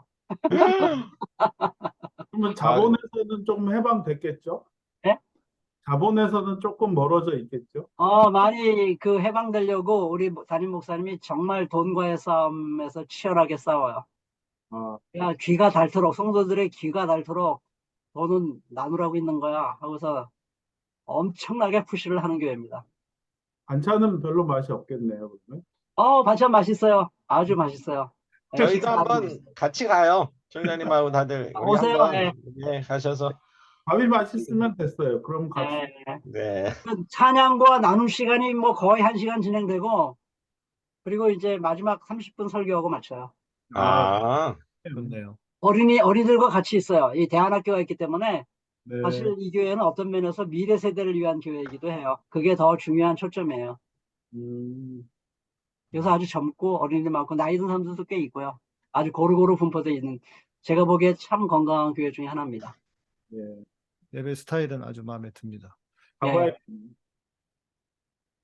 S8: 그러면 자본에서는 조금 해방됐겠죠?
S6: 예?
S8: 자본에서는 조금 멀어져 있겠죠?
S6: 많이 그 해방되려고 우리 담임 목사님이 정말 돈과의 싸움에서 치열하게 싸워요. 야, 귀가 닳도록, 성도들의 귀가 닳도록 돈은 나누라고 있는 거야 하고서 엄청나게 푸시를 하는 교회입니다.
S8: 반찬은 별로 맛이 없겠네요, 그러면.
S6: 반찬 맛있어요. 아주 맛있어요.
S7: 저희도 한번 같이 가요. 총장님하고 다들 우리
S6: 오세요.
S7: 한번 가셔서.
S8: 밥이 맛있으면 됐어요. 그럼 갑시다.
S7: 네.
S6: 찬양과 나눔 시간이 뭐 거의 1시간 진행되고 그리고 이제 마지막 30분 설교하고 마쳐요.
S5: 좋네요.
S6: 어린이들과 같이 있어요. 이 대안학교가 있기 때문에
S5: 네.
S6: 사실 이 교회는 어떤 면에서 미래 세대를 위한 교회이기도 해요. 그게 더 중요한 초점이에요. 그래서 아주 젊고 어린이들 많고 나이 든 사람들도 꽤 있고요. 아주 고루고루 분포되어 있는 제가 보기에 참 건강한 교회 중에 하나입니다.
S5: 예배 스타일은 아주 마음에 듭니다.
S8: 가봐야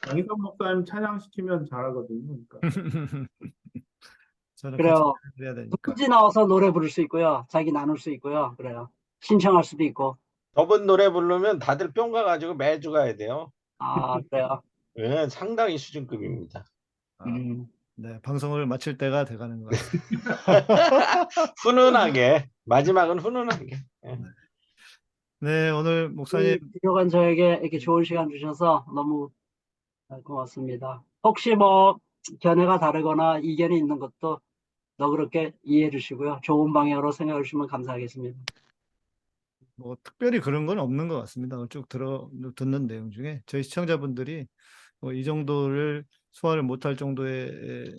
S8: 양희성 목사님 찬양시키면 잘하거든요. 그러니까.
S5: 저는
S6: 그래요.
S5: 같이 해야 되니까.
S6: 누군지 나와서 노래 부를 수 있고요. 자기 나눌 수 있고요. 그래요. 신청할 수도 있고.
S7: 저분 노래 부르면 다들 뿅 가가지고 매주 가야 돼요.
S6: 그래요.
S7: 네, 상당히 수준급입니다.
S5: 네, 방송을 마칠 때가 돼가는 것 같습니다.
S7: 훈훈하게 마지막은 훈훈하게.
S5: 네, 오늘 목사님
S6: 비교관 저에게 이렇게 좋은 시간 주셔서 너무 고맙습니다. 혹시 뭐 견해가 다르거나 이견이 있는 것도 너그럽게 이해해 주시고요. 좋은 방향으로 생각해 주시면 감사하겠습니다.
S5: 뭐 특별히 그런 건 없는 것 같습니다. 쭉 듣는 내용 중에 저희 시청자분들이 뭐 이 정도를 소화를 못할 정도는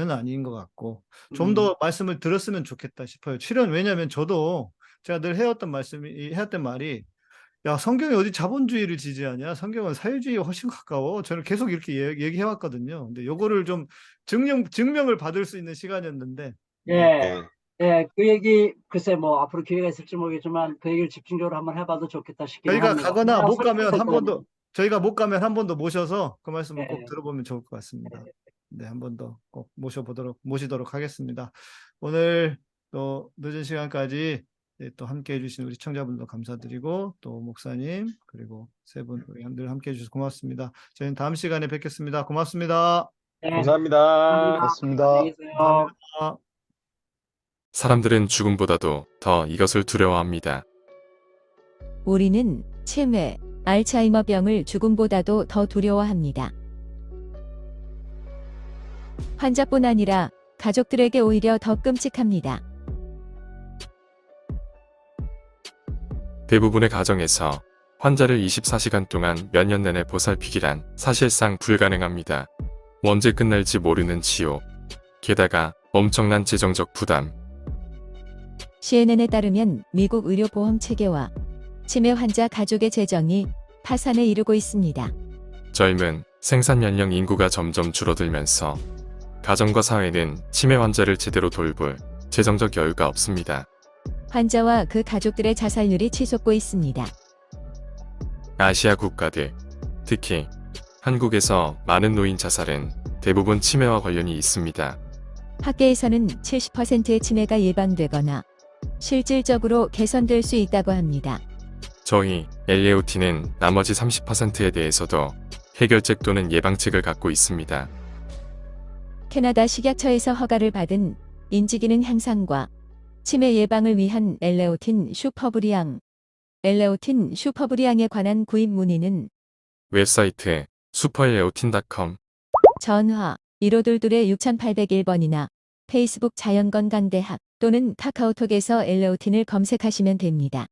S5: 아닌 것 같고 좀 더 말씀을 들었으면 좋겠다 싶어요. 왜냐하면 저도 제가 늘 해왔던 말이 야, 성경이 어디 자본주의를 지지하냐? 성경은 사회주의에 훨씬 가까워. 저는 계속 이렇게 얘기해왔거든요. 근데 요거를 좀 증명을 받을 수 있는 시간이었는데.
S6: 그 얘기 글쎄 뭐 앞으로 기회가 있을지 모르겠지만 그 얘기를 집중적으로 한번 해봐도 좋겠다 싶긴
S5: 저희가
S6: 합니다.
S5: 가거나 못 가면 한 번 더 모셔서 그 말씀을 꼭 들어보면 좋을 것 같습니다. 네, 한 번 더 꼭 모시도록 하겠습니다. 오늘 또 늦은 시간까지 또 함께 해주신 우리 청자분도 감사드리고 또 목사님 그리고 세 분 우리 늘 함께 해주셔서 고맙습니다. 저희는 다음 시간에 뵙겠습니다. 고맙습니다.
S6: 네,
S7: 감사합니다.
S9: 고맙습니다.
S6: 안녕히 계세요.
S5: 감사합니다.
S10: 사람들은 죽음보다도 더 이것을 두려워합니다.
S11: 우리는 치매, 알츠하이머 병을 죽음보다도 더 두려워합니다. 환자뿐 아니라 가족들에게 오히려 더 끔찍합니다.
S10: 대부분의 가정에서 환자를 24시간 동안 몇 년 내내 보살피기란 사실상 불가능합니다. 언제 끝날지 모르는 치욕, 게다가 엄청난 재정적 부담.
S11: CNN에 따르면 미국 의료보험 체계와 치매 환자 가족의 재정이 파산에 이르고 있습니다.
S10: 젊은 생산 연령 인구가 점점 줄어들면서 가정과 사회는 치매 환자를 제대로 돌볼 재정적 여유가 없습니다.
S11: 환자와 그 가족들의 자살률이 치솟고 있습니다.
S10: 아시아 국가들, 특히 한국에서 많은 노인 자살은 대부분 치매와 관련이 있습니다.
S11: 학계에서는 70%의 치매가 예방되거나 실질적으로 개선될 수 있다고 합니다.
S10: 저희 엘레오티는 나머지 30%에 대해서도 해결책 또는 예방책을 갖고 있습니다.
S11: 캐나다 식약처에서 허가를 받은 인지기능 향상과 치매 예방을 위한 엘레오틴 슈퍼브리앙에 관한 구입 문의는
S10: 웹사이트 슈퍼엘레오틴.com
S11: 전화 1522-6801번이나 페이스북 자연건강대학 또는 카카오톡에서 엘레오틴을 검색하시면 됩니다.